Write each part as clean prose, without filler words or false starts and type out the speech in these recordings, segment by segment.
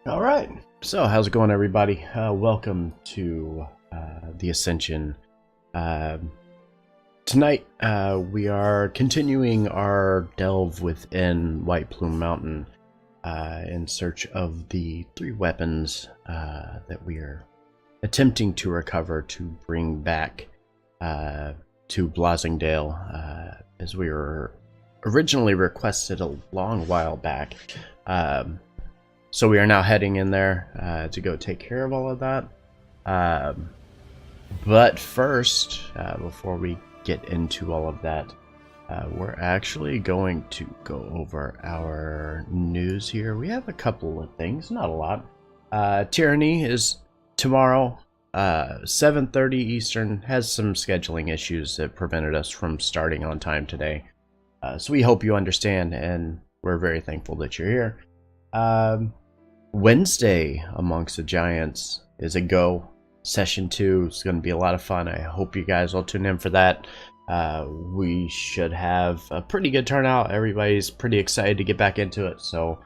All right. So, how's it going, everybody? Welcome to the Ascension. Um Tonight, we are continuing our delve within White Plume Mountain in search of the three weapons that we are attempting to recover to bring back to Blasingdale, as we were originally requested a long while back. Um, so we are now heading in there to go take care of all of that. Um, but first, before we get into all of that, we're actually going to go over our news here. We have a couple of things, not a lot. Tyranny is tomorrow, 7:30 Eastern. Has some scheduling issues that prevented us from starting on time today. So we hope you understand, and we're very thankful that you're here. Um, Wednesday Amongst the Giants is a go. Session 2 is going to be a lot of fun. I hope you guys will tune in for that. We should have a pretty good turnout. Everybody's pretty excited to get back into it. So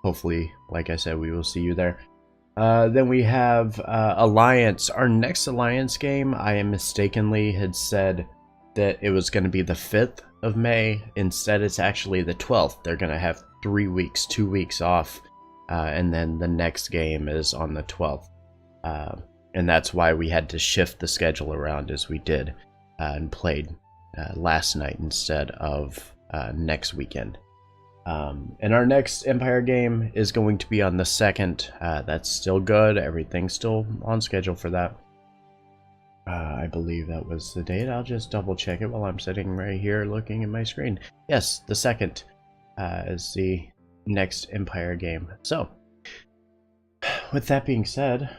hopefully, like I said, we will see you there. Then we have Alliance. Our next Alliance game, I mistakenly had said that it was going to be the 5th of May. Instead, it's actually the 12th. They're going to have 3 weeks, 2 weeks off. And then the next game is on the 12th. And that's why we had to shift the schedule around as we did and played last night instead of next weekend. And our next Empire game is going to be on the 2nd. That's still good. Everything's still on schedule for that. I believe that was the date. I'll just double check it while I'm sitting right here looking at my screen. Yes, the 2nd is the next Empire game. So, with that being said,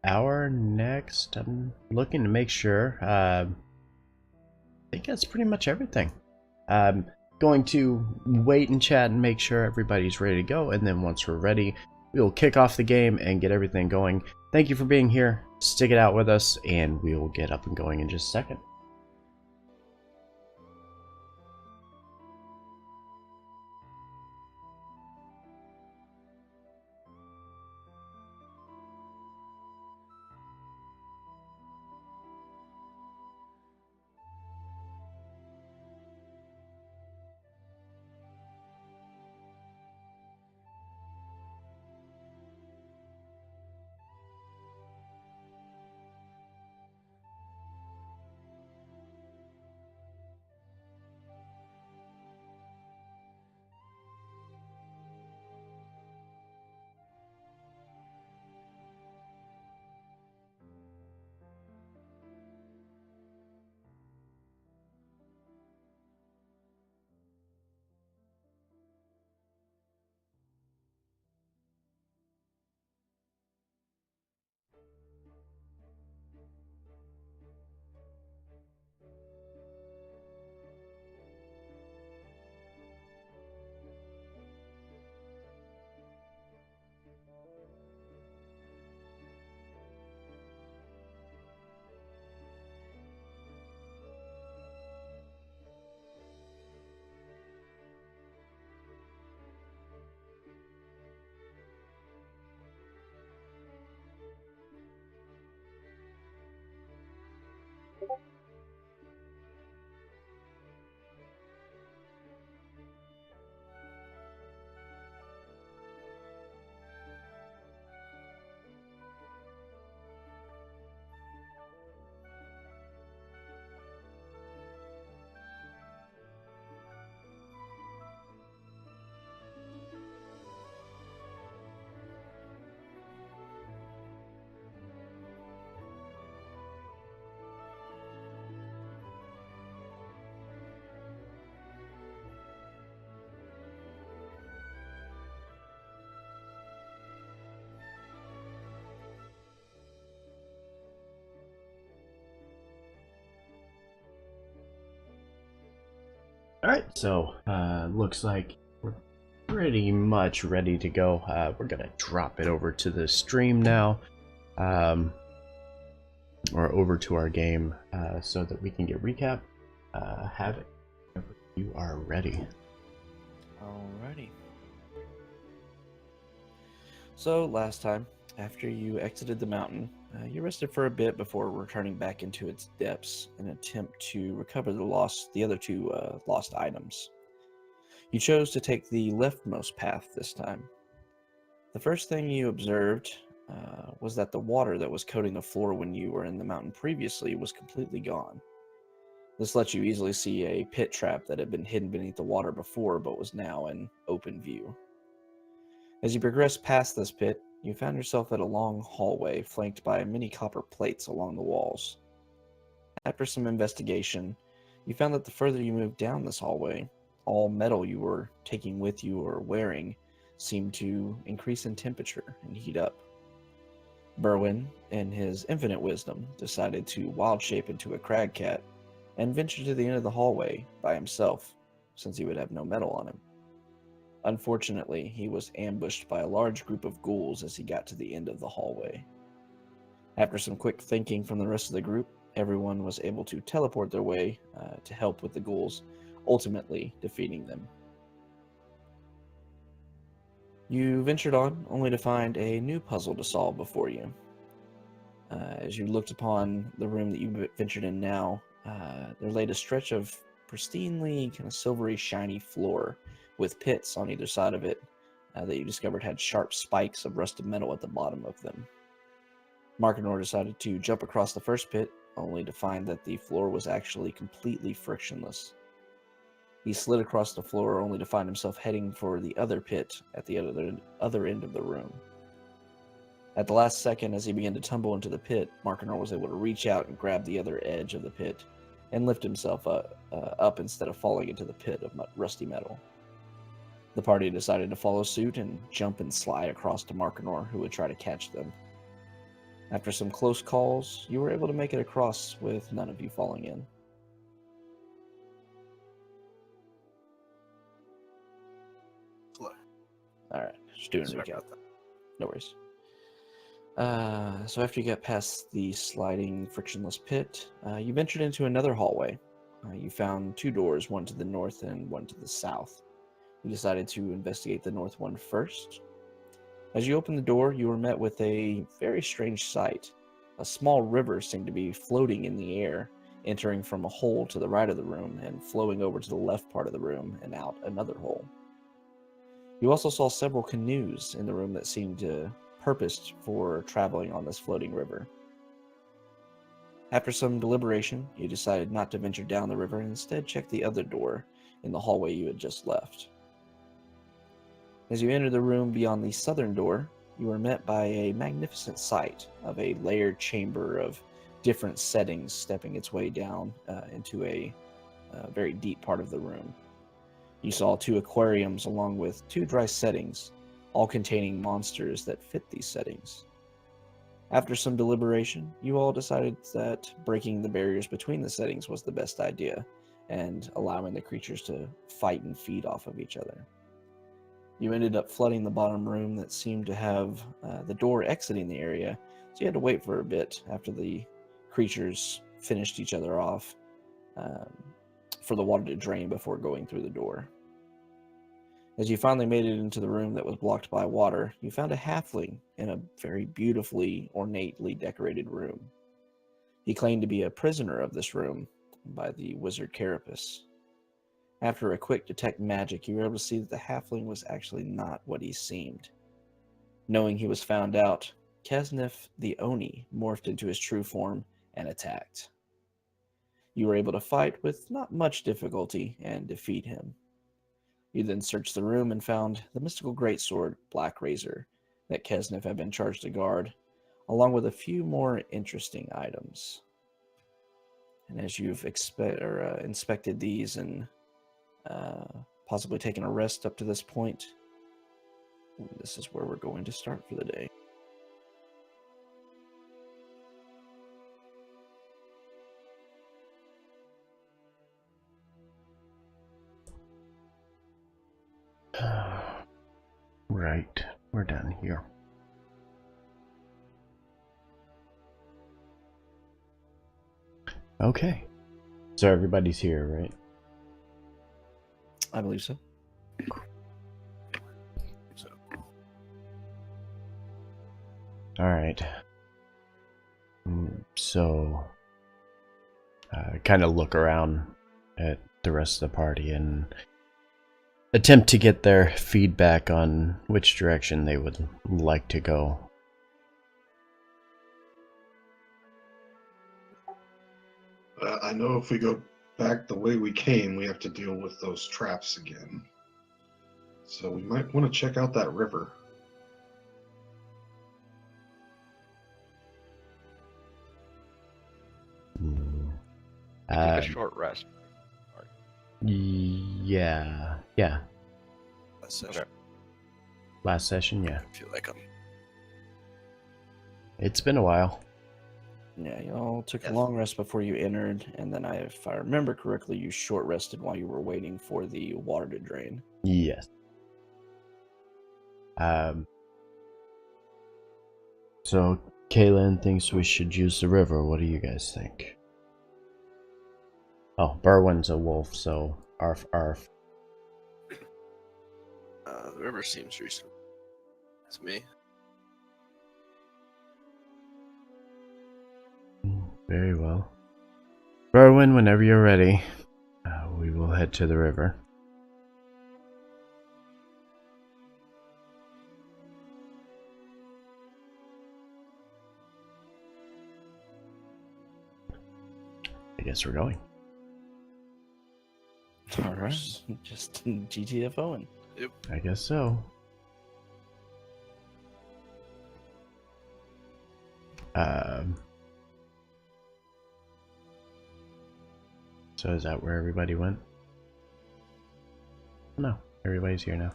our next, I'm looking to make sure, I think that's pretty much everything. Going to wait and chat and make sure everybody's ready to go, and then once we're ready, we will kick off the game and get everything going. Thank you for being here. Stick it out with us, and we will get up and going in just a second. Alright, so looks like we're pretty much ready to go. We're gonna drop it over to the stream now, or over to our game, so that we can get recap. Have it whenever you are ready. Alrighty. So, last time, after you exited the mountain, you rested for a bit before returning back into its depths in an attempt to recover the other two lost items. You chose to take the leftmost path this time. The first thing you observed was that the water that was coating the floor when you were in the mountain previously was completely gone. This lets you easily see a pit trap that had been hidden beneath the water before but was now in open view. As you progressed past this pit, you found yourself at a long hallway flanked by many copper plates along the walls. After some investigation, you found that the further you moved down this hallway, all metal you were taking with you or wearing seemed to increase in temperature and heat up. Berwin, in his infinite wisdom, decided to wild shape into a crag cat and venture to the end of the hallway by himself, since he would have no metal on him. Unfortunately, he was ambushed by a large group of ghouls as he got to the end of the hallway. After some quick thinking from the rest of the group, everyone was able to teleport their way to help with the ghouls, ultimately defeating them. You ventured on, only to find a new puzzle to solve before you. As you looked upon the room that you ventured in now, there laid a stretch of pristinely kind of silvery shiny floor with pits on either side of it that you discovered had sharp spikes of rusted metal at the bottom of them. Markinor decided to jump across the first pit, only to find that the floor was actually completely frictionless. He slid across the floor, only to find himself heading for the other pit at the other end of the room. At the last second, as he began to tumble into the pit, Markinor was able to reach out and grab the other edge of the pit and lift himself up instead of falling into the pit of rusty metal. The party decided to follow suit and jump and slide across to Markinor, who would try to catch them. After some close calls, you were able to make it across with none of you falling in. Alright, just doing a recap. No worries. So after you got past the sliding frictionless pit, you ventured into another hallway. You found two doors, one to the north and one to the south. You decided to investigate the north one first. As you opened the door, you were met with a very strange sight. A small river seemed to be floating in the air, entering from a hole to the right of the room and flowing over to the left part of the room and out another hole. You also saw several canoes in the room that seemed purposed for traveling on this floating river. After some deliberation, you decided not to venture down the river and instead check the other door in the hallway you had just left. As you entered the room beyond the southern door, you were met by a magnificent sight of a layered chamber of different settings stepping its way down into a very deep part of the room. You saw two aquariums along with two dry settings, all containing monsters that fit these settings. After some deliberation, you all decided that breaking the barriers between the settings was the best idea, and allowing the creatures to fight and feed off of each other. You ended up flooding the bottom room that seemed to have the door exiting the area, so you had to wait for a bit after the creatures finished each other off for the water to drain before going through the door. As you finally made it into the room that was blocked by water, you found a halfling in a very beautifully, ornately decorated room. He claimed to be a prisoner of this room by the wizard Carapace. After a quick detect magic, you were able to see that the halfling was actually not what he seemed. Knowing he was found out, Kesnif the Oni morphed into his true form and attacked. You were able to fight with not much difficulty and defeat him. You then searched the room and found the mystical greatsword, Black Razor, that Kesnif had been charged to guard, along with a few more interesting items. And as you've inspected these and possibly taken a rest up to this point, this is where we're going to start for the day. Right, we're done here. Okay, so everybody's here, right? I believe so. All right. So, kind of look around at the rest of the party and attempt to get their feedback on which direction they would like to go. I know if we go back the way we came, we have to deal with those traps again. So we might want to check out that river. Take a short rest. Yeah. Last session, yeah. I feel like I'm. It's been a while. Yeah, y'all took Yes. a long rest before you entered, and then if I remember correctly, you short rested while you were waiting for the water to drain. Yes. So Kaylin thinks we should use the river. What do you guys think? Oh, Berwin's a wolf, so arf arf. The river seems reasonable to me. Very well. Berwin, whenever you're ready, we will head to the river. I guess we're going. All right, just GTFOing. I guess so. So is that where everybody went? No, everybody's here now.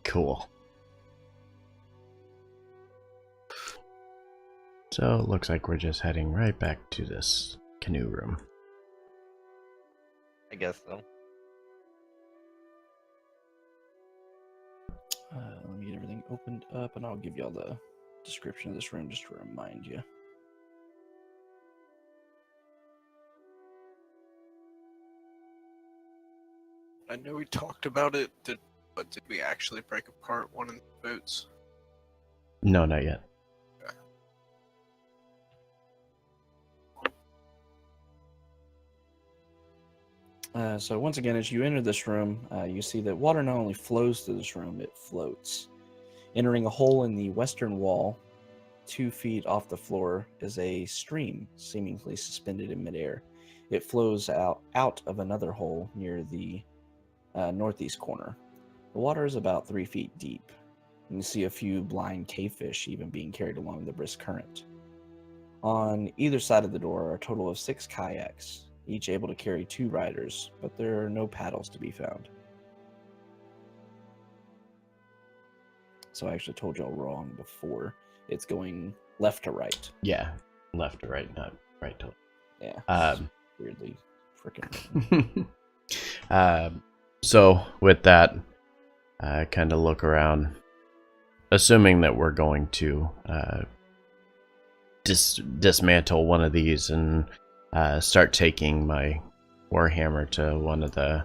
Cool. So it looks like we're just heading right back to this canoe room. I guess so. Let me get everything opened up, and I'll give y'all the description of this room just to remind you. I know we talked about it, but did we actually break apart one of the boats? No, not yet. So once again, as you enter this room, you see that water not only flows through this room, it floats. Entering a hole in the western wall, 2 feet off the floor, is a stream seemingly suspended in midair. It flows out of another hole near the northeast corner. The water is about 3 feet deep. You can see a few blind cavefish even being carried along the brisk current. On either side of the door are a total of 6 kayaks, each able to carry 2 riders, but there are no paddles to be found. So I actually told y'all wrong before. It's going left to right. Yeah, left to right, not right to left. Yeah. Weirdly freaking. So with that, I kind of look around, assuming that we're going to dismantle one of these and start taking my warhammer to one of the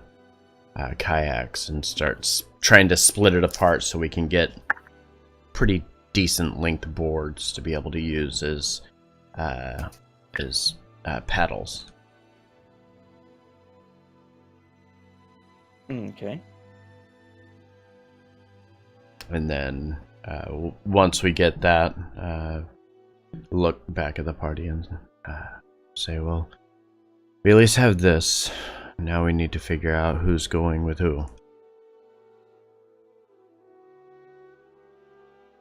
kayaks and start trying to split it apart so we can get pretty decent length boards to be able to use as paddles. Okay. And then once we get that, look back at the party and say, well, we at least have this. Now we need to figure out who's going with who.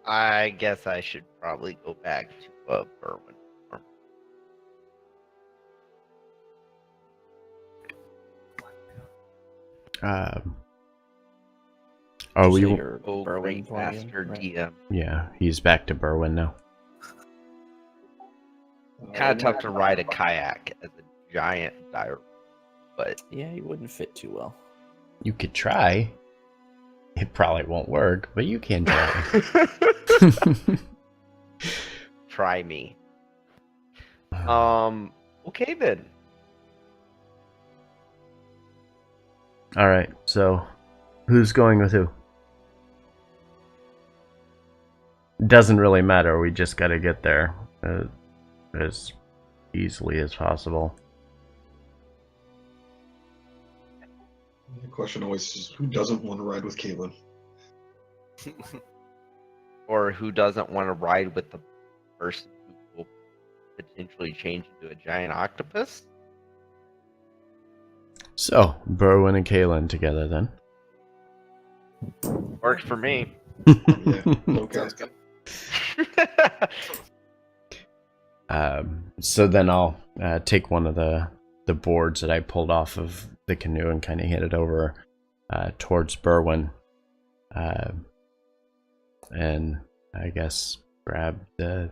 I guess I should probably go back to Berwin. Are we? Your Oh, Berwin great plug-in, master right? DM. Yeah, he's back to Berwin now. Kind of tough to ride a kayak as a giant dire, but Yeah, he wouldn't fit too well. You could try. It probably won't work, but you can try. try me. Okay then. All right. So, who's going with who? doesn't really matter. We just got to get there as easily as possible. The question always is, who doesn't want to ride with Caitlin? Or who doesn't want to ride with the person who will potentially change into a giant octopus? So, Berwin and Kaylin together then. Works for me. Yeah, okay. Sounds good. So then I'll take one of the boards that I pulled off of the canoe and kind of hand it over towards Berwin. And I guess grab the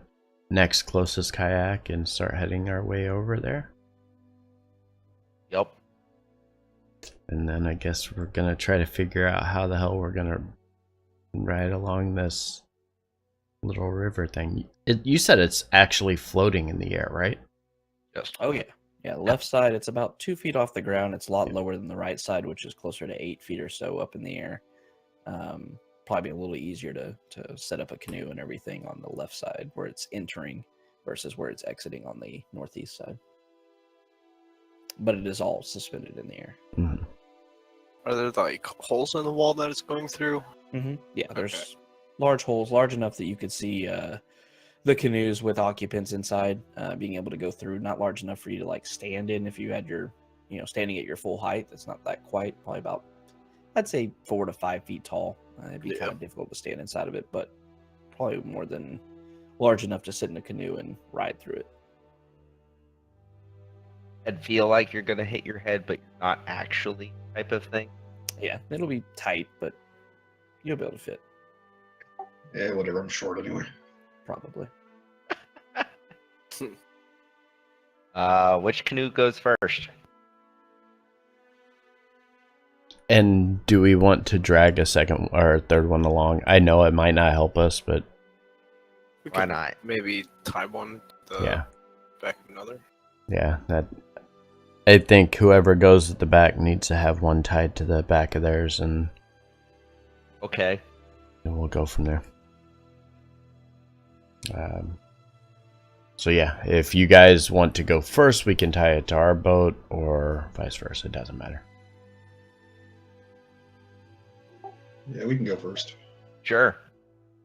next closest kayak and start heading our way over there. Yep. And then I guess we're going to try to figure out how the hell we're going to ride along this little river thing. You said it's actually floating in the air, right? Yes. Oh yeah, yeah. Left side, it's about 2 feet off the ground. It's a lot lower than the right side, which is closer to 8 feet or so up in the air. Probably a little easier to set up a canoe and everything on the left side where it's entering versus where it's exiting on the northeast side. But it is all suspended in the air. Mm-hmm. Are there like holes in the wall that it's going through? Mm-hmm. Yeah, there's Okay. large holes, large enough that you could see the canoes with occupants inside being able to go through. Not large enough for you to like stand in if you had your, standing at your full height. That's not that quite. Probably about, I'd say 4 to 5 feet tall. It'd be kind of difficult to stand inside of it, but probably more than large enough to sit in a canoe and ride through it. And feel like you're gonna hit your head, but you're not actually, type of thing. Yeah, it'll be tight, but you'll be able to fit, Yeah, whatever. I'm short anyway. probably. Which canoe goes first? And do we want to drag a second or a third one along? I know it might not help us, but We Why could not? maybe tie one to the yeah. back of another. Yeah, I think whoever goes at the back needs to have one tied to the back of theirs, and Okay. then we'll go from there. So yeah, if you guys want to go first, we can tie it to our boat, or vice versa. It doesn't matter. Yeah, we can go first. Sure.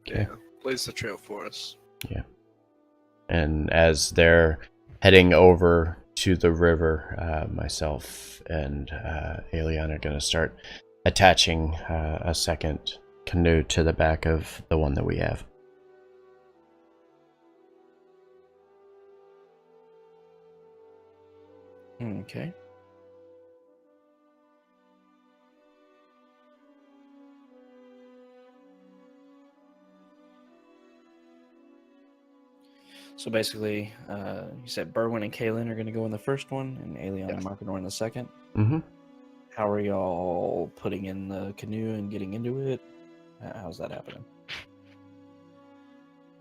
Okay. Yeah, blaze the trail for us. And as they're heading over to the river, myself and Alien are going to start attaching a second canoe to the back of the one that we have. Okay. So basically, you said Berwin and Kaylin are going to go in the first one, and Alien and Markinor in the second. Mm-hmm. How are y'all putting in the canoe and getting into it? How's that happening?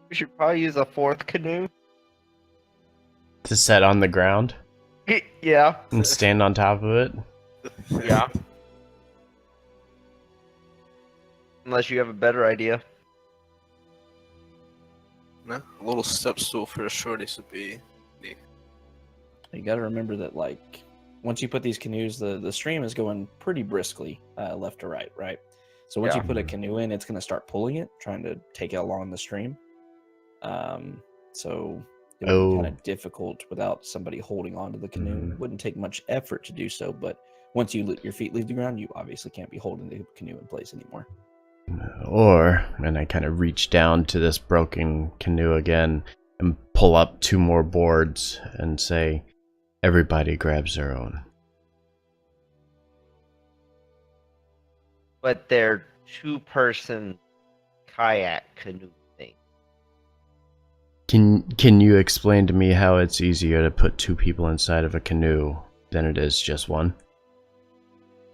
We should probably use a fourth canoe. To set on the ground Yeah. and stand on top of it. Yeah. Unless you have a better idea. No, a little step stool for the shorties would be. You got to remember that, like, once you put these canoes, the stream is going pretty briskly left to right, right? So once you Yeah. put a canoe in, it's going to start pulling it, trying to take it along the stream. So it would be kind of difficult without somebody holding onto the canoe. It wouldn't take much effort to do so, but once your feet leave the ground, you obviously can't be holding the canoe in place anymore. Or, and I kind of reach down to this broken canoe again and pull up 2 more boards and say, everybody grabs their own. But they're 2-person kayak canoe thing. Can you explain to me how it's easier to put 2 people inside of a canoe than it is just one?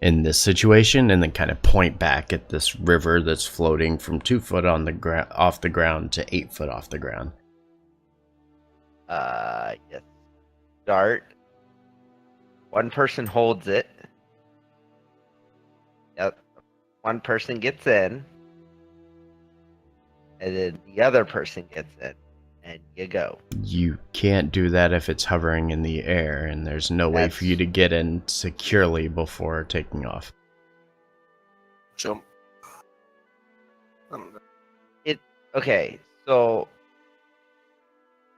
In this situation, and then kind of point back at this river that's floating from 2 foot on the off the ground to 8 foot off the ground. Yes. Start. One person holds it. Yep. One person gets in. and then the other person gets in, and you go. You can't do that if it's hovering in the air, and there's no way for you to get in securely before taking off. Jump. I don't know. Okay, so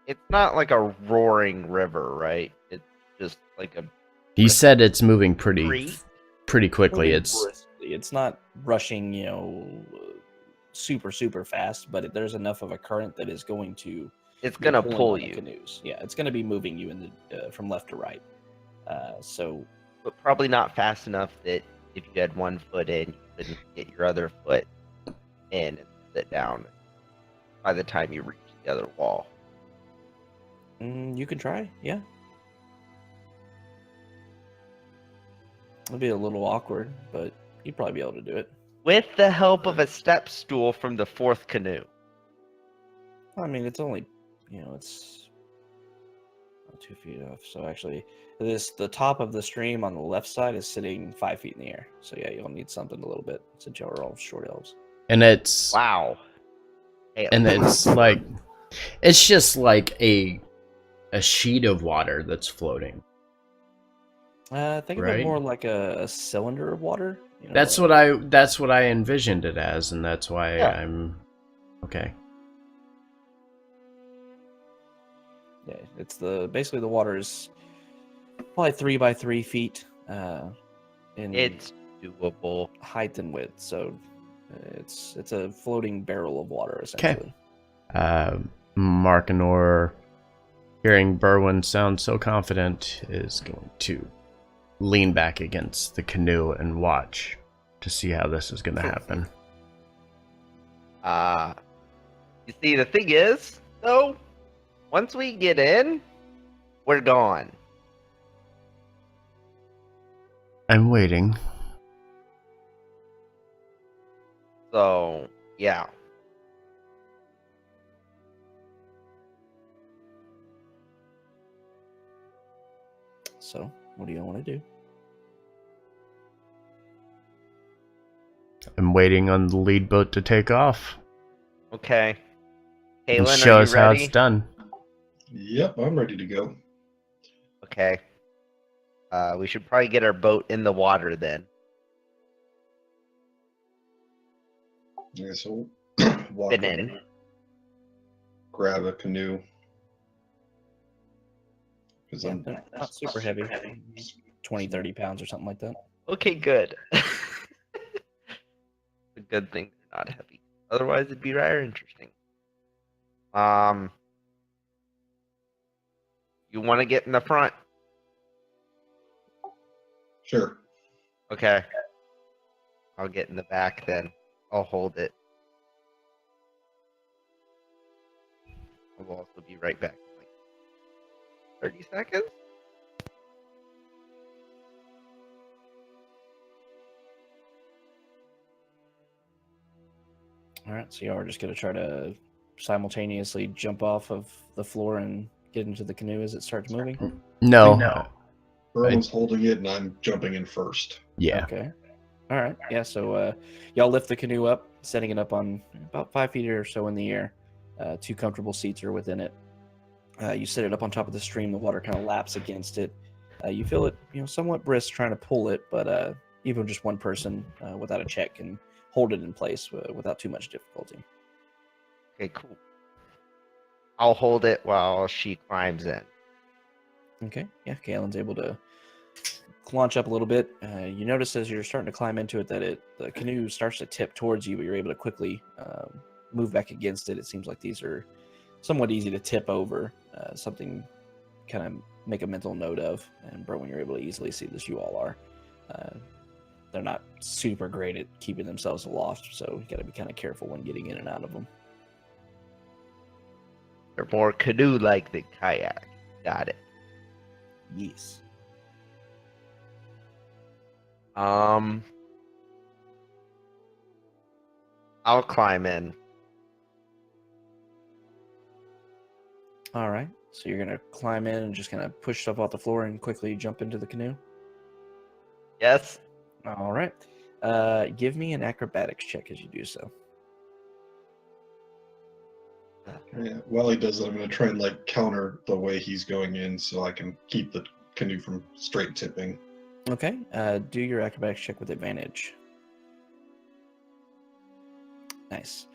it's not like a roaring river, right? It's just like a He said it's moving pretty quickly. Moving It's briskly. It's not rushing, super fast, but there's enough of a current that is going to. It's be gonna pulling pull on the you, canoes. Yeah, it's going to be moving you in the from left to right. So but probably not fast enough that if you had one foot in, you couldn't get your other foot in and sit down by the time you reach the other wall. you can try. Yeah, it'll be a little awkward, but you'd probably be able to do it. With the help of a step stool from the fourth canoe. I mean, it's only, it's 2 feet off. So actually, the top of the stream on the left side is sitting 5 feet in the air. So yeah, you'll need something a little bit since y'all are all short elves. and it's Wow. Hey, and it's like it's just like a sheet of water that's floating. Think of Right. it more like a cylinder of water. That's what I envisioned it as, and that's why Yeah. I'm okay. Yeah, it's basically the water is probably 3 by 3 feet in it's doable. height and width. So it's a floating barrel of water essentially. Markinor, hearing Berwin sound so confident, is going to lean back against the canoe and watch to see how this is going to happen. You see, the thing is, though, once we get in, we're gone. I'm waiting. So, yeah. So what do you want to do? I'm waiting on the lead boat to take off Okay. and Kaylin, show are us you how ready? it's done. Yep, I'm ready to go. Okay. We should probably get our boat in the water then. Yeah, so walk Been up, in. grab a canoe. 'Cause Yeah, I'm they're not super heavy. 20, 30 pounds or something like that. Okay, good. A good thing they're not heavy. Otherwise, it'd be rather interesting. You want to get in the front? sure. Okay. I'll get in the back then. I'll hold it. I will also be right back in like 30 seconds. All right, so y'all are just gonna try to simultaneously jump off of the floor and get into the canoe as it starts moving. No. Berlin's holding it, and I'm jumping in first. Yeah. Okay. All right. Yeah. So y'all lift the canoe up, setting it up on about 5 feet or so in the air. 2 comfortable seats are within it. You set it up on top of the stream. The water kind of laps against it. You feel it, somewhat brisk trying to pull it, but even just one person without a check can hold it in place without too much difficulty. Okay, cool. I'll hold it while she climbs in. Okay. Yeah. Kalen's able to launch up a little bit. You notice as you're starting to climb into it that the canoe starts to tip towards you, but you're able to quickly move back against it. It seems like these are somewhat easy to tip over. Something kind of make a mental note of. And bro, when you're able to easily see this, you all are. They're not super great at keeping themselves aloft, so you got to be kind of careful when getting in and out of them. They're more canoe-like than kayak. Got it. Yes. I'll climb in. All right. So you're gonna climb in and just kind of push stuff off the floor and quickly jump into the canoe. Yes. All right. Give me an acrobatics check as you do so. Yeah, while he does that, I'm going to try and like counter the way he's going in so I can keep the canoe from straight tipping. Okay, do your acrobatics check with advantage. Nice.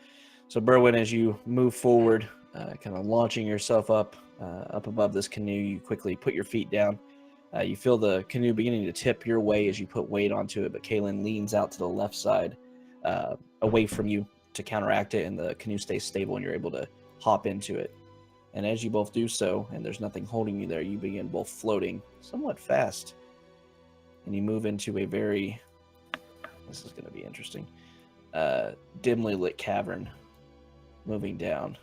So, Berwin, as you move forward, kind of launching yourself up above this canoe, you quickly put your feet down. You feel the canoe beginning to tip your way as you put weight onto it, but Kaylin leans out to the left side, away from you to counteract it, and the canoe stays stable, and you're able to hop into it. And as you both do so, and there's nothing holding you there, you begin both floating somewhat fast, and you move into a very, this is going to be interesting, dimly lit cavern moving down,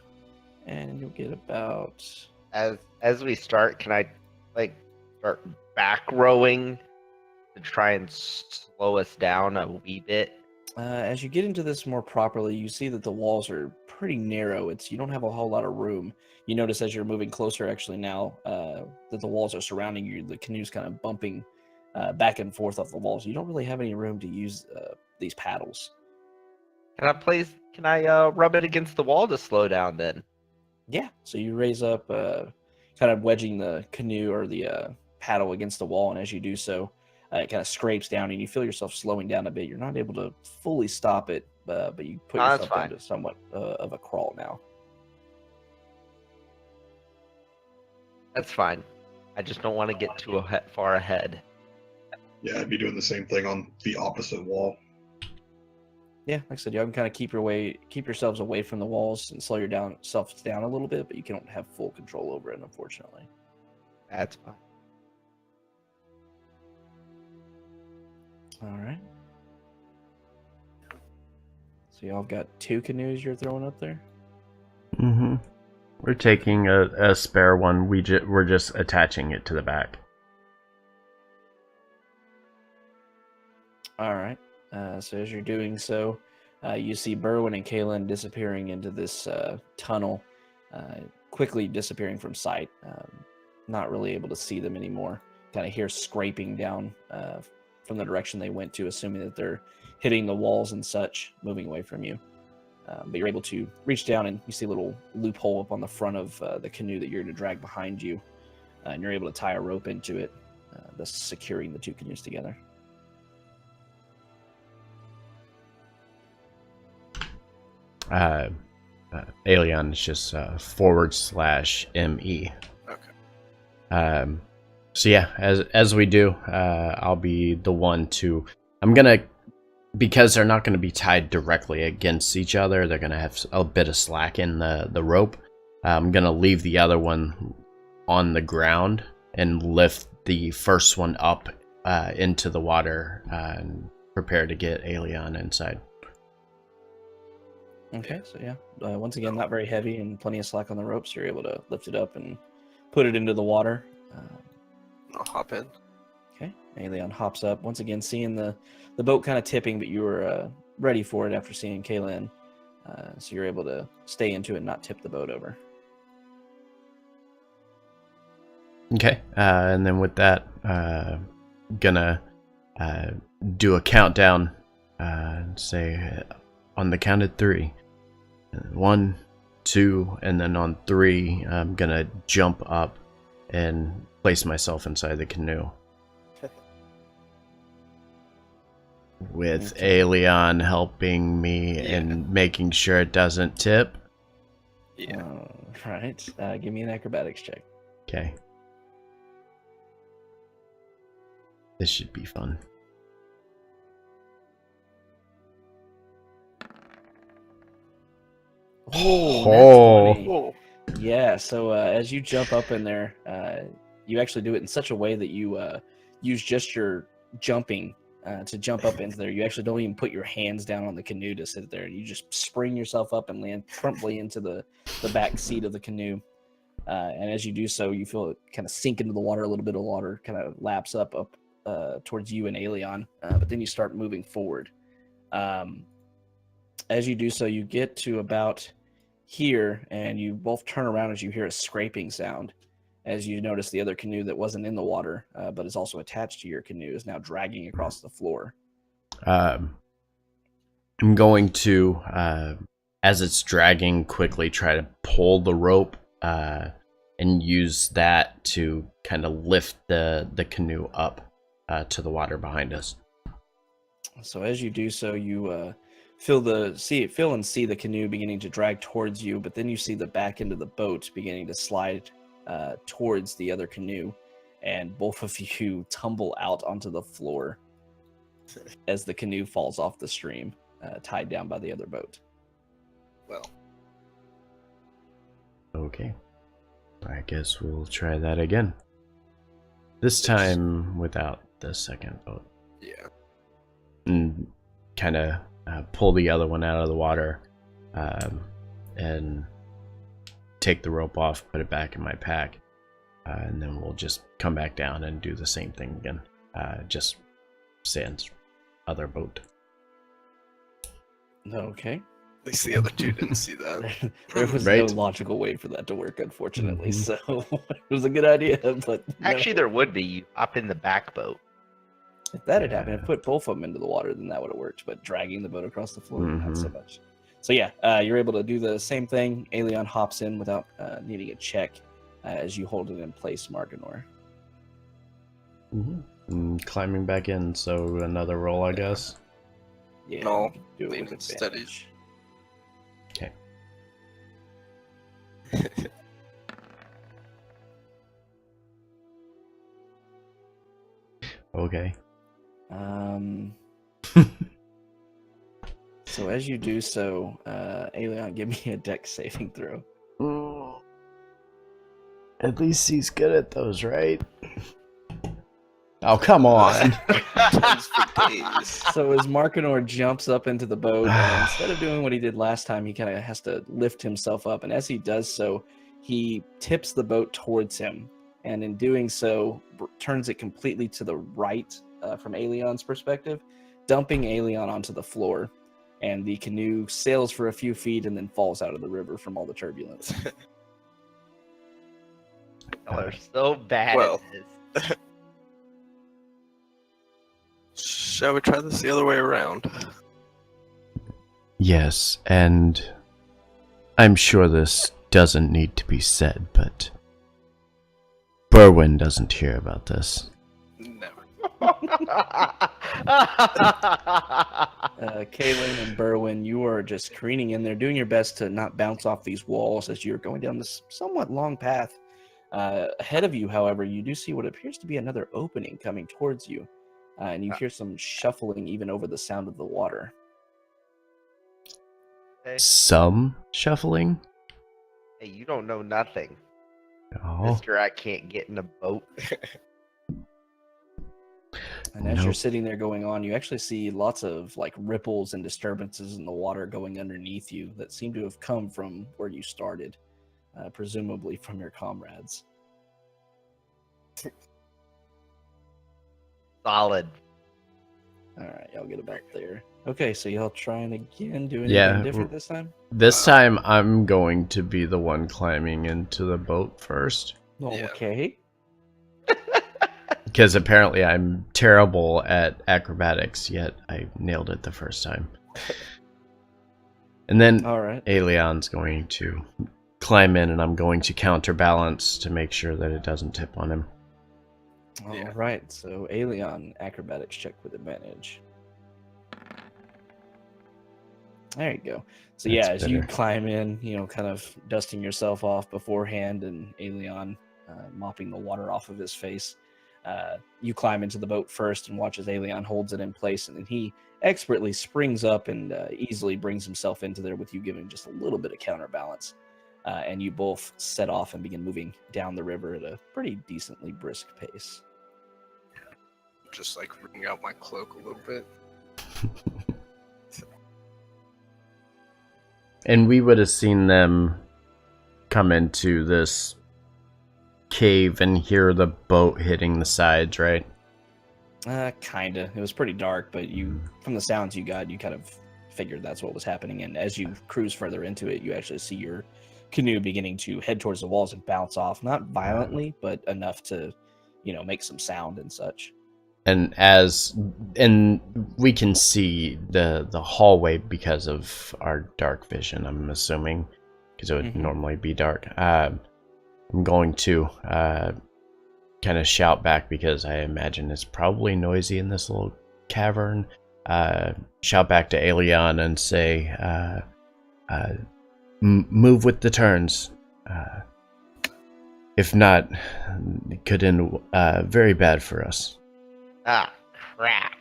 and you'll get about, As we start, can I like start back rowing to try and slow us down a wee bit? as you get into this more properly, you see that the walls are pretty narrow. You don't have a whole lot of room. You notice as you're moving closer, actually now, that the walls are surrounding you. The canoe's kind of bumping back and forth off the walls. You don't really have any room to use these paddles. Can I rub it against the wall to slow down then? Yeah, so you raise up, kind of wedging the canoe or the paddle against the wall, and as you do so, it kind of scrapes down, and you feel yourself slowing down a bit. You're not able to fully stop it, but you put Oh, that's yourself down fine. to somewhat of a crawl now. That's fine. I just don't want to get too far ahead. Yeah, I'd be doing the same thing on the opposite wall. Yeah, like I said, you can kind of keep yourselves away from the walls and slow yourself down a little bit, but you don't have full control over it, unfortunately. That's fine. All right. So y'all got 2 canoes you're throwing up there? Mm-hmm. We're taking a spare one. We're just attaching it to the back. All right. So as you're doing so, you see Berwin and Kaylin disappearing into this tunnel, quickly disappearing from sight. Not really able to see them anymore. Kind of hear scraping down from the direction they went to, assuming that they're hitting the walls and such, moving away from you. But you're able to reach down, and you see a little loophole up on the front of the canoe that you're going to drag behind you, and you're able to tie a rope into it, thus securing the 2 canoes together. Alien is just /ME. Okay. So yeah, as we do, I'll be the one to. I'm gonna, because they're not gonna be tied directly against each other. They're gonna have a bit of slack in the rope. I'm gonna leave the other one on the ground and lift the first one up into the water and prepare to get Alien inside. Okay, so yeah, once again, not very heavy and plenty of slack on the ropes. You're able to lift it up and put it into the water. I'll hop in. Okay, Alien hops up, once again seeing the boat kind of tipping, but you were ready for it after seeing Kaylin. So you're able to stay into it and not tip the boat over. Okay, and then with that, gonna do a countdown and say on the count of 3. 1, 2, and then on 3, I'm gonna jump up and place myself inside the canoe. With Alien helping me and making sure it doesn't tip. Yeah. All right, give me an acrobatics check. Okay. This should be fun. Oh, nat 20. Oh, Yeah, so as you jump up in there, you actually do it in such a way that you use just your jumping to jump up into there. You actually don't even put your hands down on the canoe to sit there. You just spring yourself up and land promptly into the back seat of the canoe. And as you do so, you feel it kind of sink into the water. A little bit of water kind of laps up towards you and Alien, but then you start moving forward. As you do so, you get to about here, and you both turn around as you hear a scraping sound, as you notice the other canoe that wasn't in the water, but is also attached to your canoe, is now dragging across the floor. I'm going to as it's dragging, quickly try to pull the rope and use that to kind of lift the canoe up to the water behind us. So as you do so, you feel and see the canoe beginning to drag towards you, but then you see the back end of the boat beginning to slide towards the other canoe, and both of you tumble out onto the floor as the canoe falls off the stream, tied down by the other boat. Well, Okay. I guess we'll try that again. This time without the second boat. yeah. And kind of pull the other one out of the water and take the rope off, put it back in my pack, and then we'll just come back down and do the same thing again. Just sans other boat. Okay. At least the other two didn't see that. There was Right. no logical way for that to work, unfortunately. Mhm. So it was a good idea, but no. Actually, there would be. You hop in the back boat. If that had happened, Yeah. if put both of them into the water, then that would have worked. But dragging the boat across the floor, not so Mhm. much. So yeah, you're able to do the same thing. Aelion hops in without needing a check as you hold it in place, Marganor. And climbing back in, so another roll, I guess. Yeah, No, you can do it lean with steady. advantage. Okay. Okay. So as you do so, Aelion, give me a dex saving throw. At least he's good at those, right? Oh, come on. Tens for days. So as Markanor jumps up into the boat, instead of doing what he did last time, he kind of has to lift himself up. And as he does so, he tips the boat towards him. And in doing so, turns it completely to the right from Aelion's perspective, dumping Aelion onto the floor. And the canoe sails for a few feet and then falls out of the river from all the turbulence. Y'all are so bad Well. at this. Shall we try this the other way around? Yes, and I'm sure this doesn't need to be said, but Berwyn doesn't hear about this. Never. Kaylin and Berwyn, you are just careening in there, doing your best to not bounce off these walls as you're going down this somewhat long path. Ahead of you, however, you do see what appears to be another opening coming towards you, and you hear some shuffling even over the sound of the water. Hey, Some shuffling? you don't know nothing. Oh, Mister, I can't get in a boat. And as you're Nope. sitting there going on, you actually see lots of like ripples and disturbances in the water going underneath you that seem to have come from where you started, presumably from your comrades. Solid. All right, y'all get about there. Okay, so y'all trying again, do anything Yeah, different this time? this time I'm going to be the one climbing into the boat first. Yeah. Okay. Because apparently I'm terrible at acrobatics, yet I nailed it the first time. And then All right. Aelion's going to climb in, and I'm going to counterbalance to make sure that it doesn't tip on him. All Yeah. right. So Aelion, acrobatics check with advantage. There you go. So yeah, That's as you better. climb in, kind of dusting yourself off beforehand, and Aelion mopping the water off of his face. You climb into the boat first and watch as Aelion holds it in place, and then he expertly springs up and easily brings himself into there with you giving just a little bit of counterbalance. And you both set off and begin moving down the river at a pretty decently brisk pace. Just like wring out my cloak a little bit. And we would have seen them come into this cave and hear the boat hitting the sides, right? Kinda. It was pretty dark, but from the sounds you got, you kind of figured that's what was happening. And as you cruise further into it, you actually see your canoe beginning to head towards the walls and bounce off, not violently, but enough to, make some sound and such. and we can see the hallway because of our dark vision, I'm assuming, because it would normally be dark. I'm going to kind of shout back, because I imagine it's probably noisy in this little cavern. Shout back to Aelion and say, move with the turns. If not, it could end very bad for us. Ah, crap.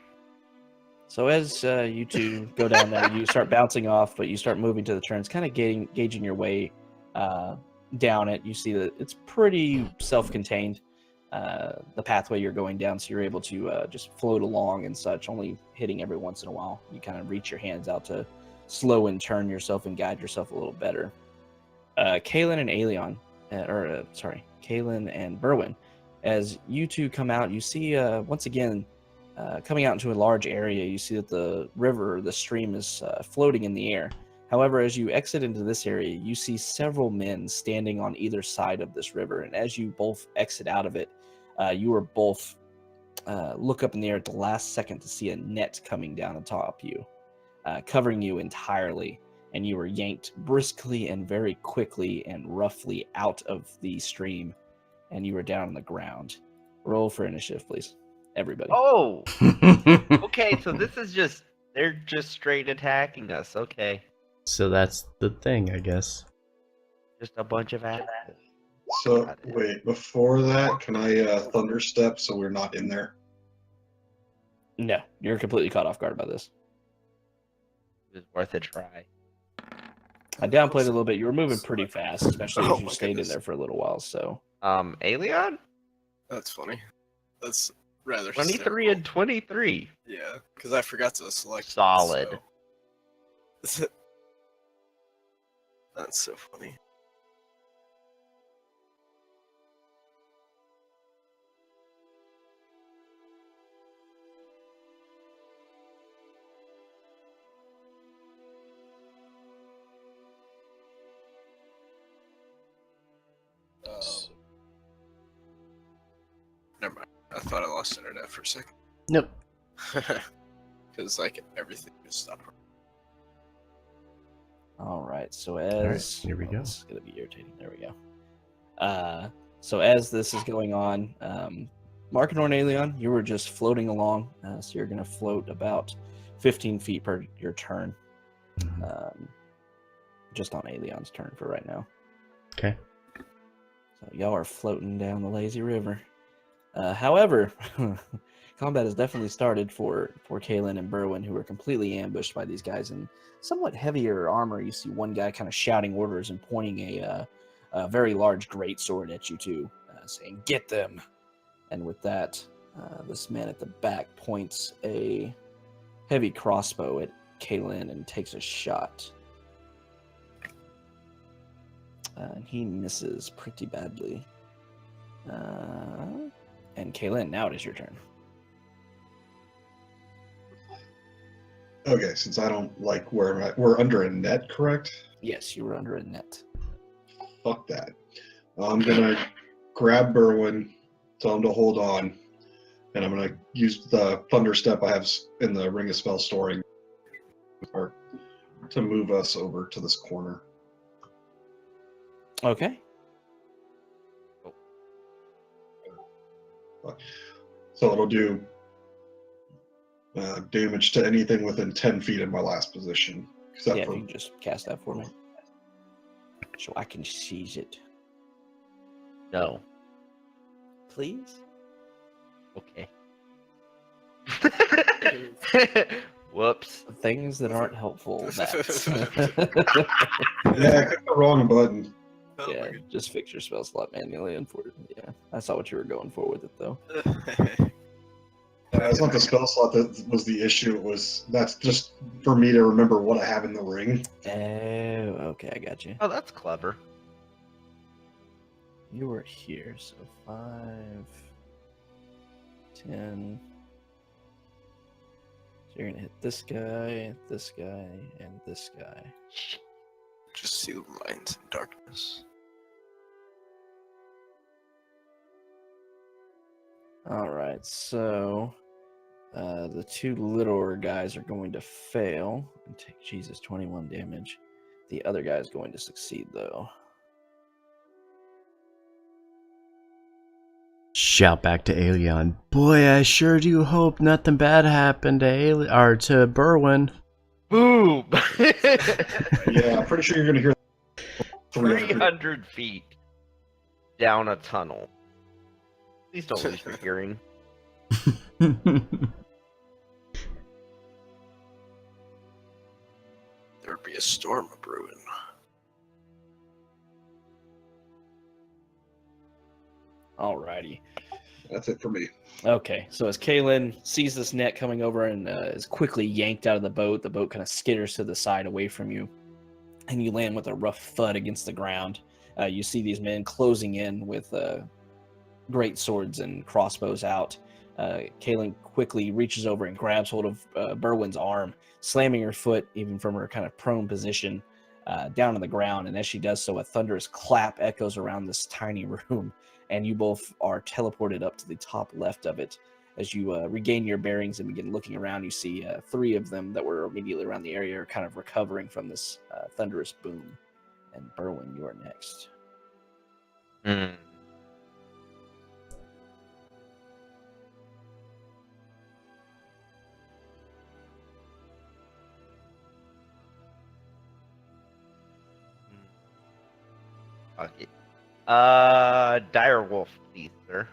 So as you two go down there, you start bouncing off, but you start moving to the turns, kind of gauging your way down it. You see that it's pretty self-contained, the pathway you're going down, so you're able to just float along and such, only hitting every once in a while. You kind of reach your hands out to slow and turn yourself and guide yourself a little better. Kaelin and Aelion, Kaelin and Berwin, as you two come out, you see once again, coming out into a large area, you see that the river, the stream, is floating in the air. However, as you exit into this area, you see several men standing on either side of this river, and as you both exit out of it, you are both look up in the air at the last second to see a net coming down atop you, covering you entirely, and you were yanked briskly and very quickly and roughly out of the stream, and you were down on the ground. Roll for initiative, please, everybody. Oh, okay. So this is they're just straight attacking us. Okay, So that's the thing, I guess. just a bunch of assholes. So wait, before that, can I thunderstep so we're not in there? No, you're completely caught off guard by this. It was worth a try. I downplayed it a little bit. You were moving pretty fast, especially Oh as you my stayed goodness. in there for a little while. So Aelion? That's funny. That's rather 23 and 23. Yeah, because I forgot to select it, Solid. so- That's so funny. Never mind. I thought I lost internet for a second. Nope. Because like everything just stopped. all right. So right, as here we go. This is gonna be irritating. There we go. So as this is going on, Markinor and Aelion, you were just floating along. So you're gonna float about 15 feet per your turn. Just on Aelion's turn for right now. Okay. So y'all are floating down the lazy river. However, combat has definitely started for Kaelin and Berwin, who are completely ambushed by these guys in somewhat heavier armor. You see one guy kind of shouting orders and pointing a very large greatsword at you two, saying, "Get them!" And with that, this man at the back points a heavy crossbow at Kaelin and takes a shot. And he misses pretty badly. And Kaelin, now it is your turn. Okay, since I don't like where I'm at, we're under a net, correct? Yes, you were under a net. Fuck that. I'm gonna grab Berwin, tell him to hold on, and I'm gonna use the thunderstep I have in the Ring of Spell Storing to move us over to this corner. Okay. So it'll do damage to anything within 10 feet of my last position. Except Yeah, for if you can just cast that for me. So I can seize it. No. Please? Okay. Whoops. Things that aren't helpful. yeah, I clicked the wrong button. Oh my Yeah, goodness. just fix your spell slot manually. Unfortunately, yeah, I saw what you were going for with it, though. That's not the spell slot that was the issue. That's just for me to remember what I have in the ring. Oh, okay, I got you. Oh, that's clever. You were here, so 5, 10. So you're gonna hit this guy, and this guy. Just see the lines in darkness. All right, so The two littler guys are going to fail and take, Jesus, 21 damage. The other guy is going to succeed, though. Shout back to Aelion. Boy, I sure do hope nothing bad happened to to Berwin. Boom! Yeah, I'm pretty sure you're gonna hear 300. 300 feet down a tunnel. Please don't lose your hearing. There would be a storm a brewing. Alrighty. That's it for me. Okay, so as Kaylin sees this net coming over and is quickly yanked out of the boat kind of skitters to the side away from you, and you land with a rough thud against the ground. You see these men closing in with great swords and crossbows out. Kaylin quickly reaches over and grabs hold of Berwin's arm, slamming her foot, even from her kind of prone position, down on the ground. And as she does so, a thunderous clap echoes around this tiny room, and you both are teleported up to the top left of it. As you regain your bearings and begin looking around, you see three of them that were immediately around the area are kind of recovering from this thunderous boom. And Berwin, you are next. Hmm. Okay. Direwolf, please, sir.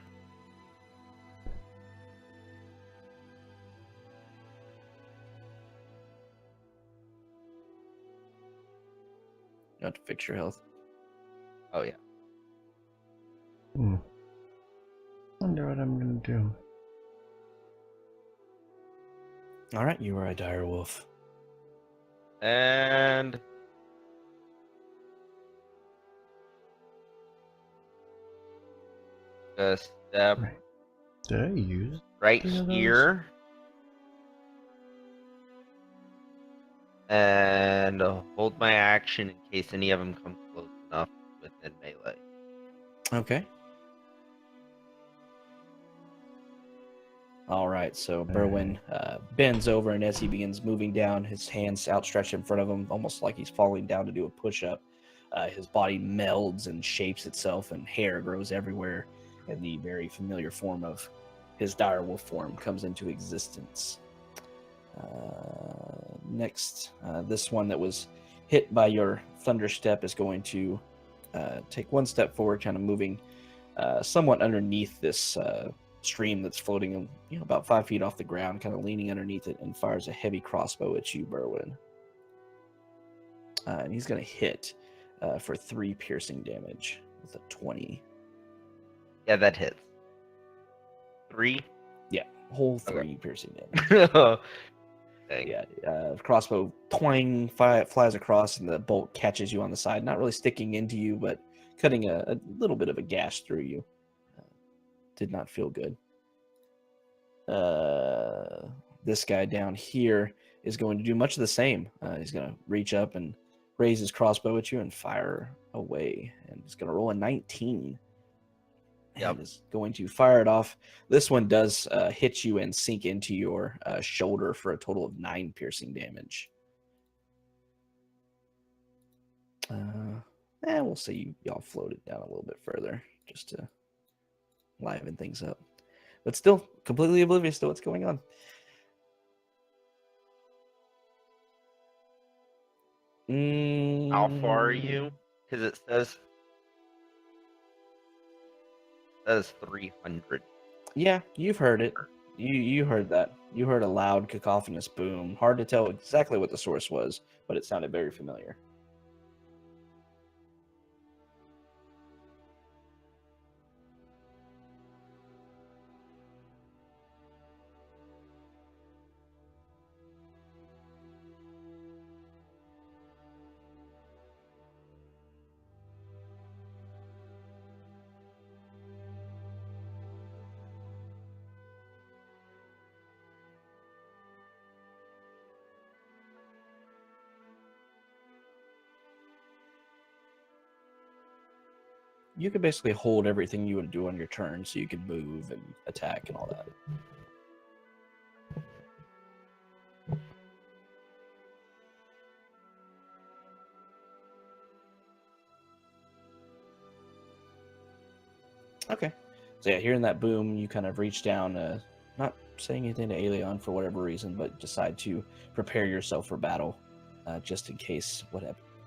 You have to fix your health. Oh yeah. Wonder what I'm gonna do. All right, you are a dire wolf. And just step Right. Did I use? right any of those? here. And hold my action in case any of them come close enough within melee. Okay. All right, so Okay. Berwin bends over, and as he begins moving down, his hands outstretched in front of him, almost like he's falling down to do a push-up. His body melds and shapes itself, and hair grows everywhere, and the very familiar form of his direwolf form comes into existence. Next, this one that was hit by your thunder step is going to take one step forward, kind of moving somewhat underneath this stream that's floating, about 5 feet off the ground, kind of leaning underneath it, and fires a heavy crossbow at you, Berwin. And he's going to hit for 3 piercing damage with a 20. Yeah, that hits. 3? Yeah, whole 3 Okay. piercing damage. Dang. Yeah, crossbow twang flies across, and the bolt catches you on the side, not really sticking into you, but cutting a little bit of a gash through you. Did not feel good. This guy down here is going to do much of the same. He's going to reach up and raise his crossbow at you and fire away, and he's going to roll a 19. Yep. And is going to fire it off. This one does hit you and sink into your shoulder for a total of 9 piercing damage. We'll say y'all float it down a little bit further just to liven things up. But still completely oblivious to what's going on. How far are you? Because it says 300. Yeah, you've heard it. You heard that. You heard a loud, cacophonous boom. Hard to tell exactly what the source was, but it sounded very familiar. You could basically hold everything you would do on your turn, so you could move and attack and all that. Okay. So yeah, hearing that boom, you kind of reach down, not saying anything to Aelion for whatever reason, but decide to prepare yourself for battle, just in case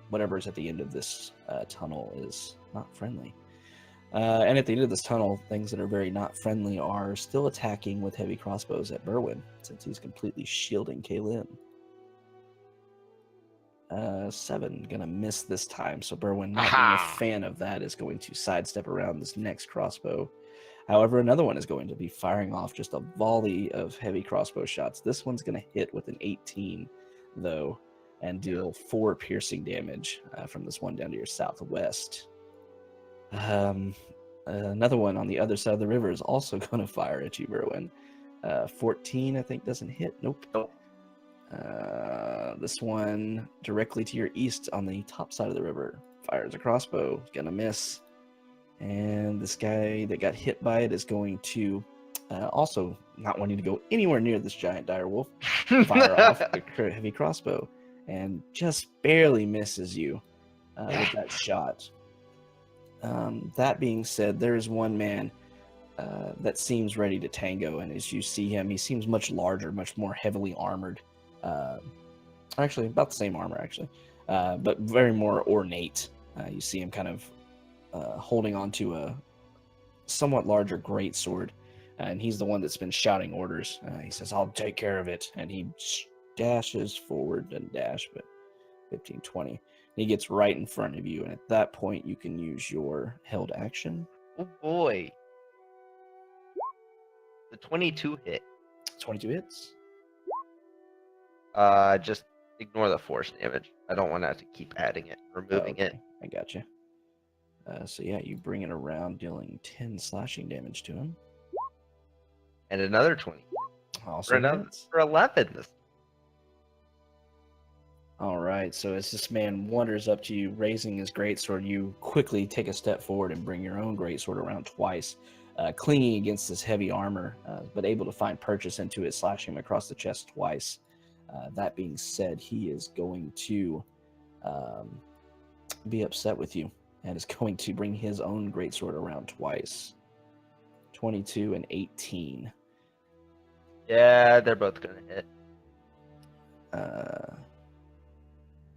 whatever is at the end of this tunnel is not friendly. And at the end of this tunnel, things that are very not friendly are still attacking with heavy crossbows at Berwyn, since he's completely shielding Kaylin. 7, gonna miss this time, so Berwyn, not being a Aha! fan of that, is going to sidestep around this next crossbow. However, another one is going to be firing off just a volley of heavy crossbow shots. This one's gonna hit with an 18, though, and deal 4 piercing damage from this one down to your southwest. Another one on the other side of the river is also going to fire at you, Berwyn. 14, I think, doesn't hit. Nope. Nope. This one directly to your east on the top side of the river fires a crossbow. Gonna miss. And this guy that got hit by it is going to, also not wanting to go anywhere near this giant direwolf, fire off a heavy crossbow and just barely misses you with that shot. That being said, there is one man that seems ready to tango, and as you see him, he seems much larger, much more heavily armored. Actually, about the same armor, actually, but very more ornate. You see him kind of holding onto a somewhat larger greatsword, and he's the one that's been shouting orders. He says, "I'll take care of it," and he dashes forward and but 15, 20. He gets right in front of you, and at that point, you can use your held action. Oh boy. The 22 hit. 22 hits. Just ignore the force damage. I don't want to have to keep adding it, removing it. I got you. So yeah, you bring it around, dealing 10 slashing damage to him. And another 20. Also hits. For 11 this. All right, so as this man wanders up to you, raising his greatsword, you quickly take a step forward and bring your own greatsword around twice, clinging against this heavy armor, but able to find purchase into it, slashing him across the chest twice. That being said, he is going to be upset with you and is going to bring his own greatsword around twice. 22 and 18. Yeah, they're both going to hit.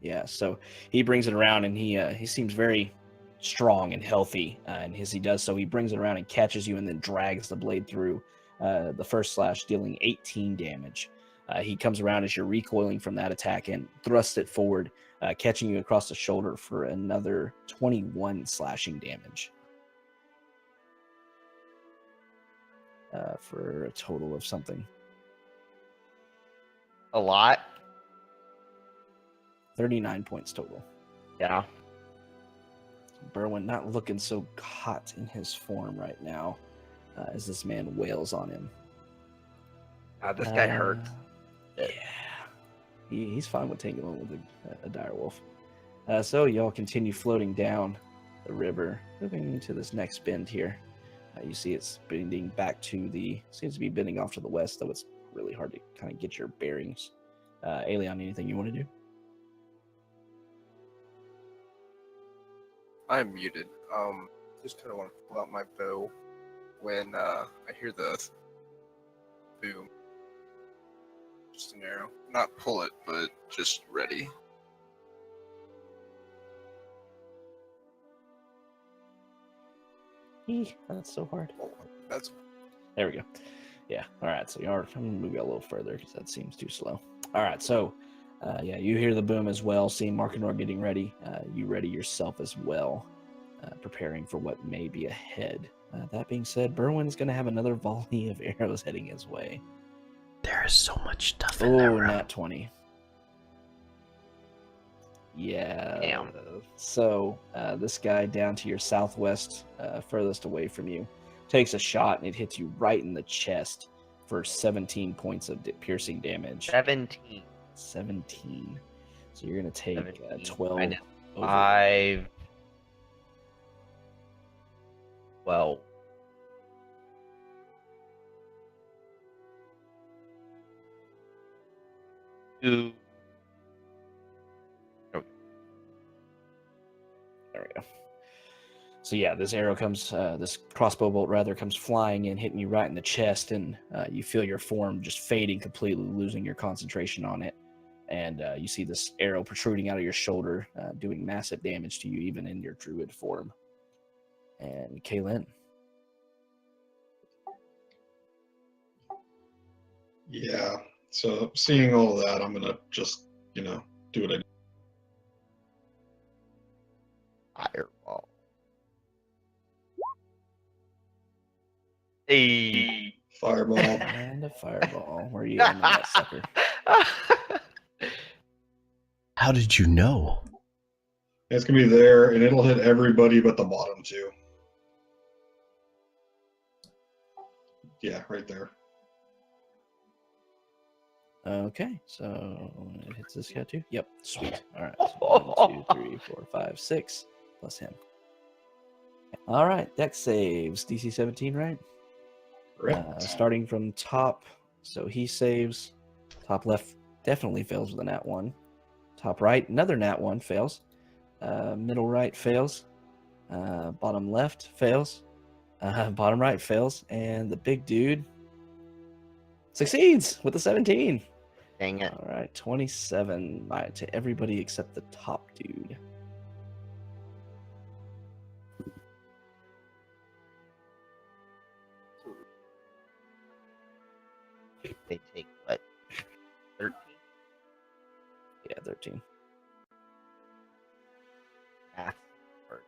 Yeah, so he brings it around, and he seems very strong and healthy. And as he does so, he brings it around and catches you, and then drags the blade through the first slash, dealing 18 damage. He comes around as you're recoiling from that attack and thrusts it forward, catching you across the shoulder for another 21 slashing damage. For a total of something. A lot. 39 points total. Yeah. Berwyn not looking so hot in his form right now, as this man wails on him. This guy hurts. Yeah. He's fine with tangling with a direwolf. So y'all continue floating down the river, moving into this next bend here. You see it's bending back seems to be bending off to the west, though it's really hard to kind of get your bearings. Aelion, anything you want to do? I'm muted. Just kind of want to pull out my bow when I hear the boom. Just an arrow. Not pull it, but just ready. That's so hard. That's There we go. Yeah. All right. So I'm gonna move you a little further because that seems too slow. All right. So, yeah, you hear the boom as well. Seeing Markinor getting ready. You ready yourself as well, preparing for what may be ahead. That being said, Berwyn's gonna have another volley of arrows heading his way. There is so much stuff in that room. Nat 20. Yeah. Damn. So this guy down to your southwest, furthest away from you, takes a shot and it hits you right in the chest for 17 points of piercing damage. 17. 17. So you're going to take 17 12. minus over. 5. 12. Two. There we go. So yeah, this arrow comes, this crossbow bolt rather, comes flying in, hitting you right in the chest, and you feel your form just fading completely, losing your concentration on it. And you see this arrow protruding out of your shoulder, doing massive damage to you, even in your druid form. And Kaylin. Yeah. So seeing all of that, I'm gonna just, do what I do. Fireball. Hey. Fireball. And a fireball. Where are you aiming that sucker? How did you know? It's gonna be there, and it'll hit everybody but the bottom two. Yeah, right there. Okay, so it hits this guy too? Yep, sweet. All right, so 1, 2, 3, 4, 5, 6, plus him. All right, dex saves. DC 17, right? Correct. Starting from top, so he saves. Top left definitely fails with a nat 1. Top right, another nat 1 fails. Middle right fails. Bottom left fails. Bottom right fails. And the big dude succeeds with a 17. Dang it. All right, 27 to everybody except the top dude. They take what? 13? Yeah, 13. Math. Or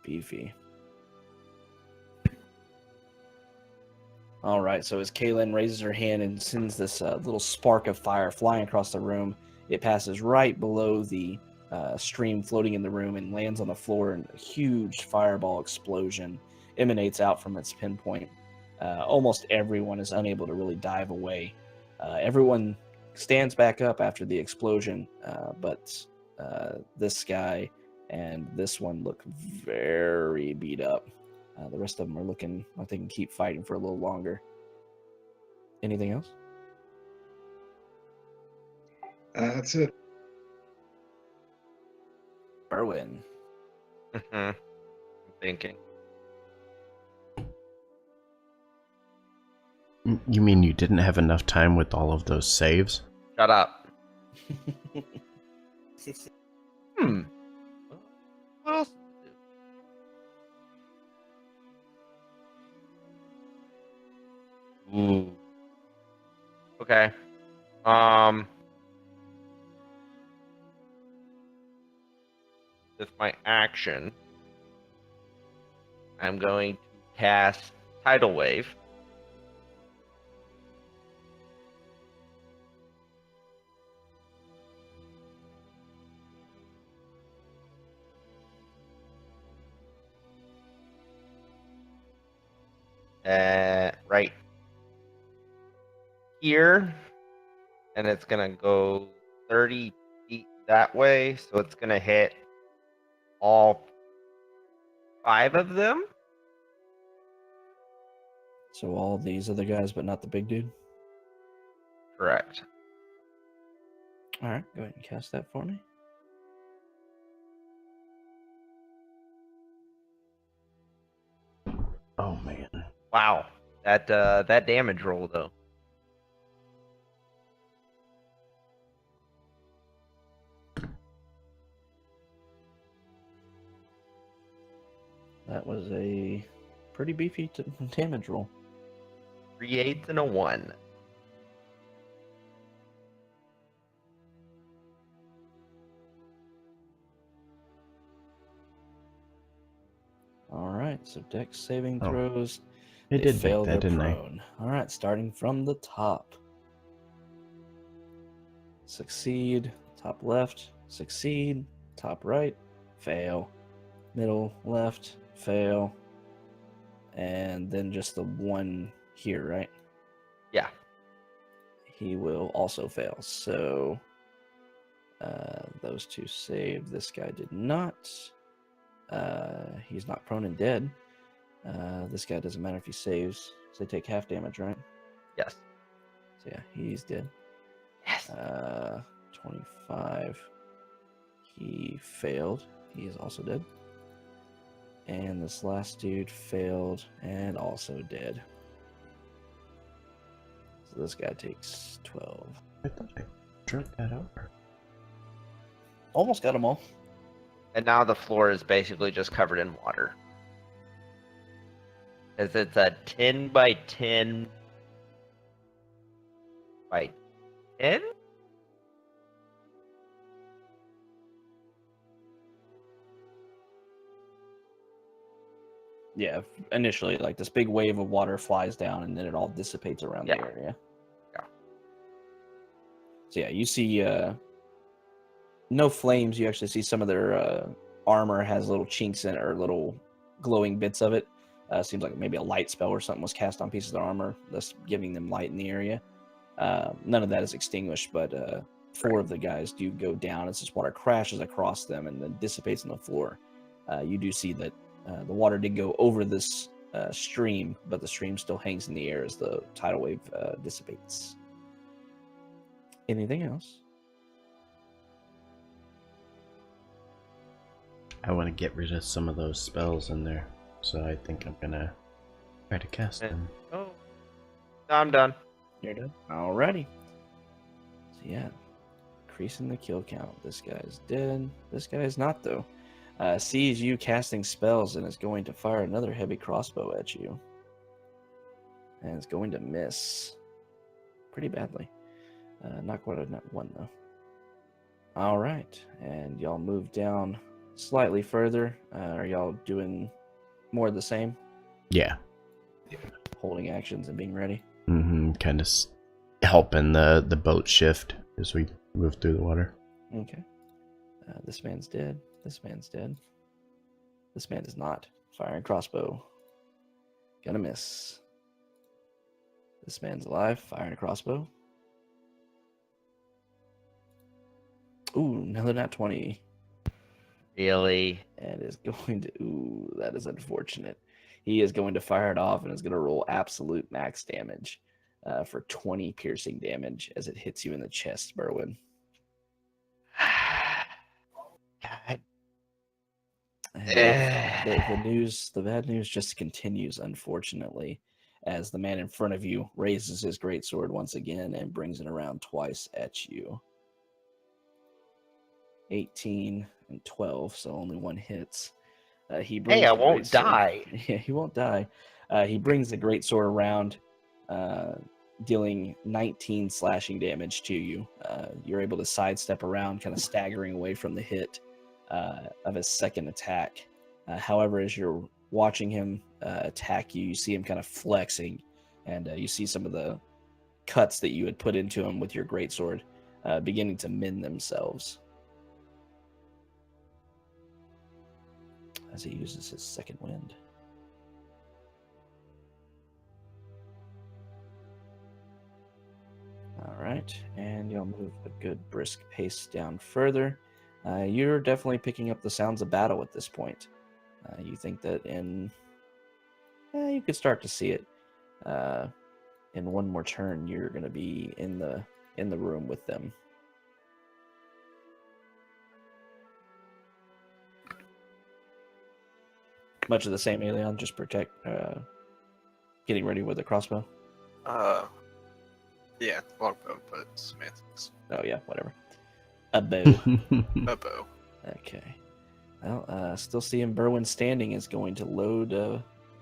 Beefy. All right, so as Kaylin raises her hand and sends this little spark of fire flying across the room, it passes right below the stream floating in the room and lands on the floor, and a huge fireball explosion emanates out from its pinpoint. Almost everyone is unable to really dive away. Everyone stands back up after the explosion, but this guy and this one look very beat up. The rest of them are looking like they can keep fighting for a little longer. Anything else? That's it. Berwin. I'm thinking. You mean you didn't have enough time with all of those saves? Shut up. What else to do? Ooh. Okay. With my action, I'm going to cast Tidal Wave. Right here, and it's gonna go 30 feet that way, so it's gonna hit all 5 of them. So all these other guys, but not the big dude? Correct. All right, go ahead and cast that for me. Oh man. Wow, that damage roll though. That was a pretty beefy damage roll. 3 8s and a 1. All right, so dex saving Oh, throws. It They did make fail, that, they're didn't I? prone. All right, starting from the top. Succeed. Top left. Succeed. Top right. Fail. Middle left. Fail. And then just the one here, right? Yeah. He will also fail. So those two saved. This guy did not. He's not prone and dead. This guy doesn't matter if he saves. So they take half damage, right? Yes. So yeah, he's dead. Yes. 25. He failed. He is also dead. And this last dude failed and also dead. So this guy takes 12. I thought I drunk that over. Almost got them all. And now the floor is basically just covered in water. Because it's a 10 by 10 by 10? Yeah, initially, like this big wave of water flies down and then it all dissipates around the Yeah. area. Yeah. So yeah, you see no flames. You actually see some of their armor has little chinks in it, or little glowing bits of it. Seems like maybe a light spell or something was cast on pieces of their armor, thus giving them light in the area. None of that is extinguished, but 4 of the guys do go down as this water crashes across them and then dissipates on the floor. You do see that the water did go over this stream, but the stream still hangs in the air as the tidal wave dissipates. Anything else? I want to get rid of some of those spells in there, so I think I'm gonna try to cast them. Oh. No, I'm done. You're done. Alrighty. So yeah, increasing the kill count. This guy's dead. This guy is not, though. Sees you casting spells and is going to fire another heavy crossbow at you. And it's going to miss pretty badly. Not quite a nut 1, though. Alright, and y'all move down slightly further. Are y'all doing more of the same? Yeah. Holding actions and being ready? Kind of helping the boat shift as we move through the water. Okay. This man's dead. This man's dead. This man is not. Firing crossbow. Gonna miss. This man's alive. Firing a crossbow. Ooh, another nat 20. Really? And is going to... Ooh, that is unfortunate. He is going to fire it off and is going to roll absolute max damage for 20 piercing damage as it hits you in the chest, Berwin. God. And the bad news just continues, unfortunately, as the man in front of you raises his greatsword once again and brings it around twice at you. 18 and 12, so only one hits. He brings Hey, I the won't greatsword- die. Yeah, he won't die. He brings the greatsword around, dealing 19 slashing damage to you. You're able to sidestep around, kind of staggering away from the hit of his second attack. However, as you're watching him attack you, you see him kind of flexing, and you see some of the cuts that you had put into him with your greatsword beginning to mend themselves as he uses his second wind. All right, and you'll move a good brisk pace down further. You're definitely picking up the sounds of battle at this point. You think that you could start to see it. In one more turn, you're going to be in the room with them. Much of the same, Aelion, just protect, getting ready with a crossbow. Yeah, longbow, but semantics. Oh yeah, whatever. A bow. A bow. Okay. Well, still seeing Berwin standing is going to load,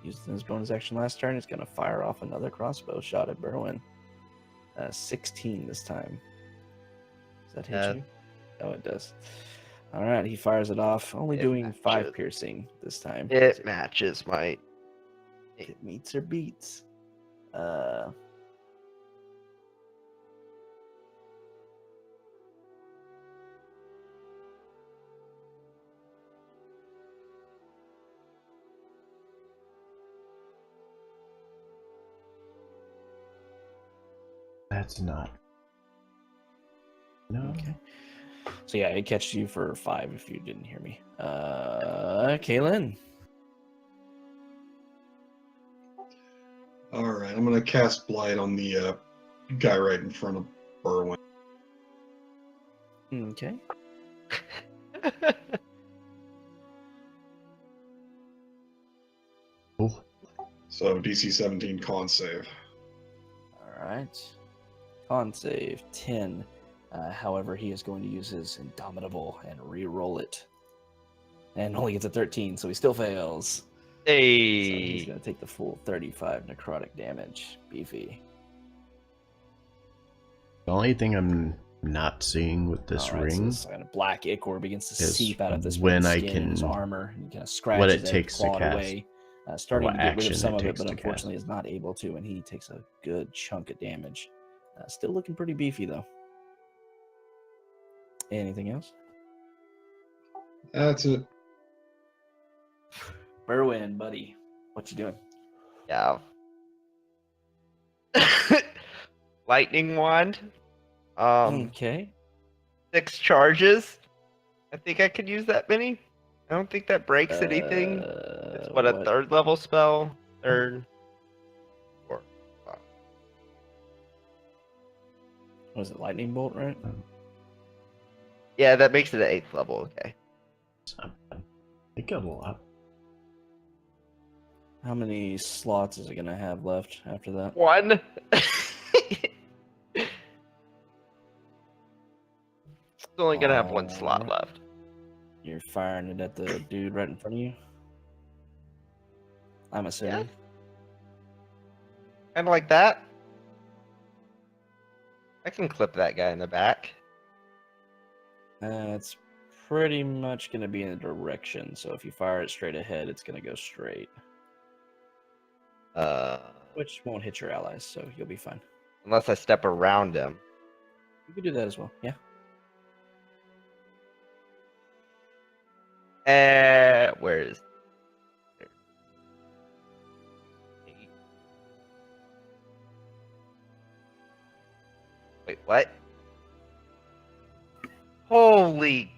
using his bonus action last turn, is going to fire off another crossbow shot at Berwin. 16 this time. Does that hit you? Oh, it does. All right, he fires it off, only doing 5 piercing this time. It matches my... It meets or beats. That's not. No. Okay. So yeah, it catches you for 5 if you didn't hear me. Kaylin. All right, I'm gonna cast Blight on the guy right in front of Berwin. Okay. Cool. So DC 17 con save. All right. Con save 10. However, he is going to use his Indomitable and re-roll it. And only gets a 13, so he still fails. So he's Hey. going to take the full 35 necrotic damage. Beefy. The only thing I'm not seeing with this All right, so ring this kind of black ichor begins to is seep out of this when man's I skin and his can- armor. And he kind of what scratches it it, takes to claw it cast. away, starting What to get rid of action some it of it, takes but to unfortunately cast. is not able to, and he takes a good chunk of damage. Still looking pretty beefy, though. Anything else? That's it. Berwin, buddy. What you doing? Yeah. Lightning wand. Okay. 6 charges. I think I could use that many. I don't think that breaks anything. It's what a 3rd level spell. 3rd. 4. 5. Was it lightning bolt, right? Yeah, that makes it an 8th level. Okay. I think a lot. How many slots is it gonna have left after that? 1. It's only gonna have 1 slot Alright. left. You're firing it at the dude right in front of you. I'm assuming. Kind of like that. I can clip that guy in the back. It's pretty much gonna be in a direction. So if you fire it straight ahead, it's gonna go straight, which won't hit your allies, so you'll be fine. Unless I step around him. You can do that as well. Yeah. Where is? There. 8. Wait, what? Holy!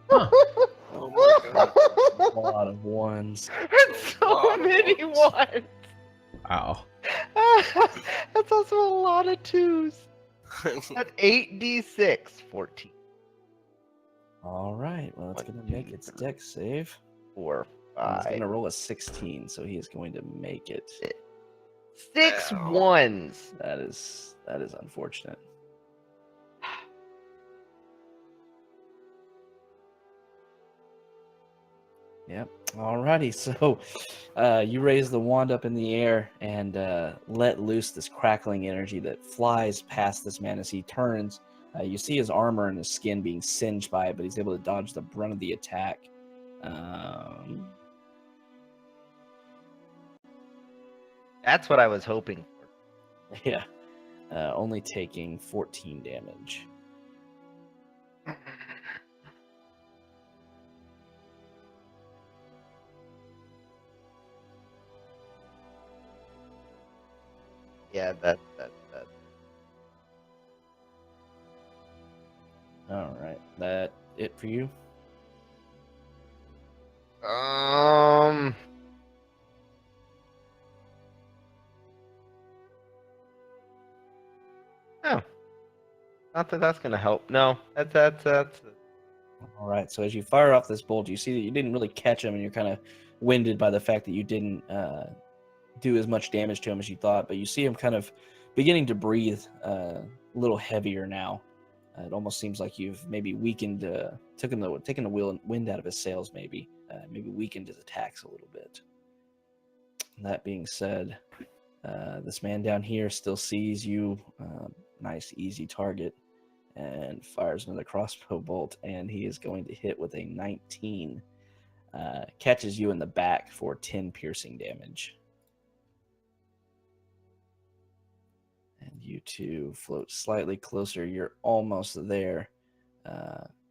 Huh. Oh my god. A lot of ones. That's so Lot of many ones. ones. Wow. That's also a lot of 2s. That's 8d6, 14. All right. Well, it's 1, gonna 2, make its 3, dex save. 4, And he's 5. gonna roll a 16, so he is going to make it. 6 Ow. 1s. That is unfortunate. Yep. Alrighty. So, you raise the wand up in the air and let loose this crackling energy that flies past this man as he turns. You see his armor and his skin being singed by it, but he's able to dodge the brunt of the attack. That's what I was hoping for. Yeah. Only taking 14 damage. Yeah, that. All right. That it for you? Oh. Not that that's gonna help. No, that's. All right. So as you fire off this bolt, you see that you didn't really catch him, and you're kind of winded by the fact that you didn't do as much damage to him as you thought. But you see him kind of beginning to breathe a little heavier now. It almost seems like you've maybe weakened, taken the wind out of his sails, maybe weakened his attacks a little bit. That being said, this man down here still sees you, nice easy target, and fires another crossbow bolt, and he is going to hit with a 19. Catches you in the back for 10 piercing damage. And you two float slightly closer. You're almost there.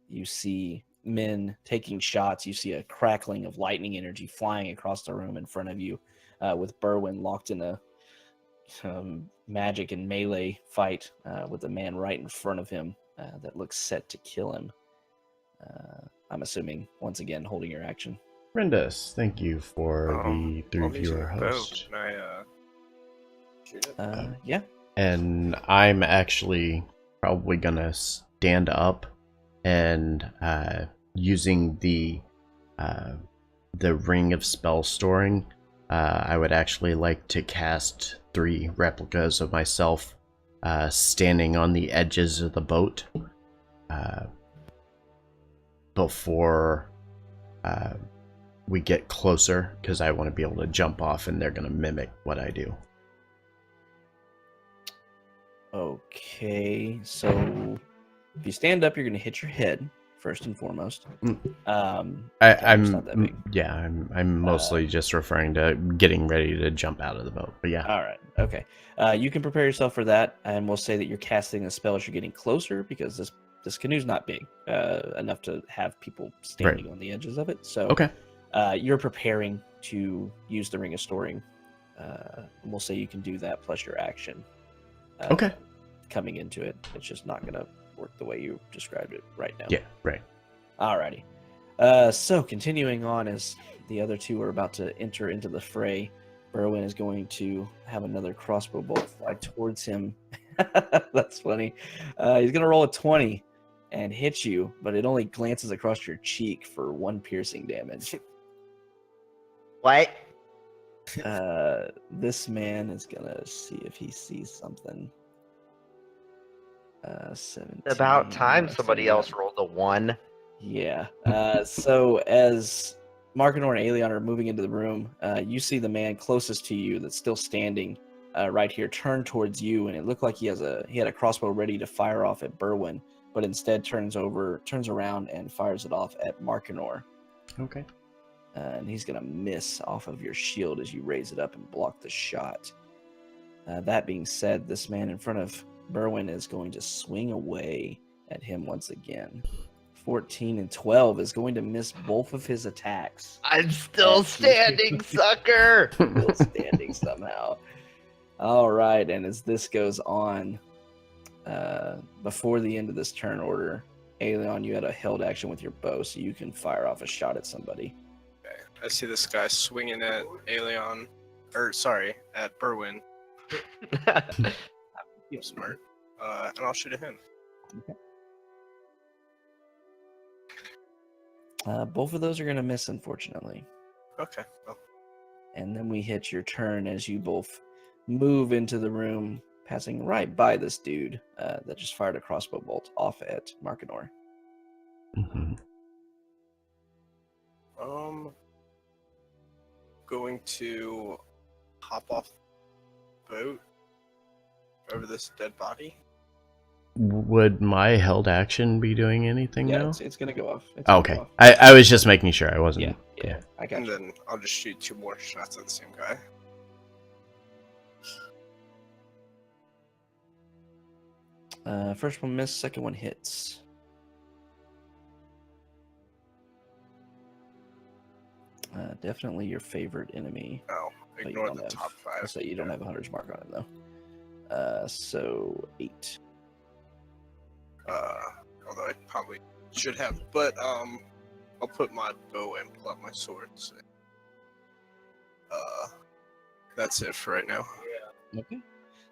You see men taking shots. You see a crackling of lightning energy flying across the room in front of you, with Berwin locked in a magic and melee fight with a man right in front of him that looks set to kill him. I'm assuming, once again, holding your action. Rendus, thank you for the While through I'm using viewer the bow, host. can I Shoot it. Yeah. And I'm actually probably gonna stand up and using the ring of spell storing, I would actually like to cast 3 replicas of myself standing on the edges of the boat before we get closer, because I want to be able to jump off and they're going to mimic what I do. Okay, so if you stand up, you're going to hit your head first and foremost. I'm not that big. Yeah, I'm mostly just referring to getting ready to jump out of the boat. But yeah. All right. Okay. You can prepare yourself for that, and we'll say that you're casting a spell as you're getting closer, because this canoe's not big enough to have people standing on the edges of it. So Okay. You're preparing to use the ring of storing. We'll say you can do that plus your action. Okay. Coming into it, it's just not going to work the way you described it right now. Yeah, right. Alrighty. So continuing on, as the other two are about to enter into the fray, Berwin is going to have another crossbow bolt fly towards him. That's funny. He's going to roll a 20 and hit you, but it only glances across your cheek for 1 piercing damage. What? This man is going to see if he sees something. 17. About time somebody so else rolled a 1. Yeah. So as Markinor and Aelion are moving into the room, you see the man closest to you that's still standing right here turn towards you, and it looked like he had a crossbow ready to fire off at Berwin, but instead turns around and fires it off at Markinor. Okay. And he's gonna miss off of your shield as you raise it up and block the shot. That being said, this man in front of Berwin is going to swing away at him once again. 14 and 12 is going to miss both of his attacks. I'm still standing, sucker! Still standing somehow. All right, and as this goes on, before the end of this turn order, Aelion, you had a held action with your bow, so you can fire off a shot at somebody. Okay. I see this guy swinging at Aelion, at Berwin. Smart. And I'll shoot at him. Okay. Both of those are going to miss, unfortunately. Okay. Well, And then we hit your turn as you both move into the room, passing right by this dude that just fired a crossbow bolt off at Markinor. Mm-hmm. Going to hop off the boat over this dead body. Would my held action be doing anything Yeah, now? it's going to go off. It's Oh, gonna okay. go off. I was just making sure I wasn't. Yeah, I got And you. then I'll just shoot 2 more shots at the same guy. First one missed, second one hits. Definitely your favorite enemy. Oh, But you ignore don't the have- top 5. So you don't have a hunter's mark on him, though. So 8. Although I probably should have, but I'll put my bow and pull out my sword. So, that's it for right now. Okay.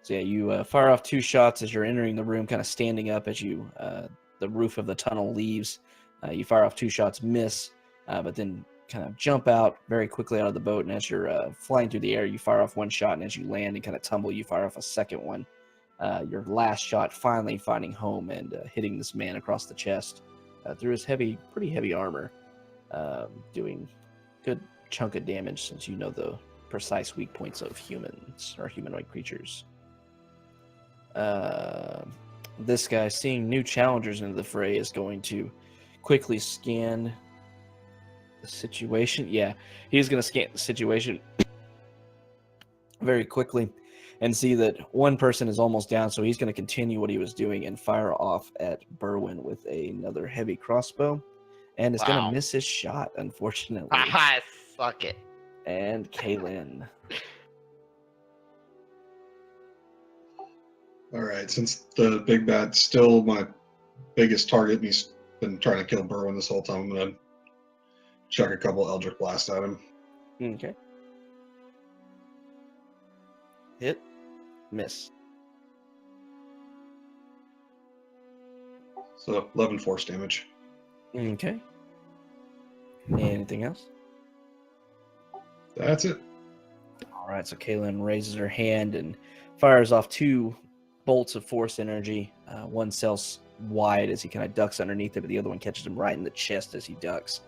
So yeah, you fire off 2 shots as you're entering the room, kind of standing up as you the roof of the tunnel leaves. You fire off 2 shots, miss, but then kind of jump out very quickly out of the boat. And as you're flying through the air, you fire off 1 shot, and as you land and kind of tumble, you fire off a second one. Your last shot finally finding home and hitting this man across the chest through his pretty heavy armor, doing good chunk of damage since you know the precise weak points of humans or humanoid creatures. This guy, seeing new challengers into the fray, is going to quickly scan the situation. Yeah, he's going to scan the situation very quickly and see that one person is almost down, so he's going to continue what he was doing and fire off at Berwin with another heavy crossbow, and it's going to miss his shot, unfortunately. Ah, suck it. And Kaylin. All right, since the big bad's still my biggest target, and he's been trying to kill Berwin this whole time, I'm gonna chuck a couple Eldritch Blast at him. Okay. Hit. Miss. So 11 force damage. Okay. Anything else? That's it. All right, so Kaylin raises her hand and fires off 2 bolts of force energy. One sails wide as he kind of ducks underneath it, but the other one catches him right in the chest as he ducks,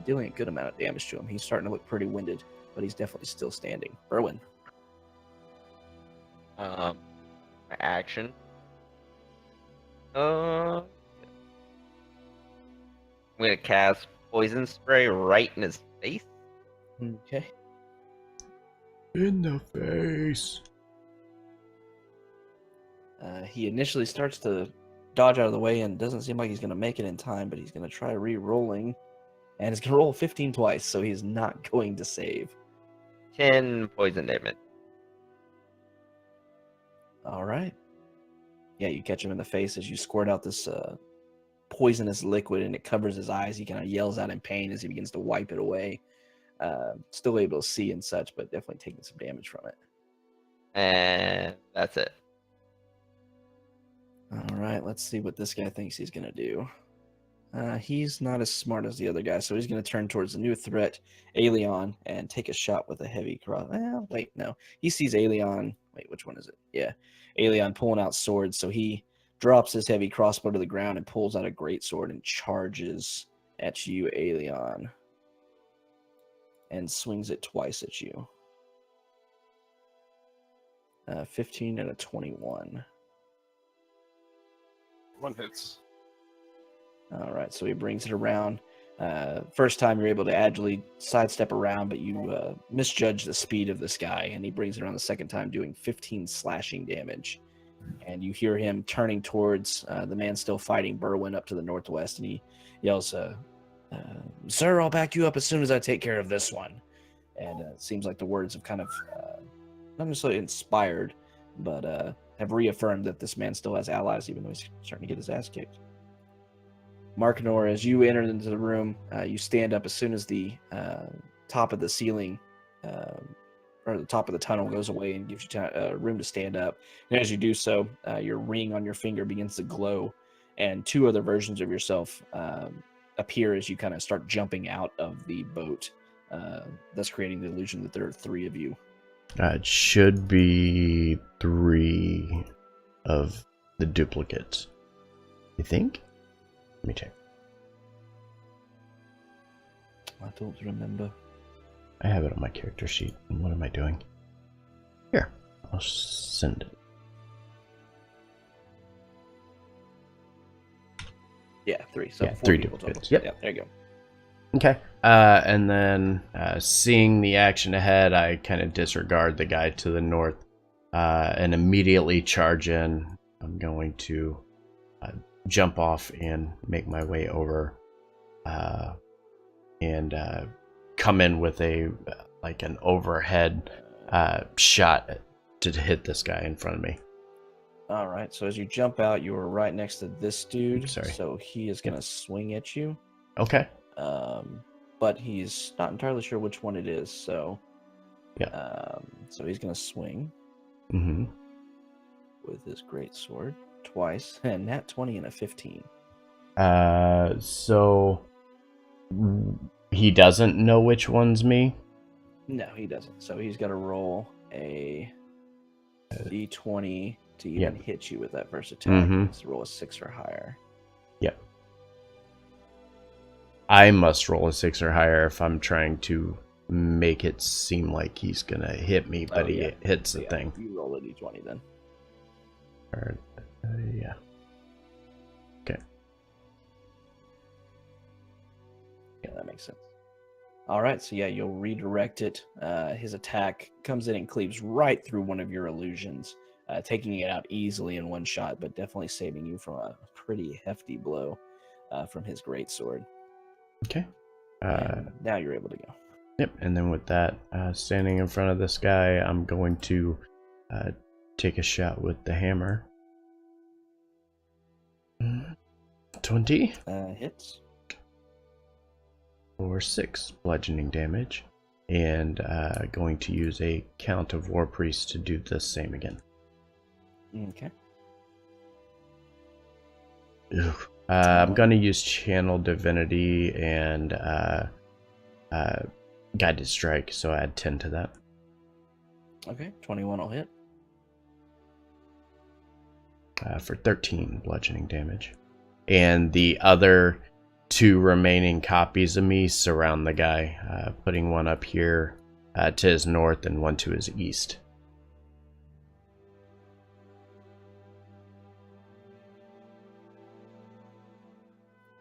dealing a good amount of damage to him. He's starting to look pretty winded, but he's definitely still standing. Berwin. Action. I'm gonna cast poison spray right in his face. Okay. In the face. He initially starts to dodge out of the way and doesn't seem like he's going to make it in time, but he's going to try re-rolling. And he's going to roll 15 twice, so he's not going to save. 10 poison damage. All right. Yeah, you catch him in the face as you squirt out this poisonous liquid, and it covers his eyes. He kind of yells out in pain as he begins to wipe it away. Still able to see and such, but definitely taking some damage from it. And that's it. All right, let's see what this guy thinks he's going to do. He's not as smart as the other guy, so he's going to turn towards the new threat, Aelion, and take a shot with a heavy cross. Wait, no. He sees Aelion. Wait, which one is it? Yeah. Aelion pulling out swords, so he drops his heavy crossbow to the ground and pulls out a great sword and charges at you, Aelion, and swings it twice at you. 15 and a 21. One hits. All right, so he brings it around. First time you're able to agilely sidestep around, but you misjudge the speed of this guy, and he brings it around the second time, doing 15 slashing damage. And you hear him turning towards the man still fighting Berwin up to the northwest, and he yells, "Sir, I'll back you up as soon as I take care of this one." And it seems like the words have kind of not necessarily inspired, but have reaffirmed that this man still has allies, even though he's starting to get his ass kicked. Markinor, as you enter into the room, you stand up as soon as the top of the ceiling or the top of the tunnel goes away and gives you room to stand up. And as you do so, your ring on your finger begins to glow, and 2 other versions of yourself appear as you kind of start jumping out of the boat, thus creating the illusion that there are 3 of you. It should be 3 of the duplicates. You think? Let me check. I don't remember. I have it on my character sheet. What am I doing? Here, I'll send it. Yeah, 3. So Yeah, 4 3 people total. duplicates. Yep. Yeah, there you go. Okay. And then seeing the action ahead, I kind of disregard the guy to the north and immediately charge in. I'm going to jump off and make my way over and come in with an overhead shot to hit this guy in front of me. All right, so as you jump out, you are right next to this dude. Oops, sorry. So he is going to swing at you. Okay. But he's not entirely sure which one it is. So yeah. So he's going to swing with his great sword twice, and nat 20 and a 15. So he doesn't know which one's me? No, he doesn't. So he's got to roll a d20 to even hit you with that first attack. He has to roll a 6 or higher. Yep. I must roll a 6 or higher if I'm trying to make it seem like he's gonna hit me, but he hits the thing. You roll a d20 then. Yeah. Okay. Yeah, that makes sense. All right, so yeah, you'll redirect it. His attack comes in and cleaves right through one of your illusions, taking it out easily in one shot, but definitely saving you from a pretty hefty blow from his greatsword. Okay. Now you're able to go. Yep, and then with that, standing in front of this guy, I'm going to take a shot with the hammer. 20. Hits. For 6 bludgeoning damage. And going to use a Count of War Priest to do the same again. Okay. I'm going to use Channel Divinity and Guided Strike, so add 10 to that. Okay. 21 will hit. For 13 bludgeoning damage. And the other 2 remaining copies of me surround the guy, putting one up here to his north and one to his east.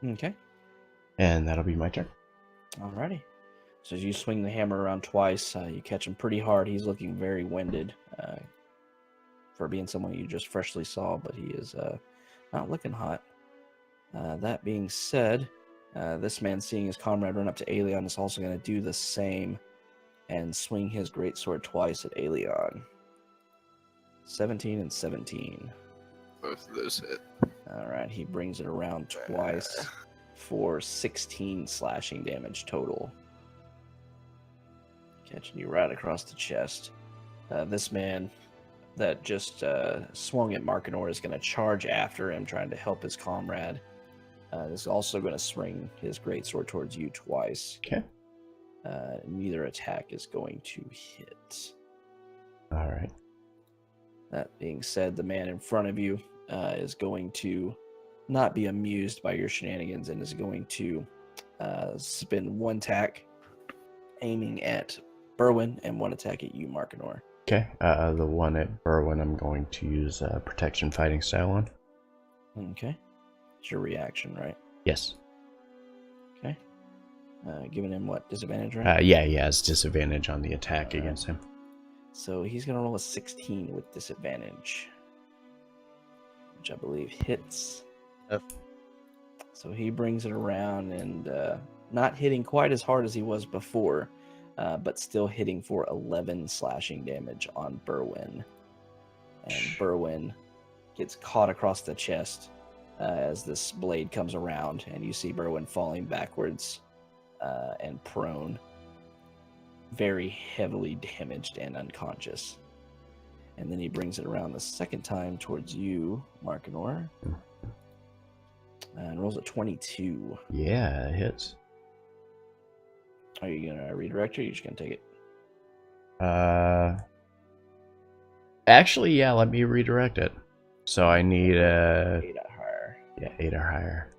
Okay. And that'll be my turn. Alrighty. So as you swing the hammer around twice, you catch him pretty hard. He's looking very winded for being someone you just freshly saw, but he is not looking hot. That being said, this man, seeing his comrade run up to Aelion, is also going to do the same and swing his greatsword twice at Aelion. 17 and 17. Both of those hit. Alright, he brings it around twice for 16 slashing damage total. Catching you right across the chest. This man that just swung at Markinor is going to charge after him, trying to help his comrade. Is also going to swing his greatsword towards you twice. Okay. Neither attack is going to hit. All right. That being said, the man in front of you is going to not be amused by your shenanigans and is going to spend one attack aiming at Berwyn and one attack at you, Markinor. Okay. The one at Berwyn I'm going to use Protection Fighting Style on. Okay. It's your reaction, right? Yes. Okay. Giving him what? Disadvantage, right? Yeah, he has disadvantage on the attack against him. So he's going to roll a 16 with disadvantage, which I believe hits. Yep. So he brings it around and not hitting quite as hard as he was before, but still hitting for 11 slashing damage on Berwyn. And Berwyn gets caught across the chest as this blade comes around, and you see Berwyn falling backwards and prone, very heavily damaged and unconscious. And then he brings it around the second time towards you, Markinor, and rolls a 22. Yeah, it hits. Are you going to redirect or are you just going to take it? Actually, yeah, let me redirect it. So I need 8 or higher. Yeah, 8 or higher.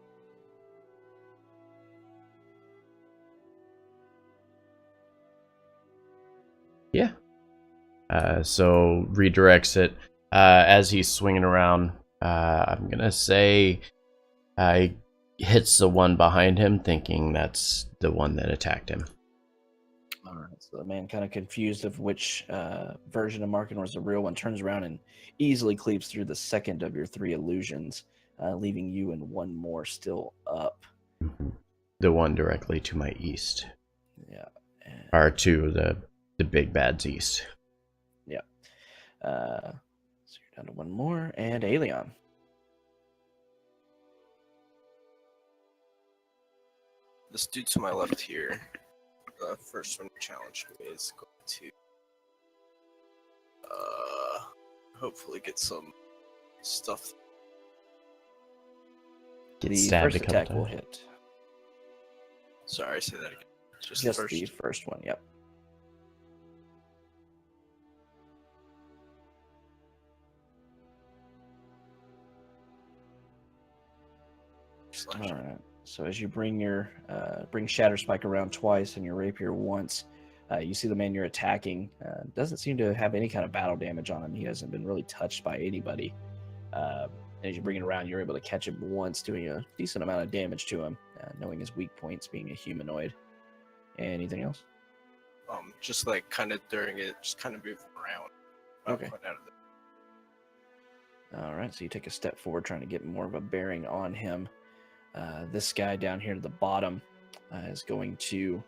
Yeah. So redirects it. As he's swinging around, I'm gonna say he hits the one behind him, thinking that's the one that attacked him. All right. So the man, kind of confused of which version of Markinor is the real one, turns around and easily cleaves through the second of your 3 illusions, leaving you and one more still up. Mm-hmm. The one directly to my east. Yeah. Or to the big bad's east. Yeah. So you're down to one more, and Aelion. This dude to my left here, the first one who challenged me, is going to hopefully get some stuff. Get The stabbed first a couple attack will times. hit. Sorry, say that again. Just Just the first. the first one, yep. Slash. All right. So as you bring your bring Shatter Spike around twice and your rapier once, you see the man you're attacking doesn't seem to have any kind of battle damage on him. He hasn't been really touched by anybody. As you bring it around, you're able to catch him once, doing a decent amount of damage to him, knowing his weak points being a humanoid. Anything else? Just like kind of during it, just kind of moving around. Okay. Out of the... All right. So you take a step forward, trying to get more of a bearing on him. This guy down here at the bottom is going to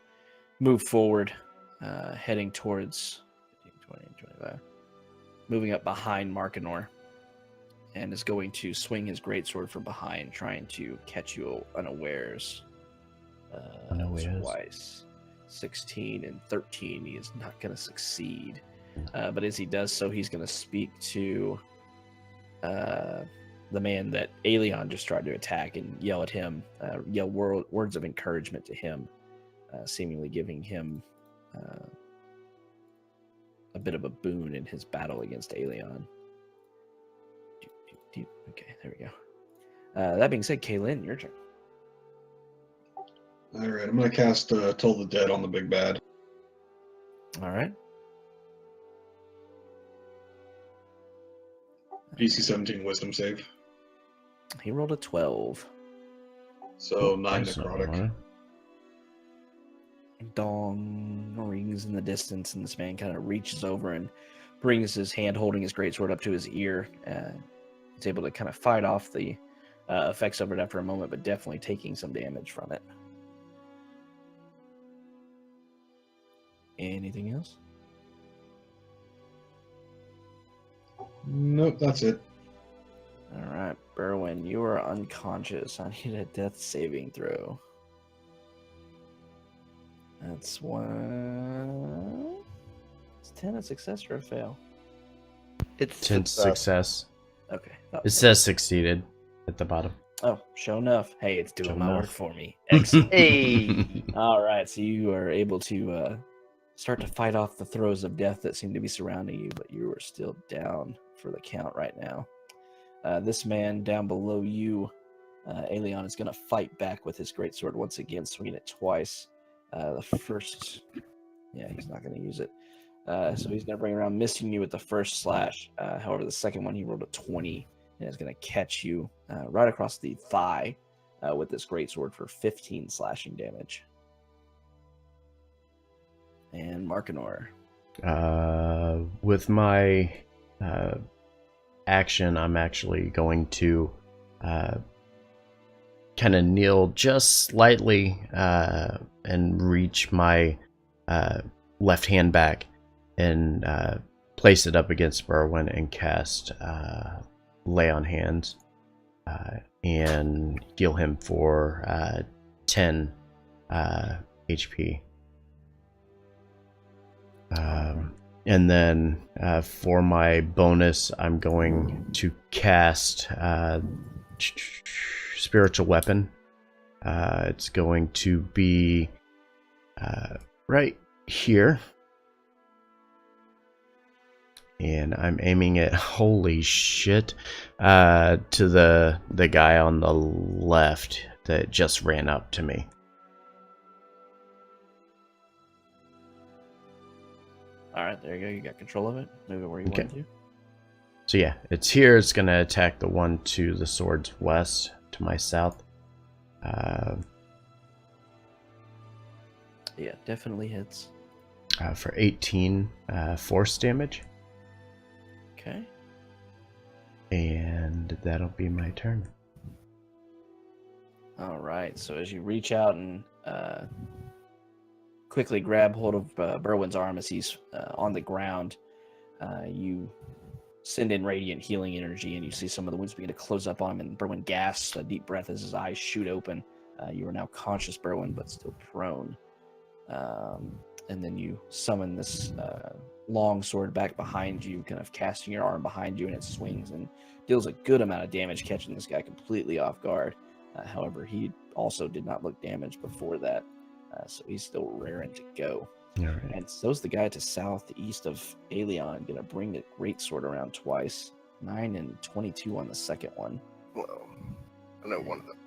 move forward, heading towards 20, 25, moving up behind Markinor, and is going to swing his greatsword from behind, trying to catch you unawares. Unawares. Twice. 16 and 13. He is not going to succeed. But as he does so, he's going to speak to the man that Aelion just tried to attack and yell at him, yell words of encouragement to him, seemingly giving him a bit of a boon in his battle against Aelion. Okay, there we go. That being said, Kaylin, your turn. All right, I'm gonna cast Toll the Dead on the big bad. All right. DC 17 Wisdom save. He rolled a 12. So 9 That's not necrotic. bad. Dong rings in the distance, and this man kind of reaches over and brings his hand holding his greatsword up to his ear. He's able to kind of fight off the effects of it after a moment, but definitely taking some damage from it. Anything else? Nope, that's it. All right, Berwin, you are unconscious. I need a death saving throw. That's one. It's 10 a success or a fail? It's 10 success. Okay. It says succeeded at the bottom. Oh, sure enough. Hey, it's doing Sure my enough. work for me. Excellent. Hey. All right, so you are able to start to fight off the throes of death that seem to be surrounding you, but you are still down for the count right now. This man down below you, Aelion, is going to fight back with his greatsword once again, swinging it twice. The first, yeah, he's not going to use it. So he's going to bring around, missing you with the first slash. However, the second one, he rolled a 20, and is going to catch you right across the thigh with this greatsword for 15 slashing damage. And Markinor. With my action, I'm actually going to kind of kneel just slightly and reach my left hand back and place it up against Berwin and cast Lay on Hands and heal him for 10 HP. And then for my bonus, I'm going to cast Spiritual Weapon. It's going to be right here. And I'm aiming it, holy shit, to the guy on the left that just ran up to me. All right, there you go. You got control of it. Move it where you Okay. want to. So yeah, it's here. It's going to attack the one to the sword's west, to my south. Yeah, definitely hits. For 18 force damage. Okay. And that'll be my turn. All right. So as you reach out and quickly grab hold of Berwin's arm as he's on the ground, you send in radiant healing energy, and you see some of the wounds begin to close up on him. And Berwin gasps a deep breath as his eyes shoot open. You are now conscious, Berwin, but still prone. And then you summon this long sword back behind you, kind of casting your arm behind you, and it swings and deals a good amount of damage, catching this guy completely off guard. However, he also did not look damaged before that, so he's still raring to go. All right. And so's the guy to southeast of Aelion, gonna bring the greatsword around twice. 9 and 22 on the second one. Well, I know one of them.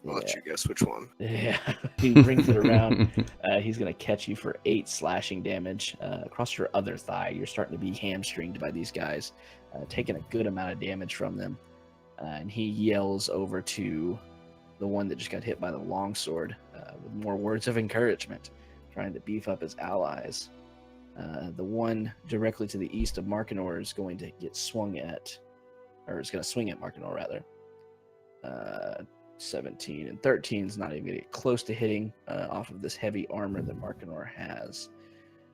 I'll let Yeah. you guess which one. Yeah, he brings it around. He's going to catch you for 8 slashing damage across your other thigh. You're starting to be hamstringed by these guys, taking a good amount of damage from them. And he yells over to the one that just got hit by the longsword with more words of encouragement, trying to beef up his allies. The one directly to the east of Markinor is going to get swung at, or is going to swing at Markinor, rather. 17 and 13 is not even going to get close to hitting off of this heavy armor that Markinor has.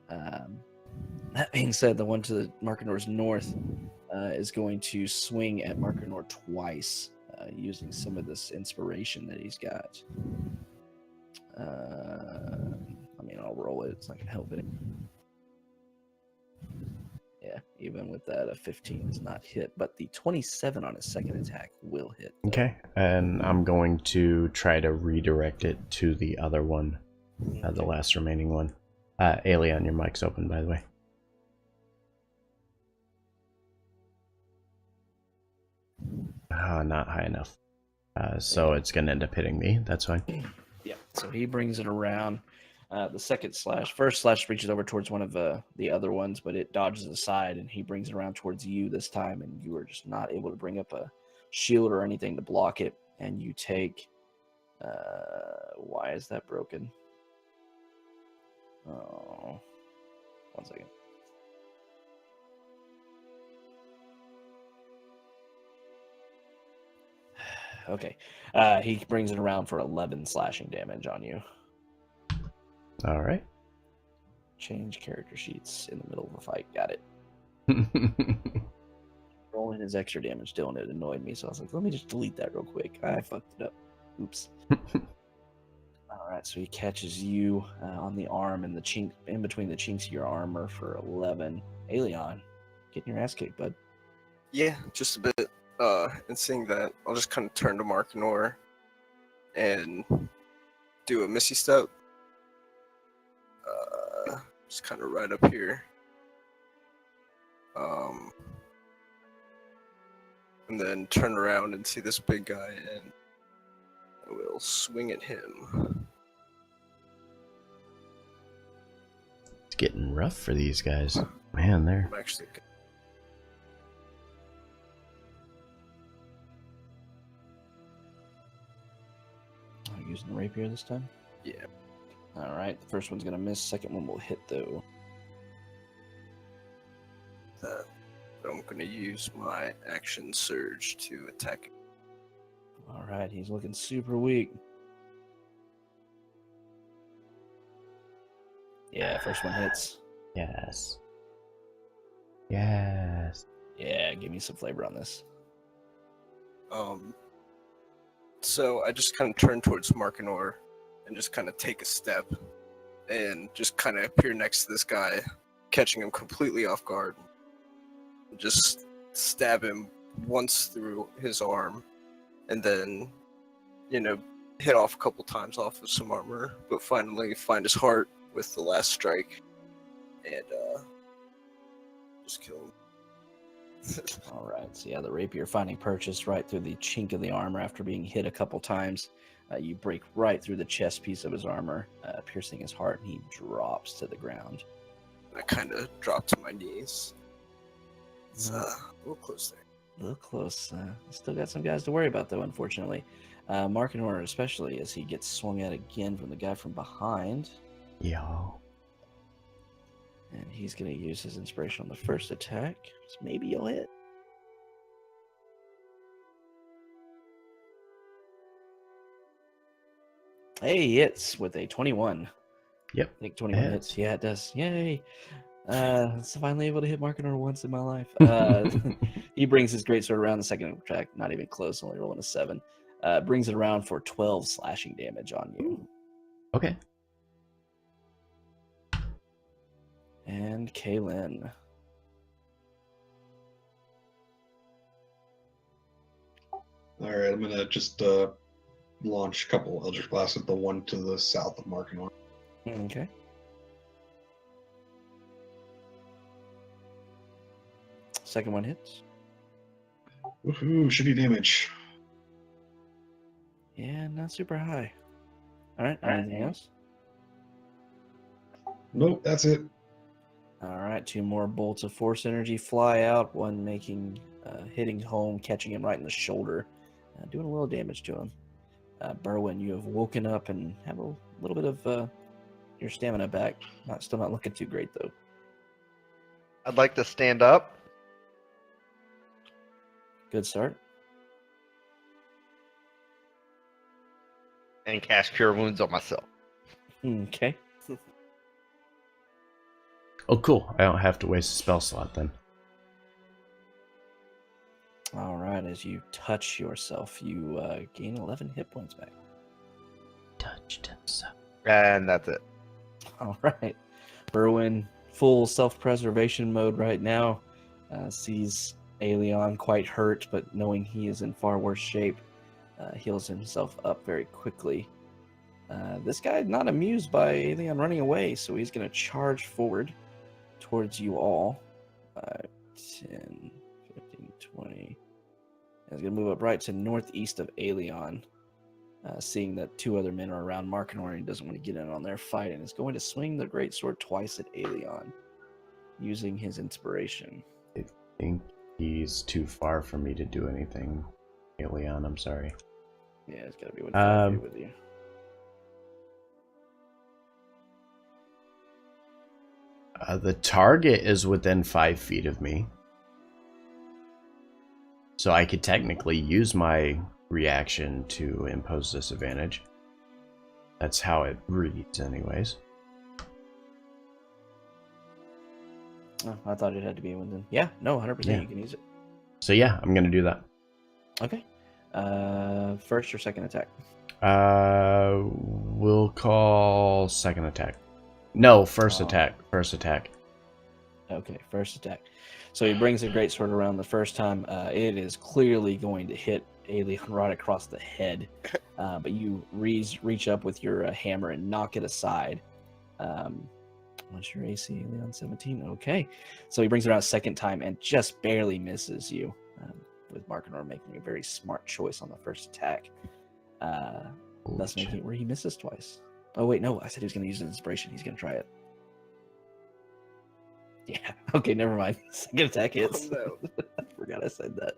That being said, the one to the Markinor's north is going to swing at Markinor twice using some of this inspiration that he's got. I mean, I'll roll it. It's not going to help it. Yeah, even with that, a 15 is not hit, but the 27 on his second attack will hit. Though. Okay, and I'm going to try to redirect it to the other one, the last remaining one. Alien, your mic's open, by the way. Not high enough. So it's going to end up hitting me. That's fine. Yeah, so he brings it around. The first slash reaches over towards one of the other ones, but it dodges aside, and he brings it around towards you this time, and you are just not able to bring up a shield or anything to block it, and you take... why is that broken? Oh, 1 second. Okay, he brings it around for 11 slashing damage on you. All right. Change character sheets in the middle of the fight. Got it. Rolling his extra damage still, and it annoyed me, so I was like, let me just delete that real quick. I fucked it up. Oops. All right, so he catches you on the arm and the chink in between the chinks of your armor for 11. Alien, getting your ass kicked, bud. Yeah, just a bit. And seeing that, I'll just kind of turn to Markinor and do a Misty Step. Just kind of right up here. And then turn around and see this big guy, and I will swing at him. It's getting rough for these guys. Man, they're... I'm actually... Using the rapier this time? Yeah. Alright, the first one's going to miss. Second one will hit, though. I'm going to use my action surge to attack him. Alright, he's looking super weak. Yeah, first one hits. Yes. Yes. Yeah, give me some flavor on this. So I just kind of turn towards Markinor and just kind of take a step and just kind of appear next to this guy, catching him completely off guard. Just stab him once through his arm and then, hit off a couple times off of some armor, but finally find his heart with the last strike and just kill him. Alright, so yeah, the rapier finding purchase right through the chink of the armor after being hit a couple times. You break right through the chest piece of his armor, piercing his heart, and he drops to the ground. I kind of drop to my knees. It's a little close there. A little close. Still got some guys to worry about, though, unfortunately. Markinor, especially, as he gets swung at again from the guy from behind. Yo. And he's going to use his inspiration on the first attack. So maybe you'll hit. Hey, he hits with a 21. Yep. I think 21 hits. Yeah, it does. Yay. So finally able to hit Markinor once in my life. He brings his greatsword around the second attack. Not even close, only rolling a 7. Brings it around for 12 slashing damage on you. Okay. And Kaylin. All right, I'm gonna just launch a couple Eldritch Blasts at the one to the south of Markinor. Okay. Second one hits. Woohoo! Shitty damage. Yeah, not super high. All right. Anything else? Nope, that's it. All right. 2 more bolts of force energy fly out. One hitting home, catching him right in the shoulder, doing a little damage to him. Berwin, you have woken up and have a little bit of your stamina back. Still not looking too great, though. I'd like to stand up. Good start. And cast Cure Wounds on myself. Okay. Oh, cool. I don't have to waste a spell slot then. All right. As you touch yourself, you gain 11 hit points back. Touched himself. And that's it. All right. Berwin, full self-preservation mode right now. sees Aelion quite hurt, but knowing he is in far worse shape, heals himself up very quickly. This guy not amused by Aelion running away, so he's going to charge forward towards you all. 10, 15, 20. He's going to move up right to northeast of Aelion, seeing that two other men are around Markinor and he doesn't want to get in on their fight, and is going to swing the greatsword twice at Aelion, using his inspiration. I think he's too far for me to do anything. Aelion, I'm sorry. Yeah, it's got to be within 5 feet with you. The target is within 5 feet of me. So I could technically use my reaction to impose disadvantage. That's how it reads anyways. Oh, I thought it had to be within. Yeah, no, 100%. Yeah. You can use it. So yeah, I'm going to do that. Okay. First or second attack? We'll call second attack. No, first attack. First attack. Okay, first attack. So he brings the greatsword around the first time. It is clearly going to hit Aelion right across the head. But you reach up with your hammer and knock it aside. What's your AC, Aelion? 17? Okay. So he brings it around a second time and just barely misses you. With Markinor making a very smart choice on the first attack. Thus making it where he misses twice. Oh, wait, no. I said he was going to use an inspiration. He's going to try it. Yeah. Okay, never mind. Second attack hits. Oh, no. Forgot I said that.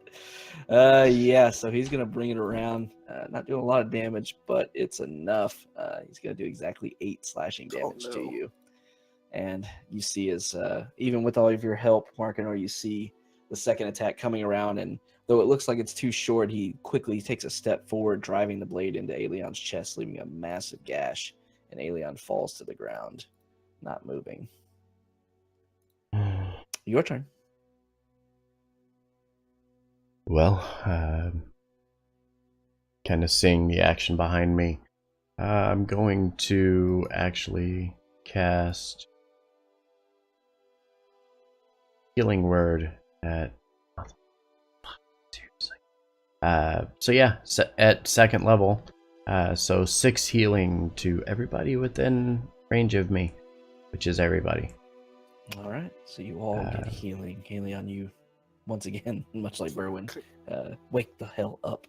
Yeah, so he's going to bring it around. Not doing a lot of damage, but it's enough. He's going to do exactly 8 slashing damage to you. And you see as, even with all of your help, Markinor, you see the second attack coming around, and though it looks like it's too short, he quickly takes a step forward, driving the blade into Aelion's chest, leaving a massive gash, and Aelion falls to the ground, not moving. Your turn. Well, kind of seeing the action behind me, I'm going to actually cast Healing Word at so yeah, at second level, so 6 healing to everybody within range of me, which is everybody. All right, so you all get healing. Aelion, you once again, much like Berwin, wake the hell up.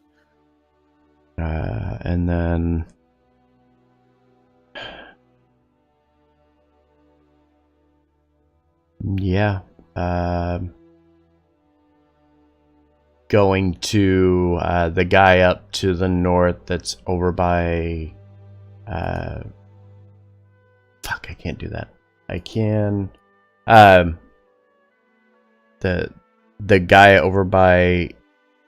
And then yeah, going to the guy up to the north that's over by fuck, I can't do that. I can the guy over by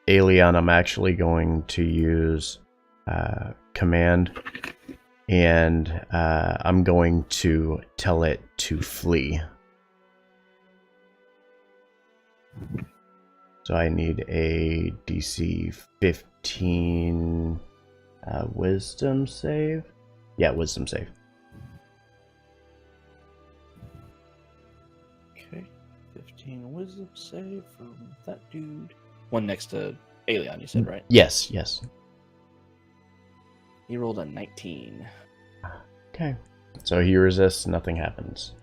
Aelion, I'm actually going to use command, and I'm going to tell it to flee. So I need a DC 15 wisdom save. Yeah, wisdom save. Okay, 15 wisdom save from that dude. One next to Aelion, you said, right? Yes, yes. He rolled a 19. Okay. So he resists, nothing happens.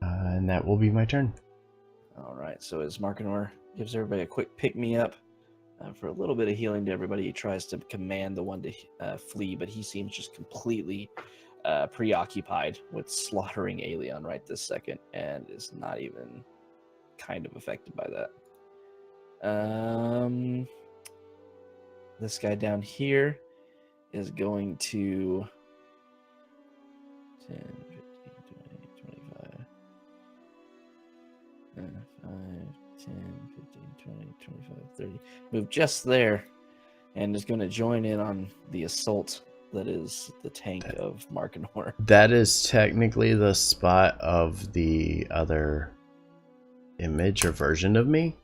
And that will be my turn. All right, so as Markinor gives everybody a quick pick-me-up for a little bit of healing to everybody, he tries to command the one to flee, but he seems just completely preoccupied with slaughtering Aelion right this second and is not even kind of affected by that. This guy down here is going to 10, 15, 20, 25, 5, 10, 15, 20, 25, 30. Move just there and is going to join in on the assault that is the tank of Markinor. That is technically the spot of the other image or version of me.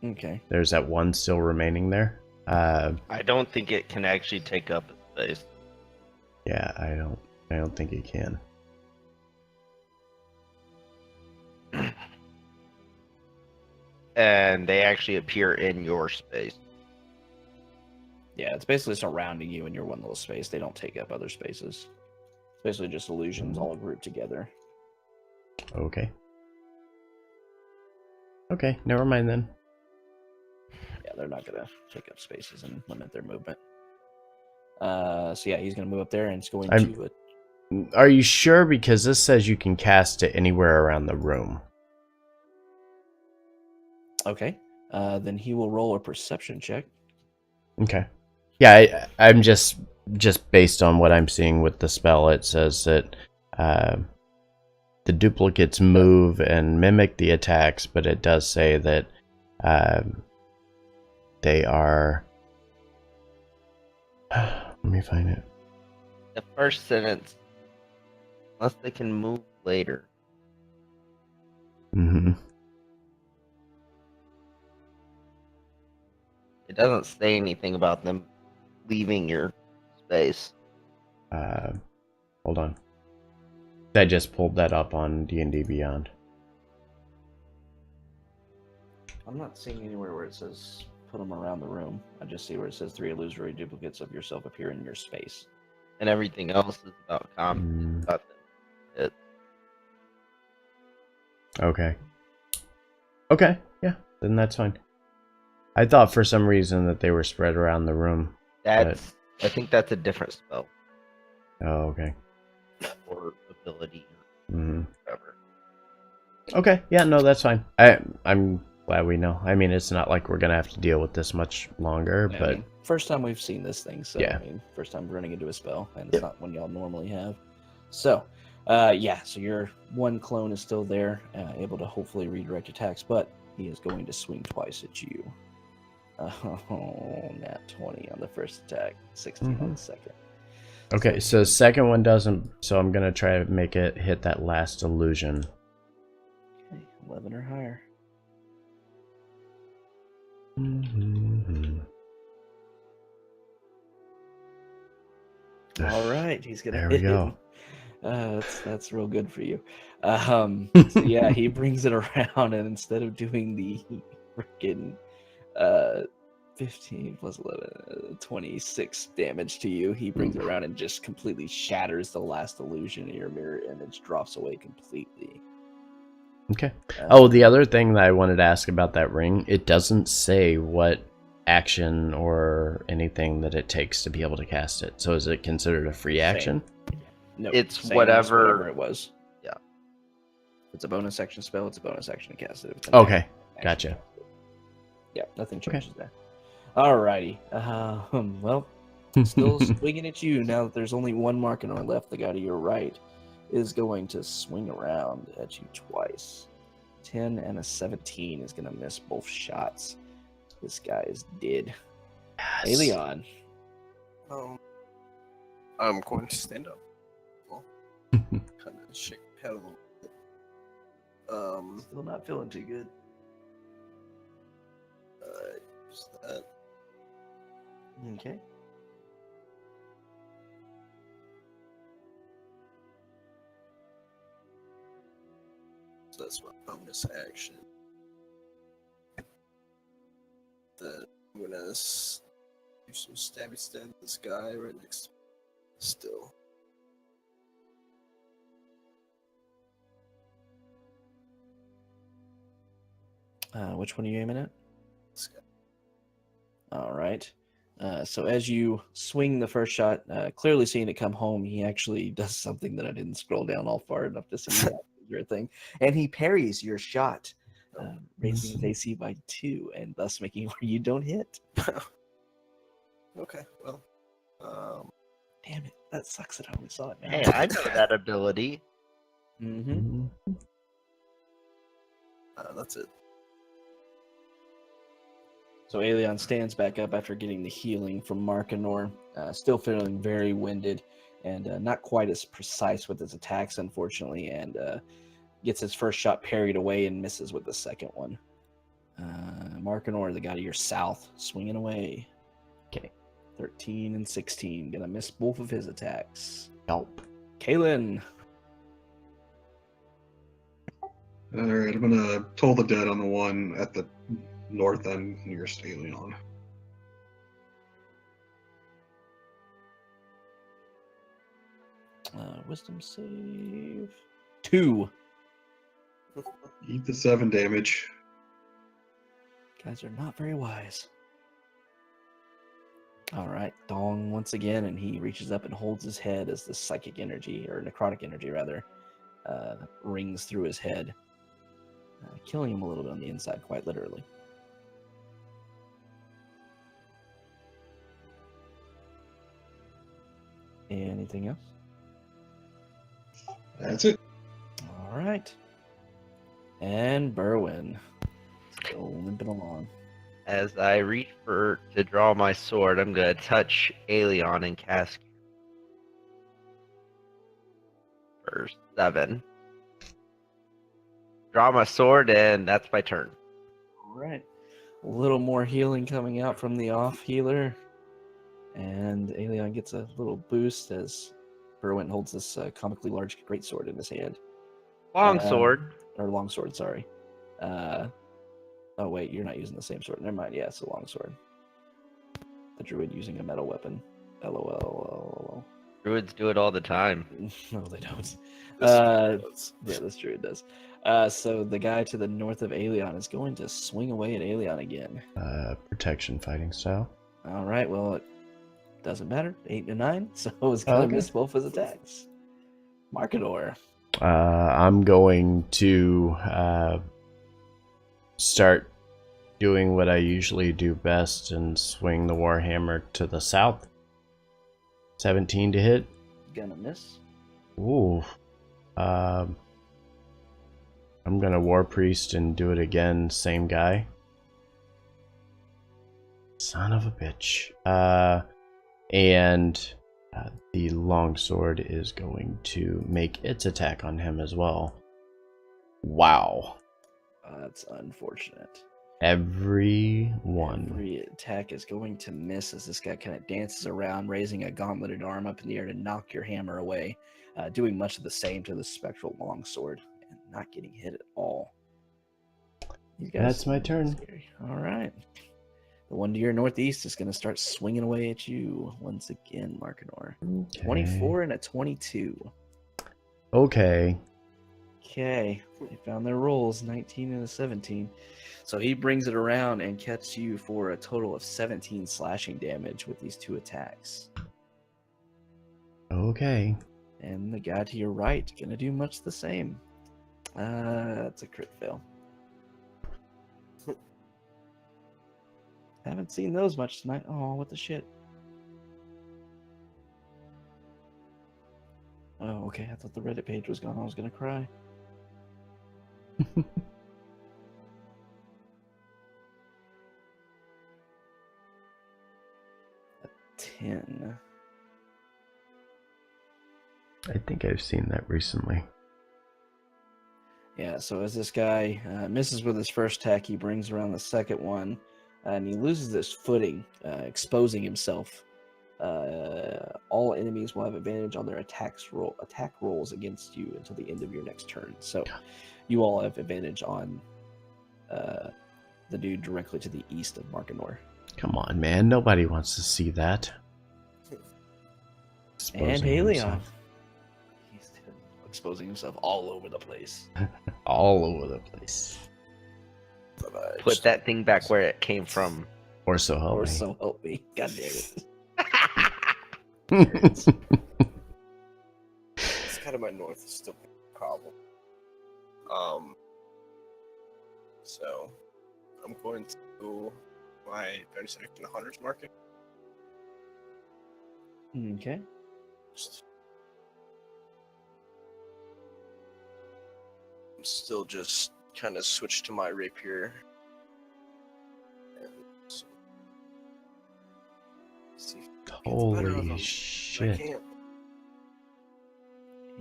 Okay. There's that one still remaining there. I don't think it can actually take up space. Yeah, I don't think it can. and they actually appear in your space. Yeah, it's basically surrounding you in your one little space. They don't take up other spaces. It's basically just illusions all grouped together. Okay. Okay, never mind then. Yeah, they're not gonna take up spaces and limit their movement. So yeah, he's gonna move up there and it's going to. Are you sure? Because this says you can cast it anywhere around the room. Okay. Then he will roll a perception check. Okay. Yeah, I'm just based on what I'm seeing with the spell. It says that the duplicates move and mimic the attacks, but it does say that they are. Let me find it. The first sentence, unless they can move later. Mm-hmm. It doesn't say anything about them leaving your space. Hold on. I just pulled that up on D&D Beyond. I'm not seeing anywhere where it says put them around the room. I just see where it says 3 illusory duplicates of yourself appear in your space. And everything else is about about it. Okay. Okay, yeah, then that's fine. I thought for some reason that they were spread around the room. I think that's a different spell Oh, okay. or ability Mm-hmm. or whatever. Okay, yeah, no, that's fine. I'm glad we know. I mean, it's not like we're gonna have to deal with this much longer, Yeah, but I mean, first time we've seen this thing, so Yeah. I mean, first time running into a spell, and it's not one y'all normally have. So, yeah, so your one clone is still there, able to hopefully redirect attacks, but he is going to swing twice at you. Oh, nat 20 on the first attack, 16 on the second. okay, so second one doesn't, so I'm gonna try to make it hit that last illusion. Okay, 11 or higher. Mm-hmm. All right, he's gonna There we hit go. him. That's real good for you. So yeah, he brings it around, and instead of doing the freaking 15 plus 11, 26 damage to you, he brings it around and just completely shatters the last illusion, and your mirror image drops away completely. Okay. Oh, the other thing that I wanted to ask about that ring, it doesn't say what action or anything that it takes to be able to cast it. So is it considered a free action? No, It's same as whatever it was. Yeah. If it's a bonus action spell, it's a bonus action to cast it. If it's an Okay, action, gotcha. Yeah, nothing changes there. Alrighty. Well, still swinging at you now that there's only one Markinor left. The guy to your right is going to swing around at you twice. 10 and a 17 is going to miss both shots. This guy is dead. Yes. Aelion. I'm going to stand up. Well, kind of shake my head a little bit. Still not feeling too good. Use that. Okay. So that's my bonus action. Then I'm gonna do some stabby stab to this guy right next to me. Still. Which one are you aiming at? This guy. All right. So as you swing the first shot, clearly seeing it come home, he actually does something that I didn't scroll down all far enough to see your thing, and he parries your shot, raising his AC by 2, and thus making where you don't hit. Okay, well. Damn it, that sucks that I only saw it now. Hey, I know that ability. Mm-hmm. That's it. So Aelion stands back up after getting the healing from Markinor, still feeling very winded and not quite as precise with his attacks, unfortunately, and gets his first shot parried away and misses with the second one. Markinor, the guy to your south, swinging away. Okay. 13 and 16, gonna miss both of his attacks. Nope. Kalen. All right, I'm gonna toll the dead on the one at the north end nearest Alien. Wisdom save. 2. Eat the 7 damage. Guys are not very wise. All right, Dong once again, and he reaches up and holds his head as the psychic energy, or necrotic energy rather, rings through his head, killing him a little bit on the inside, quite literally. Anything else? That's it. All right. And Berwin, still limping along. As I reach to draw my sword, I'm gonna touch Aelion and cast for 7. Draw my sword, and that's my turn. All right. A little more healing coming out from the off healer. And Aelion gets a little boost as Berwin holds this comically large greatsword in his hand. Long sword. Or longsword, sorry. Oh, wait, you're not using the same sword. Never mind. Yeah, it's a longsword. The druid using a metal weapon. LOL. Druids do it all the time. No, they don't. This Yeah, this druid does. So the guy to the north of Aelion is going to swing away at Aelion again. Protection fighting style. All right, well, it doesn't matter. 8 to 9, so it's going to Okay. miss both his attacks. Markador. I'm going to start doing what I usually do best and swing the Warhammer to the south. 17 to hit. Gonna miss. Ooh. I'm gonna War Priest and do it again. Same guy. Son of a bitch. And the longsword is going to make its attack on him as well. Wow. That's unfortunate. Every one. Every attack is going to miss as this guy kind of dances around, raising a gauntleted arm up in the air to knock your hammer away, doing much of the same to the spectral longsword and not getting hit at all. These guys That's my are turn. scary. All right. The one to your northeast is going to start swinging away at you once again, Markador. Okay. 24 and a 22. Okay. Okay, they found their rolls, 19 and a 17. So he brings it around and cuts you for a total of 17 slashing damage with these 2 attacks. Okay. And the guy to your right gonna do much the same. That's a crit fail. Haven't seen those much tonight. Oh, what the shit. Oh, okay. I thought the Reddit page was gone. I was gonna cry. 10. I think I've seen that recently. Yeah, so as this guy misses with his first attack, he brings around the second one, and he loses his footing, exposing himself. All enemies will have advantage on their attack rolls against you until the end of your next turn. So you all have advantage on the dude directly to the east of Markanor. Come on, man. Nobody wants to see that. And Exposing Helion. himself. He's exposing himself all over the place. All over the place. Put that thing back where it came from. Or so help Or me. so help me. God damn it. It's kind of my north is still a problem. So I'm going to my bonus action hunter's market. Okay. I'm still just kind of switched to my rapier. And so, see if I can get the better of Holy them. I shit. can't.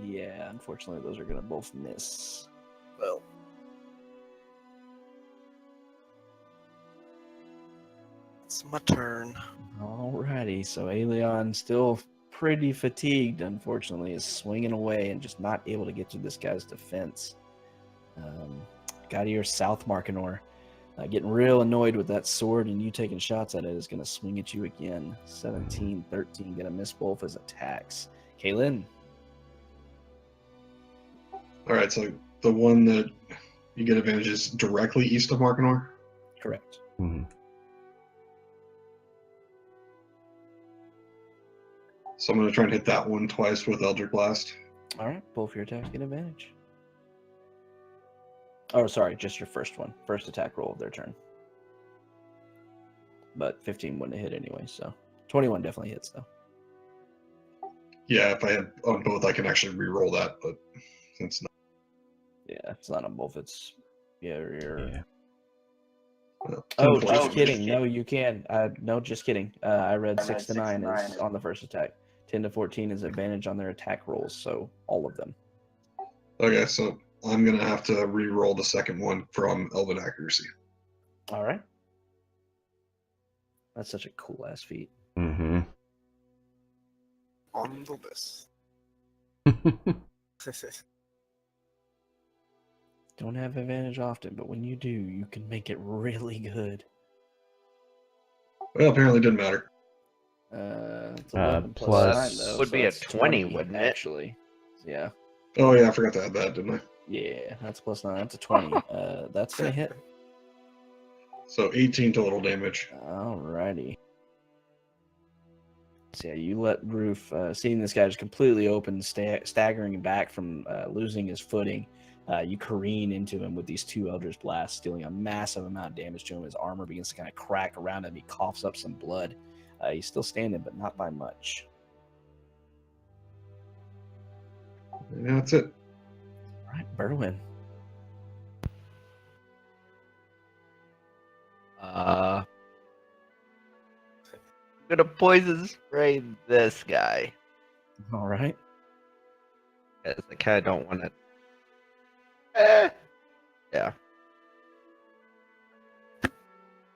Yeah, unfortunately, those are going to both miss. Well, it's my turn. Alrighty, so Aelion, still pretty fatigued, unfortunately, is swinging away and just not able to get to this guy's defense. Guy to your south, Markinor. Getting real annoyed with that sword and you taking shots at it is going to swing at you again. 17, 13, going to miss both his attacks. Kaylin. All right, so the one that you get advantage is directly east of Markinor? Correct. Mhm. So I'm going to try and hit that one twice with Eldritch Blast. All right, both your attacks get advantage. Oh, sorry, just your first one. First attack roll of their turn. But 15 wouldn't have hit anyway, so 21 definitely hits, though. Yeah, if I had on both, I can actually re-roll that, but since not. Yeah, it's not on both. It's you're. Yeah. Well, Oh, 10 just points. kidding. No, you can. No, just kidding. I read 6 to 9 is on the first attack. 10 to 14 is advantage on their attack rolls, so all of them. Okay, so I'm going to have to re-roll the second one from Elven Accuracy. All right. That's such a cool ass feat. Mm-hmm. On the list. Don't have advantage often, but when you do, you can make it really good. Well, apparently it didn't matter. It's 11 plus 9, though. Would so be a that's 20, wouldn't it? Actually. Yeah. Oh, yeah, I forgot to add that, didn't I? Yeah, that's plus 9. That's a 20. That's going to hit. So 18 total damage. Alrighty. So yeah, you let Roof, seeing this guy just completely open, staggering back from losing his footing, you careen into him with these 2 Eldritch Blasts, dealing a massive amount of damage to him. His armor begins to kind of crack around him. He coughs up some blood. He's still standing, but not by much. And that's it. All right, Berwin. I'm gonna poison spray this guy. All right. Because I kind of don't want to. Yeah.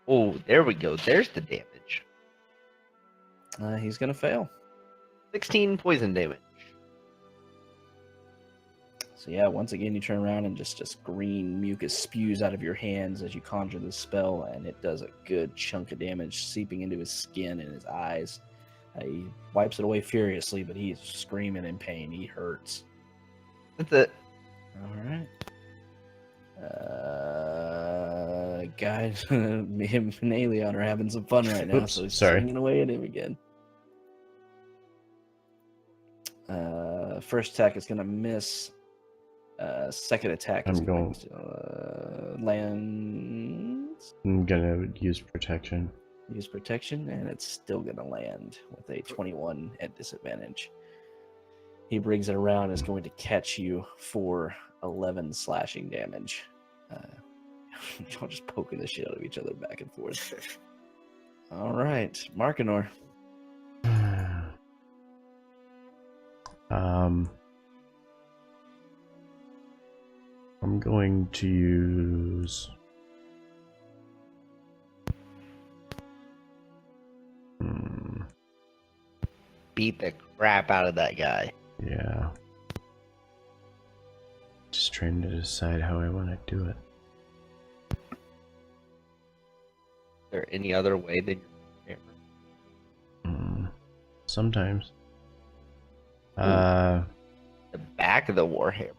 Oh, there we go. There's the damage. He's going to fail. 16 poison damage. So yeah, once again, you turn around and just green mucus spews out of your hands as you conjure this spell, and it does a good chunk of damage, seeping into his skin and his eyes. He wipes it away furiously, but he's screaming in pain. He hurts. That's it. All right. Guys, him and Aelion are having some fun right now, Oops, so he's sorry. swinging away at him again. First attack is going to miss. Second attack is I'm going going- to lands. I'm gonna use protection. Use protection, and it's still going to land with a 21 at disadvantage. He brings it around and is going to catch you for 11 slashing damage. Y'all just poking the shit out of each other back and forth. All right, Markinor. I'm going to use. Beat the crap out of that guy. Yeah. Just trying to decide how I want to do it. Is there any other way than your hammer? Sometimes. The back of the warhammer.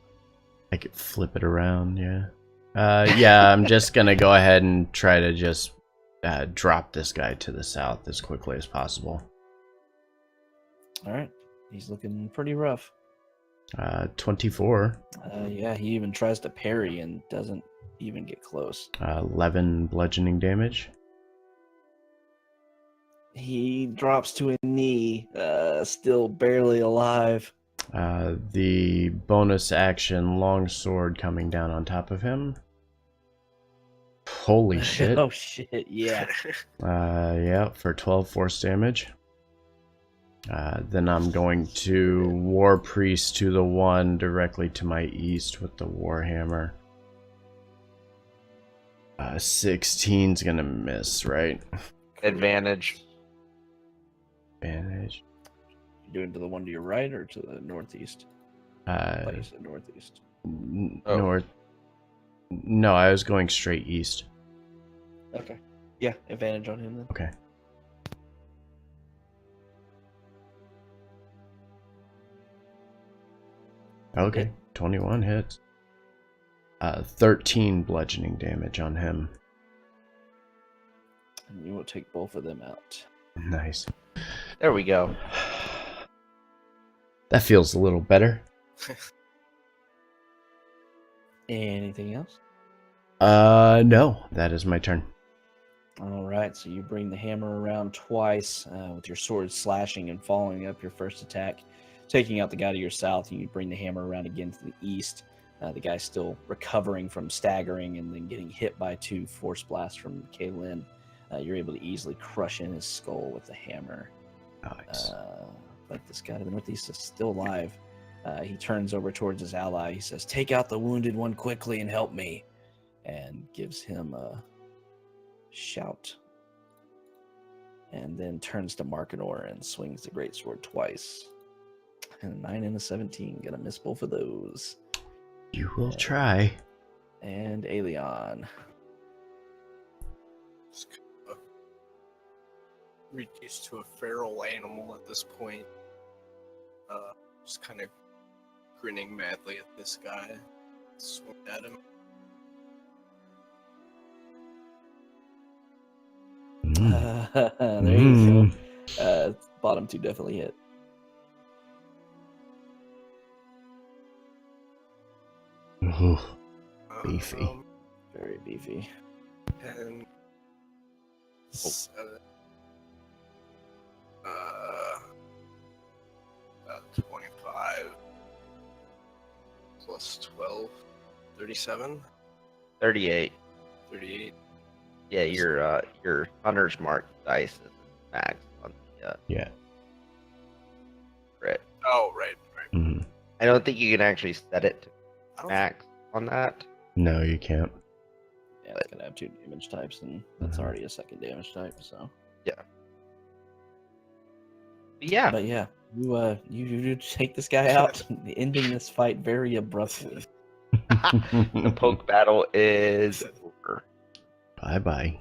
I could flip it around, yeah. Yeah, I'm just gonna go ahead and try to just drop this guy to the south as quickly as possible. All right, he's looking pretty rough. 24. Yeah, he even tries to parry and doesn't even get close. 11 bludgeoning damage. He drops to a knee, still barely alive. The bonus action longsword coming down on top of him. Holy shit. Oh shit, yeah. Yeah, for 12 force damage. Then I'm going to War Priest to the one directly to my east with the Warhammer. 16's gonna miss, right? Advantage. Advantage. You doing to the one to your right or to the northeast? I thought you said northeast. Oh. North. No, I was going straight east. Okay. Yeah, advantage on him then. Okay. Okay, Hit. 21 hits. 13 bludgeoning damage on him. And you will take both of them out. Nice. There we go. That feels a little better. Anything else? No, that is my turn. All right, so you bring the hammer around twice with your sword slashing and following up your first attack, taking out the guy to your south. You bring the hammer around again to the east. The guy's still recovering from staggering and then getting hit by 2 force blasts from Kaylin. You're able to easily crush in his skull with the hammer. Nice. Like this guy to the northeast is still alive. He turns over towards his ally. He says, "Take out the wounded one quickly and help me," and gives him a shout. And then turns to Markinor and swings the greatsword twice. And a 9 and a 17. Gonna miss both of those. You will try. And Aelion. Just kind of reduced to a feral animal at this point. Just kind of grinning madly at this guy. Swing at him. There you go. Bottom 2 definitely hit. Ooh, beefy. Very beefy. 10, 7, 25 plus 12, 37, 38. 38. Yeah, your hunter's mark dice is max on the Yeah. crit. Oh, right. Mhm. I don't think you can actually set it I to don't max on that. No, you can't. Yeah, it's gonna have 2 damage types, and that's Mhm. already a second damage type. So, But yeah, but yeah, you take this guy out, ending this fight very abruptly. the poke battle is over. Bye bye.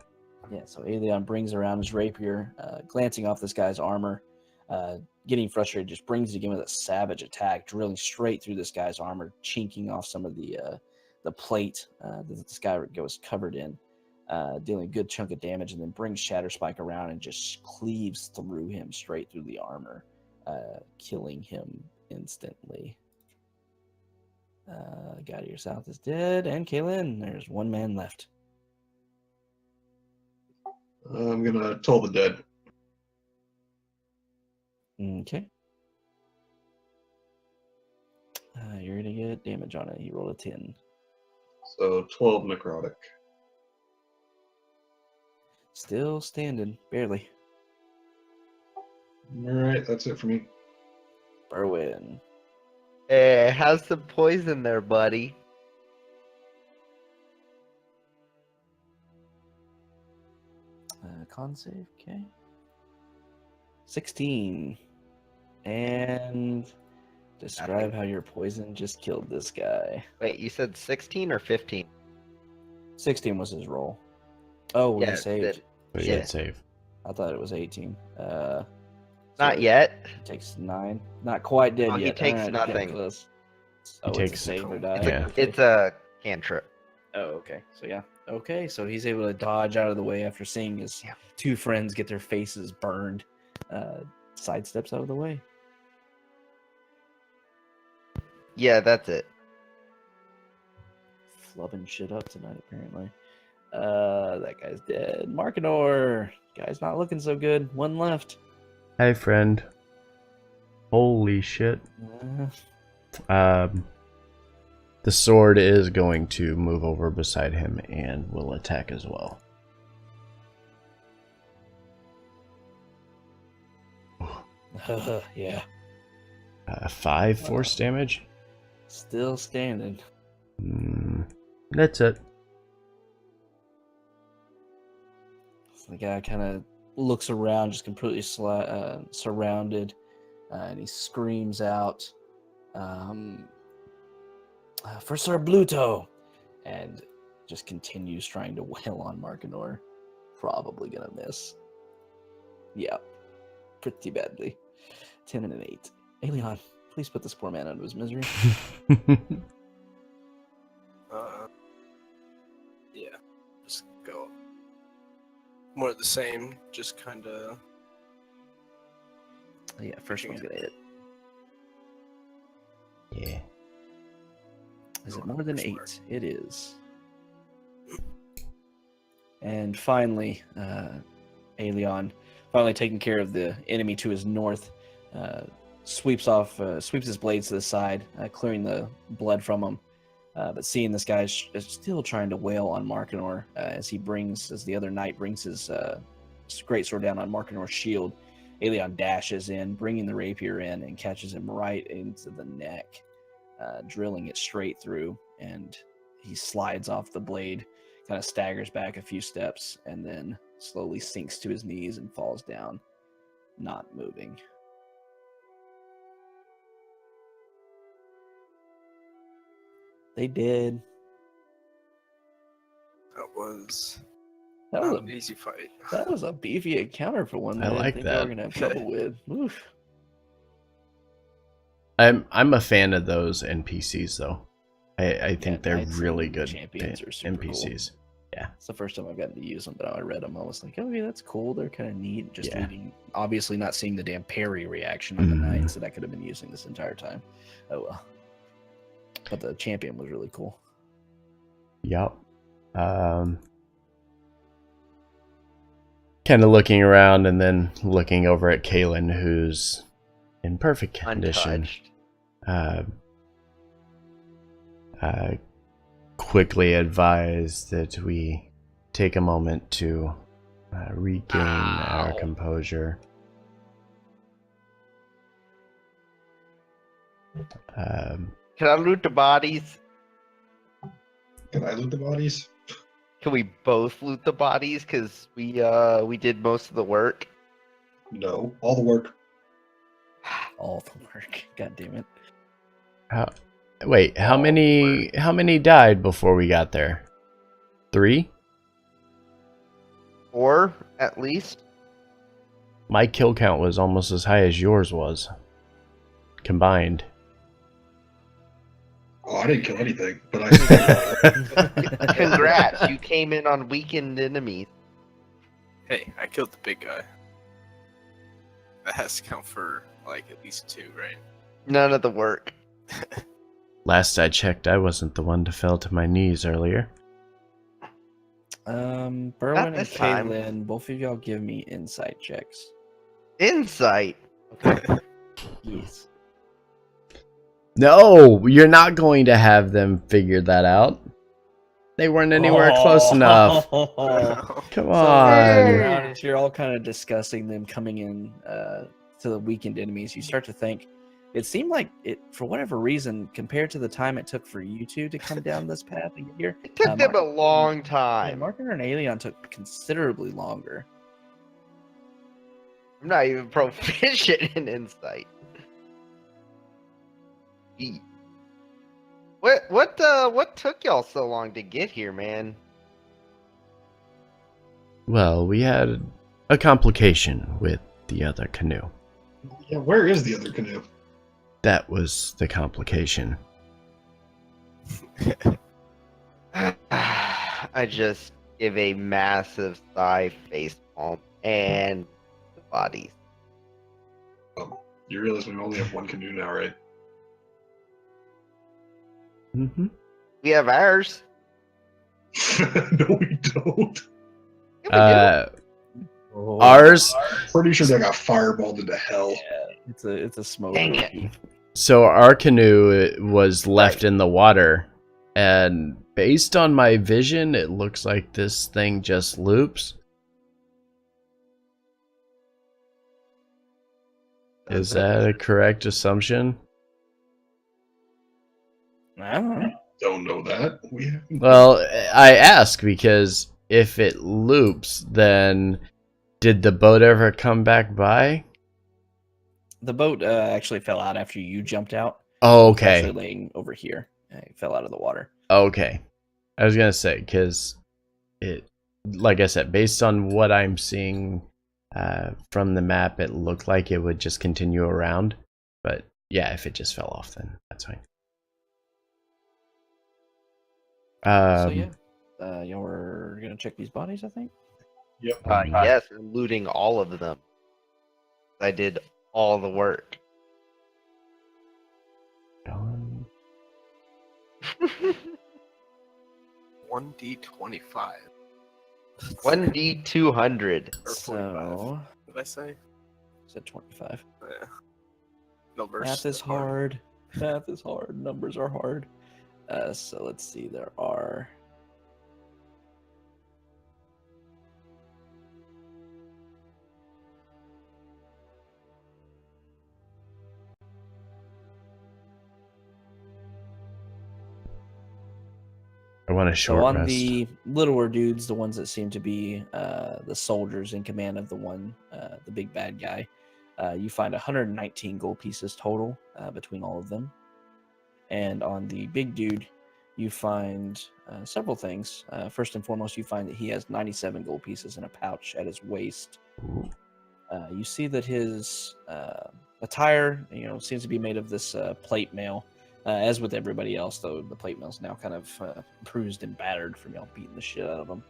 Yeah, so Aelion brings around his rapier, glancing off this guy's armor, getting frustrated, just brings it again with a savage attack, drilling straight through this guy's armor, chinking off some of the plate that this guy was covered in, dealing a good chunk of damage, and then brings Shatterspike around and just cleaves through him straight through the armor, killing him instantly. Guy to your south is dead, and Kaylin, there's 1 man left. I'm gonna toll the dead. Okay. You're gonna get damage on it. He rolled a 10. So 12 necrotic. Still standing, barely. All right, that's it for me. Berwin. Hey, how's the poison there, buddy? Con save, okay. 16. And describe how your poison just killed this guy. Wait, you said 16 or 15? 16 was his roll. Oh, he saved. But he Yeah. did save. I thought it was 18. Not so yet. He takes 9. Not quite dead Oh, he yet. takes Alright, nothing. getting close. He It's takes- a save or die. It's Yeah. it's a cantrip. Oh, okay. So yeah. Okay, so he's able to dodge out of the way after seeing his 2 friends get their faces burned. Sidesteps out of the way. Yeah, that's it. Flubbing shit up tonight, apparently. That guy's dead. Markinor. Guy's not looking so good. 1 left. Hey, friend. Holy shit. The sword is going to move over beside him and will attack as well. Yeah. 5 force damage. Still standing. That's it. So the guy kind of looks around, just completely surrounded, and he screams out, "For Sir Bluto!" And just continues trying to wail on Markinor. Probably gonna miss. Yeah, pretty badly. 10 and an 8. Aelion, please put this poor man out of his misery. Yeah, just go more of the same. Just kind of. Yeah, first one's gonna hit. Yeah. Is it more than 8? It is. And finally, Aelion, finally taking care of the enemy to his north, sweeps his blades to the side, clearing the blood from him. But seeing this guy still trying to wail on Markinor as the other knight brings his greatsword down on Markinor's shield, Aelion dashes in, bringing the rapier in, and catches him right into the neck, drilling it straight through. And he slides off the blade, kind of staggers back a few steps, and then slowly sinks to his knees and falls down, not moving. They did. That was That not was an easy fight. That was a beefy encounter for one that I like didn't think they were that. gonna have trouble with. Oof. I'm a fan of those NPCs though. I think they're Knights really and good champions are super NPCs. Yeah. It's the first time I've gotten to use them, but I read them. I was like, oh yeah, that's cool. They're kind of neat. Just Yeah. leaving, obviously not seeing the damn parry reaction on the Mhm. knights that I could have been using this entire time. Oh well. But the champion was really cool. Yep. Kind of looking around and then looking over at Kaylin, who's in perfect condition. Untouched. Quickly advise that we take a moment to regain our Ow. composure. Can I loot the bodies? Can I loot the bodies? Can we both loot the bodies? Because we did most of the work. No. All the work. All the work. God damn it. Wait, how many died before we got there? 3? Or at least. My kill count was almost as high as yours was. Combined. Oh, I didn't kill anything, but I. Congrats, you came in on weakened enemies. Hey, I killed the big guy. That has to count for like at least 2, right? None of the work. Last I checked, I wasn't the one to fell to my knees earlier. Berwin and this time. Kaylin, both of y'all give me insight checks. Insight. Yes. No, you're not going to have them figure that out. They weren't anywhere close enough. Come on. As you're all kind of discussing them coming in to the weakened enemies, you start to think it seemed like it, for whatever reason, compared to the time it took for you two to come down this path and get here, It took them a long time. Marker and Aelion took considerably longer. I'm not even proficient in insight. Eat. What took y'all so long to get here, man? Well, we had a complication with the other canoe. Yeah, where is the other canoe? That was the complication. I just give a massive sigh face palm and the bodies. You realize we only have one canoe now, right? Mm-hmm. We have ours. No, we don't. Yeah, Ours. Pretty sure they got fireballed into hell. Yeah, it's a smoke. Dang it. So our canoe was left in the water, and based on my vision, it looks like this thing just loops. Is that a correct assumption? I don't know. Don't know that. We have. Well, I ask because if it loops, then did the boat ever come back by? The boat actually fell out after you jumped out. Oh, It's actually okay. laying over here. It fell out of the water. Okay. I was gonna say, because it, like I said, based on what I'm seeing from the map, it looked like it would just continue around. But yeah, if it just fell off, then that's fine. So yeah, y'all were gonna check these bodies, I think. Yep. Yes, I'm looting all of them. I did all the work. 1d25. 1d200. Or 45. So, Did I say? said 25. Yeah. Numbers. Math is hard. Math is hard. Numbers are hard. So let's see. There are. I want a short So on rest. the littler dudes, the ones that seem to be the soldiers in command of the big bad guy, you find 119 gold pieces total between all of them. And on the big dude, you find several things. First and foremost, you find that he has 97 gold pieces in a pouch at his waist. Ooh. You see that his attire, seems to be made of this plate mail. As with everybody else, though, the plate mail's now kind of bruised and battered from y'all beating the shit out of him.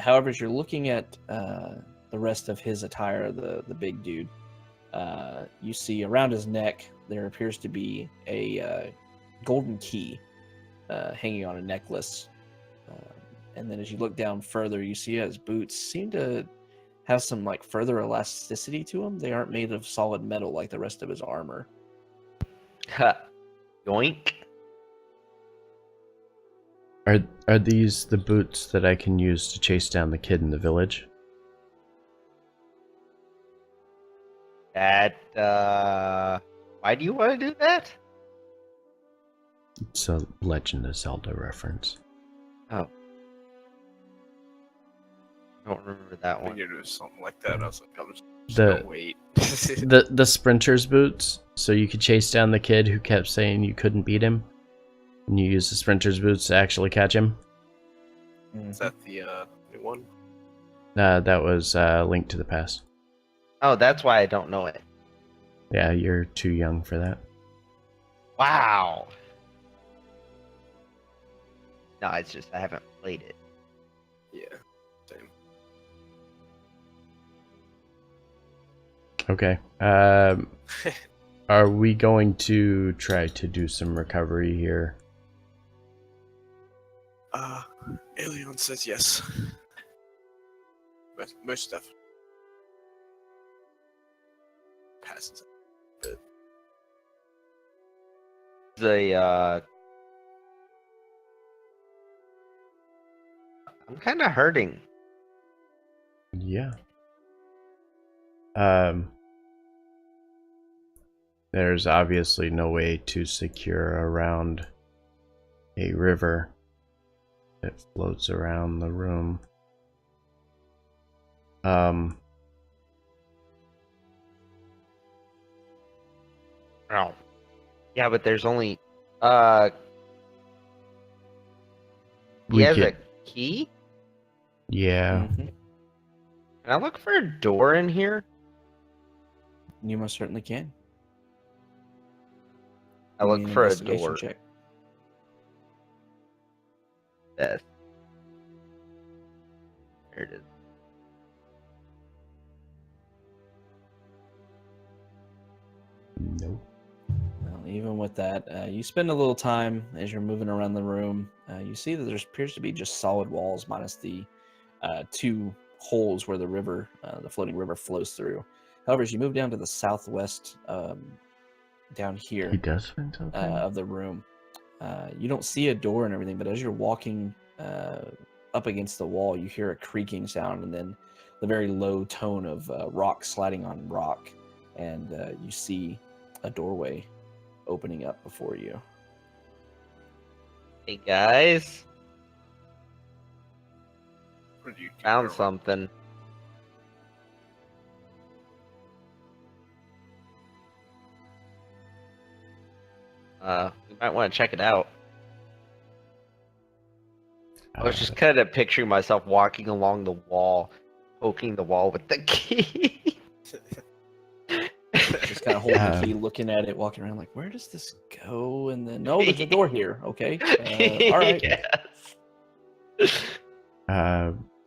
However, as you're looking at the rest of his attire, the big dude, you see around his neck there appears to be a golden key hanging on a necklace. And then as you look down further, you see his boots seem to have some like further elasticity to them. They aren't made of solid metal like the rest of his armor. Ha. Yoink. Are these the boots that I can use to chase down the kid in the village? That, why do you want to do that? It's a Legend of Zelda reference. Oh. I don't remember that When one. you're doing something like that, I was like, I'm just The- gonna wait. The sprinter's boots, so you could chase down the kid who kept saying you couldn't beat him, and you use the sprinter's boots to actually catch him. Is that the new one? That was Link to the Past. Oh, that's why I don't know it. Yeah, you're too young for that. Wow. No, it's just I haven't played it. Yeah. Same. Okay. Are we going to try to do some recovery here? Alien says yes. Most stuff passes. I'm kind of hurting. Yeah. There's obviously no way to secure around a river that floats around the room. Oh. Yeah, but there's only he We has could, a key? yeah. Mhm. Can I look for a door in here? You most certainly can. I Give look me an for a investigation door. check. Yes. There it is. Nope. Well, even with that, you spend a little time as you're moving around the room. You see that there appears to be just solid walls minus the two holes where the floating river flows through. However, as you move down to the southwest, down here He does find something? of the room, you don't see a door and everything, but as you're walking up against the wall, you hear a creaking sound and then the very low tone of rock sliding on rock, and you see a doorway opening up before you. Hey guys, What did you found something. We might want to check it out. I was just kind of picturing myself walking along the wall, poking the wall with the key. Just kind of holding the key, looking at it, walking around like, where does this go? And then, no, there's a door here. Okay. All right. Yes.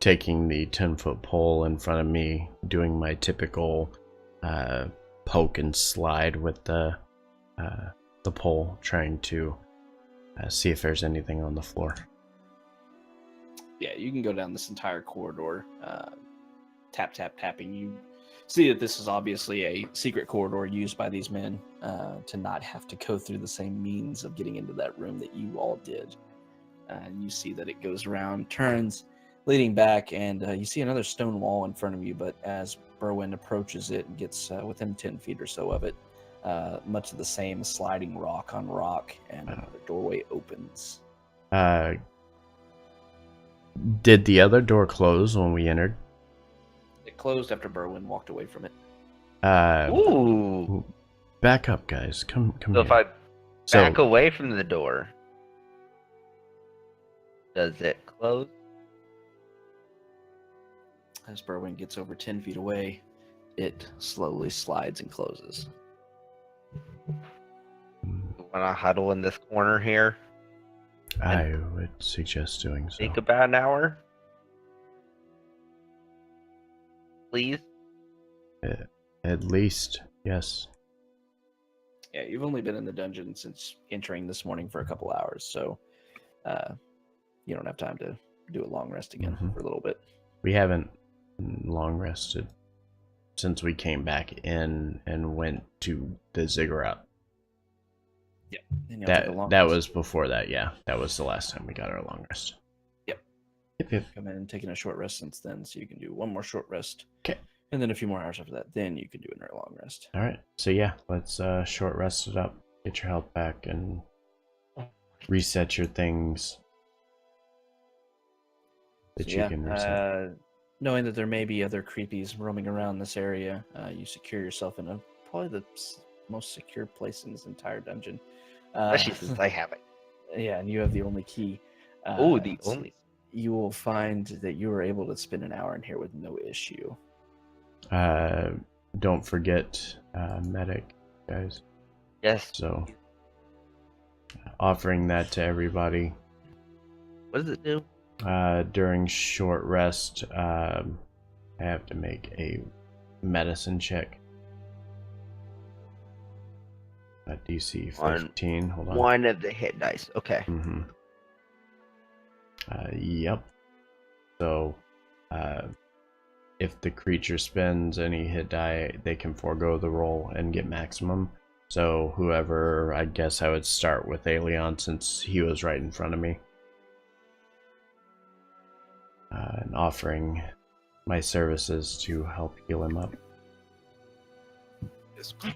Taking the 10-foot pole in front of me, doing my typical poke and slide with the pole, trying to see if there's anything on the floor. Yeah, you can go down this entire corridor, tap, tap, tapping. You see that this is obviously a secret corridor used by these men to not have to go through the same means of getting into that room that you all did. And you see that it goes around, turns, leading back, and you see another stone wall in front of you. But as Berwyn approaches it and gets within 10 feet or so of it, much of the same sliding rock on rock, and the doorway opens. Did the other door close when we entered? It closed after Berwyn walked away from it. Ooh. Back up, guys. Come So here. if I back away from the door, does it close? As Berwyn gets over 10 feet away, it slowly slides and closes. You want to huddle in this corner here? I would suggest doing so. Think about an hour? Please? At least, yes. Yeah, you've only been in the dungeon since entering this morning for a couple hours, so you don't have time to do a long rest again for a little bit. We haven't long rested since we came back in and went to the ziggurat. Yeah. That was before that, yeah. That was the last time we got our long rest. Yep. Yep. Come in and taking a short rest since then, so you can do one more short rest. Okay. And then a few more hours after that, then you can do another long rest. All right. So yeah, let's short rest it up, get your health back, and reset your things that you can reset. Knowing that there may be other creepies roaming around this area, you secure yourself in probably the most secure place in this entire dungeon. Especially since I have it. Yeah, and you have the only key. The only. You will find that you were able to spend an hour in here with no issue. Don't forget medic, guys. Yes. So offering that to everybody. What does it do? During short rest, I have to make a medicine check. DC 15. Hold on. One of the hit dice. Okay. Mm-hmm. Yep. So, if the creature spends any hit die, they can forego the roll and get maximum. So, whoever, I guess I would start with Aelion since he was right in front of me. And offering my services to help heal him up. Yes, please.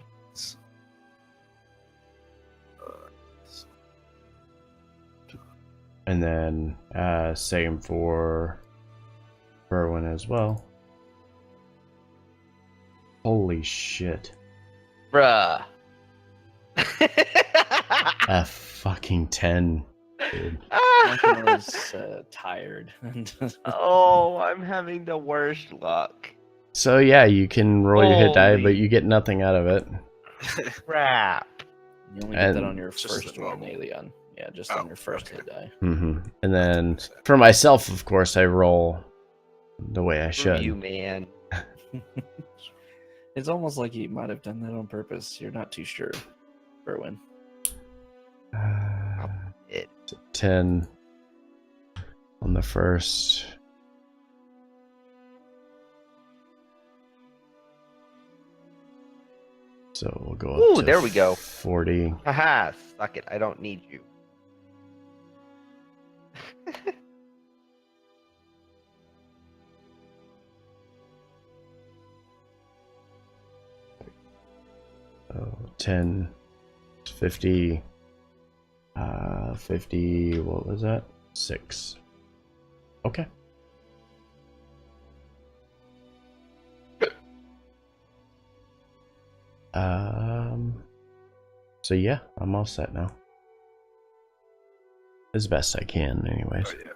And then same for Berwyn as well. Holy shit. Bruh. A fucking 10, dude. Martin was tired. Oh, I'm having the worst luck. So yeah, you can roll your hit die, Holy- but you get nothing out of it. Crap. You only get that And- on your Just first the one, normal. Alien. Yeah, just on your first okay. hit die. And then for myself, of course, I roll the way I should. You man. It's almost like he might have done that on purpose. You're not too sure, Berwyn. 10 on the first. So we'll go up Ooh, to there we go. 40. Haha, suck it. I don't need you. So 10, 50, 50, what was that? 6. Okay. So yeah, I'm all set now. As best I can, anyways. Oh yeah,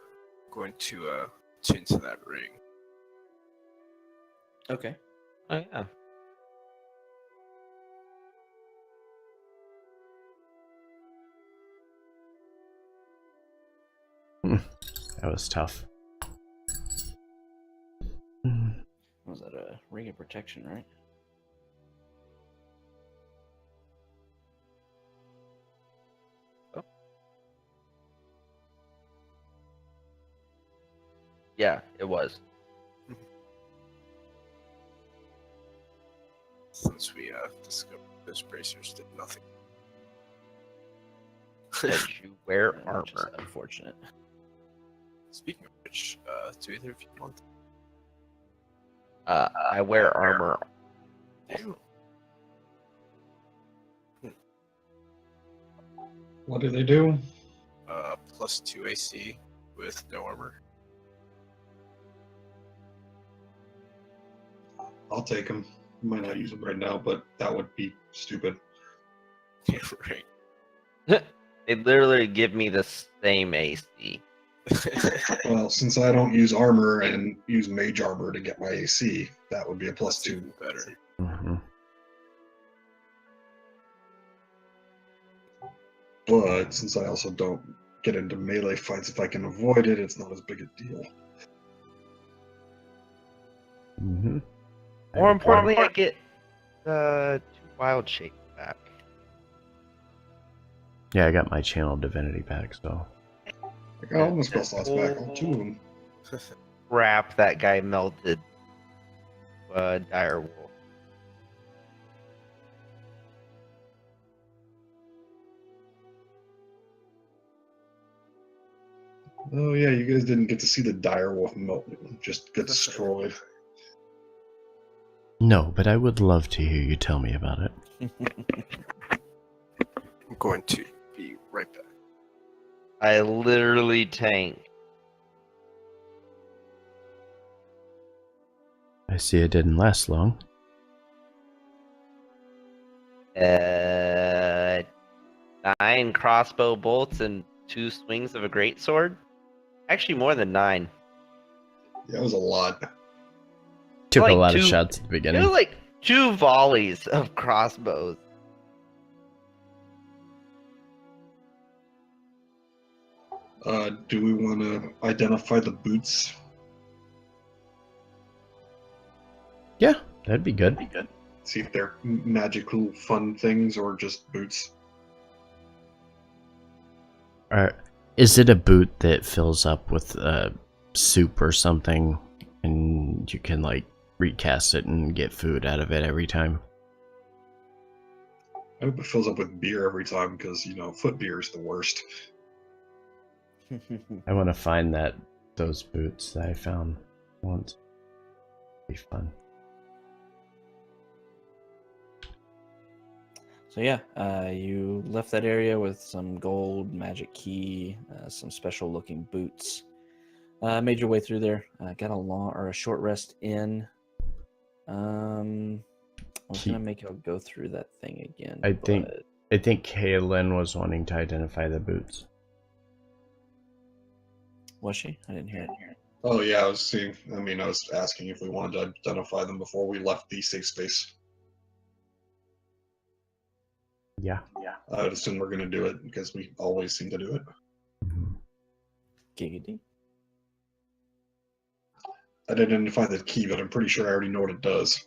going to tune to that ring. Okay. Oh yeah. That was tough. Was that a ring of protection, right? Yeah, it was. Since we discovered those bracers did nothing. That you wear Which is armor. unfortunate. Speaking of which, do either of you want? I wear armor. Damn. What do they do? +2 AC with no armor. I'll take them. Might not use them right now, but that would be stupid. Yeah, right. They literally give me the same AC. Well, since I don't use armor and use mage armor to get my AC, that would be a That's +2. even better. Mm-hmm. But since I also don't get into melee fights if I can avoid it, it's not as big a deal. Mm-hmm. More importantly, I get the 2 wild shapes back. Yeah, I got my channel divinity back, so I got all my spell slots back, all 2 of them. Crap, that guy melted. Dire Wolf. Oh yeah, you guys didn't get to see the dire wolf melt, just get destroyed. no, but I would love to hear you tell me about it. I'm going to be right back. I literally tank. I see it didn't last long. 9 crossbow bolts and 2 swings of a greatsword. Actually, more than 9. Yeah, it was a lot. Took Like a lot of 2 shots at the It beginning. was like 2 volleys of crossbows. Do we want to identify the boots? Yeah, that'd be good. See if they're magical, fun things or just boots. Is it a boot that fills up with soup or something, and you can like recast it and get food out of it every time? I hope it fills up with beer every time because, foot beer is the worst. I want to find those boots that I found once. Be fun. So yeah, you left that area with some gold, magic key, some special looking boots. Made your way through there. Got a short rest in. I was gonna make y'all go through that thing again. I think Kaylin was wanting to identify the boots. Was she? I didn't hear it. Oh yeah, I was asking if we wanted to identify them before we left the safe space. Yeah. I would assume we're going to do it because we always seem to do it. Giggity. I'd identify the key, but I'm pretty sure I already know what it does.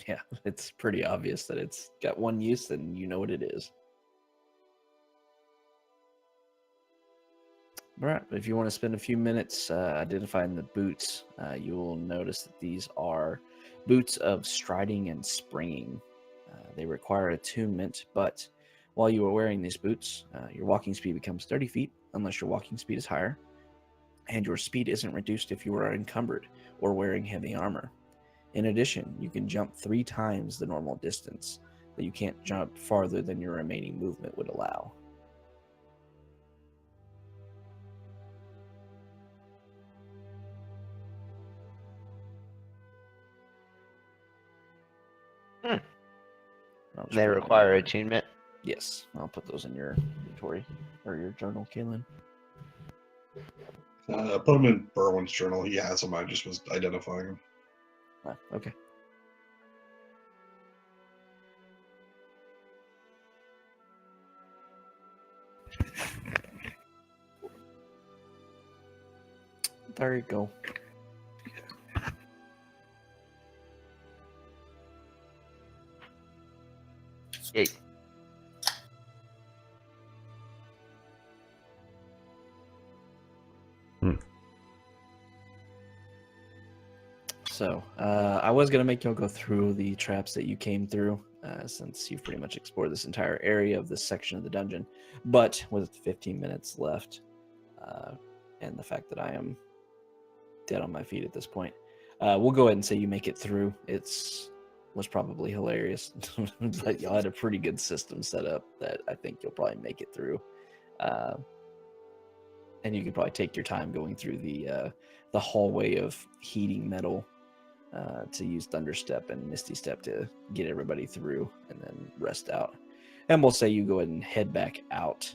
Yeah, it's pretty obvious that it's got one use and you know what it is. All right, if you want to spend a few minutes identifying the boots, you will notice that these are boots of striding and springing. They require attunement, but while you are wearing these boots, your walking speed becomes 30 feet unless your walking speed is higher, and your speed isn't reduced if you are encumbered or wearing heavy armor. In addition, you can jump 3 times the normal distance, but you can't jump farther than your remaining movement would allow. They require attunement. Yes, I'll put those in your inventory or your journal, Kaylin. Put them in Berwin's journal. He has them. I just was identifying them. Okay. There you go. Yay. So, I was going to make y'all go through the traps that you came through, since you've pretty much explored this entire area of this section of the dungeon. But with 15 minutes left, and the fact that I am dead on my feet at this point, we'll go ahead and say you make it through. Was probably hilarious, but y'all had a pretty good system set up that I think you'll probably make it through. And you could probably take your time going through the hallway of heating metal to use Thunderstep and Misty Step to get everybody through and then rest out. And we'll say you go ahead and head back out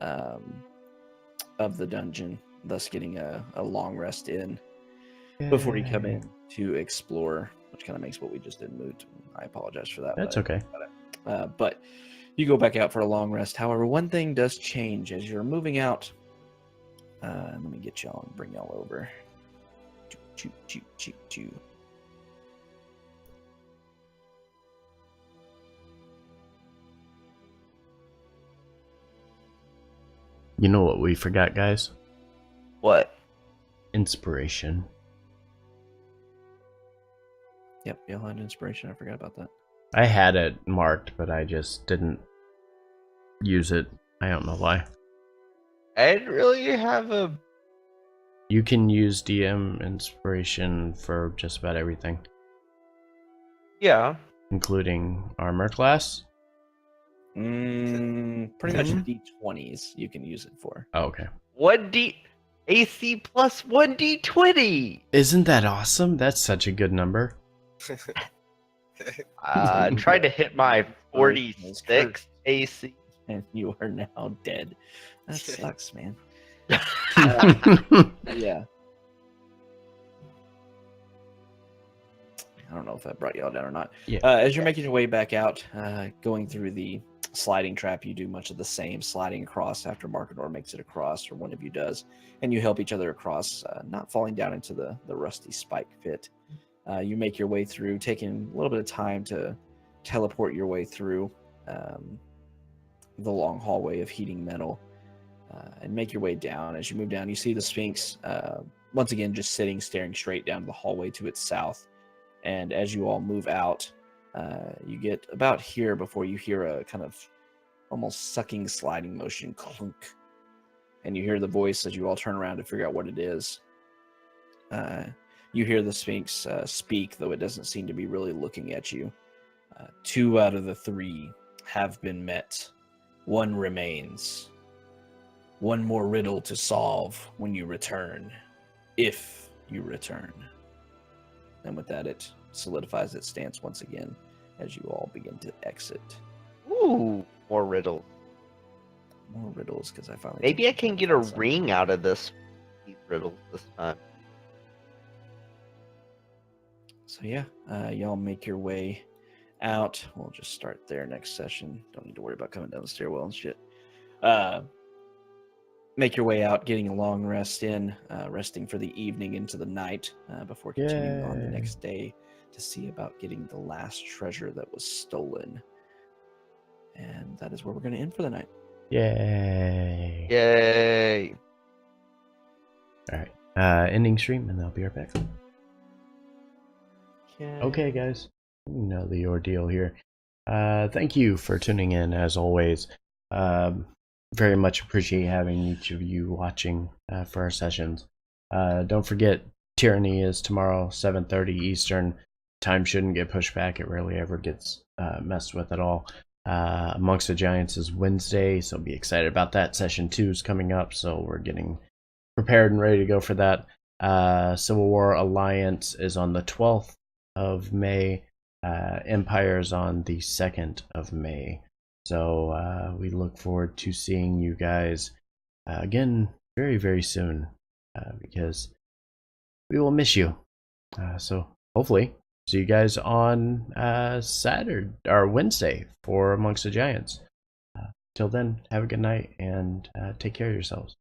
of the dungeon, thus getting a long rest in before you come in to explore, which kind of makes what we just did moot. I apologize for that. That's okay. But you go back out for a long rest. However, one thing does change as you're moving out. Let me get y'all and bring y'all over. Choo. You know what we forgot, guys? What? Inspiration. Yep, y'all had inspiration. I forgot about that. I had it marked, but I just didn't use it. I don't know why. I didn't really have a... You can use DM inspiration for just about everything, Yeah. including armor class. Pretty much D20s you can use it for. Oh, okay. 1D... AC plus 1D20! Isn't that awesome? That's such a good number. Tried to hit my 46 AC. And you are now dead. That sucks, man. Yeah. I don't know if that brought y'all down or not. Yeah. As you're making your way back out, going through the sliding trap, you do much of the same, sliding across after Markador makes it across, or one of you does, and you help each other across, not falling down into the rusty spike pit. You make your way through, taking a little bit of time to teleport your way through the long hallway of heating metal, and make your way down. As you move down, you see the Sphinx once again just sitting, staring straight down the hallway to its south. And as you all move out, you get about here before you hear a kind of almost sucking sliding motion clunk, and you hear the voice as you all turn around to figure out what it is. You hear the Sphinx speak, though it doesn't seem to be really looking at you. 2 out of the 3 have been met. 1 remains. 1 more riddle to solve when you return, if you return. And with that, it solidifies its stance once again as you all begin to exit. Ooh, more riddles. More riddles, because I finally... Maybe I can get a ring out of these riddles this time. So yeah, y'all make your way out. We'll just start there next session. Don't need to worry about coming down the stairwell and shit. Make your way out, getting a long rest in, resting for the evening into the night before continuing on the next day to see about getting the last treasure that was stolen. And that is where we're going to end for the night. Yay. Yay. All right. Ending stream, and I'll be right back. Okay, guys. You know the ordeal here. Thank you for tuning in, as always. Very much appreciate having each of you watching for our sessions. Don't forget, Tyranny is tomorrow, 7:30 Eastern. Time shouldn't get pushed back. It rarely ever gets messed with at all. Amongst the Giants is Wednesday, so be excited about that. Session 2 is coming up, so we're getting prepared and ready to go for that. Civil War Alliance is on the 12th of May. Empire is on the 2nd of May. So we look forward to seeing you guys again very, very soon. because we will miss you. So hopefully, see you guys on Saturday or Wednesday for Amongst the Giants. Till then, have a good night and take care of yourselves.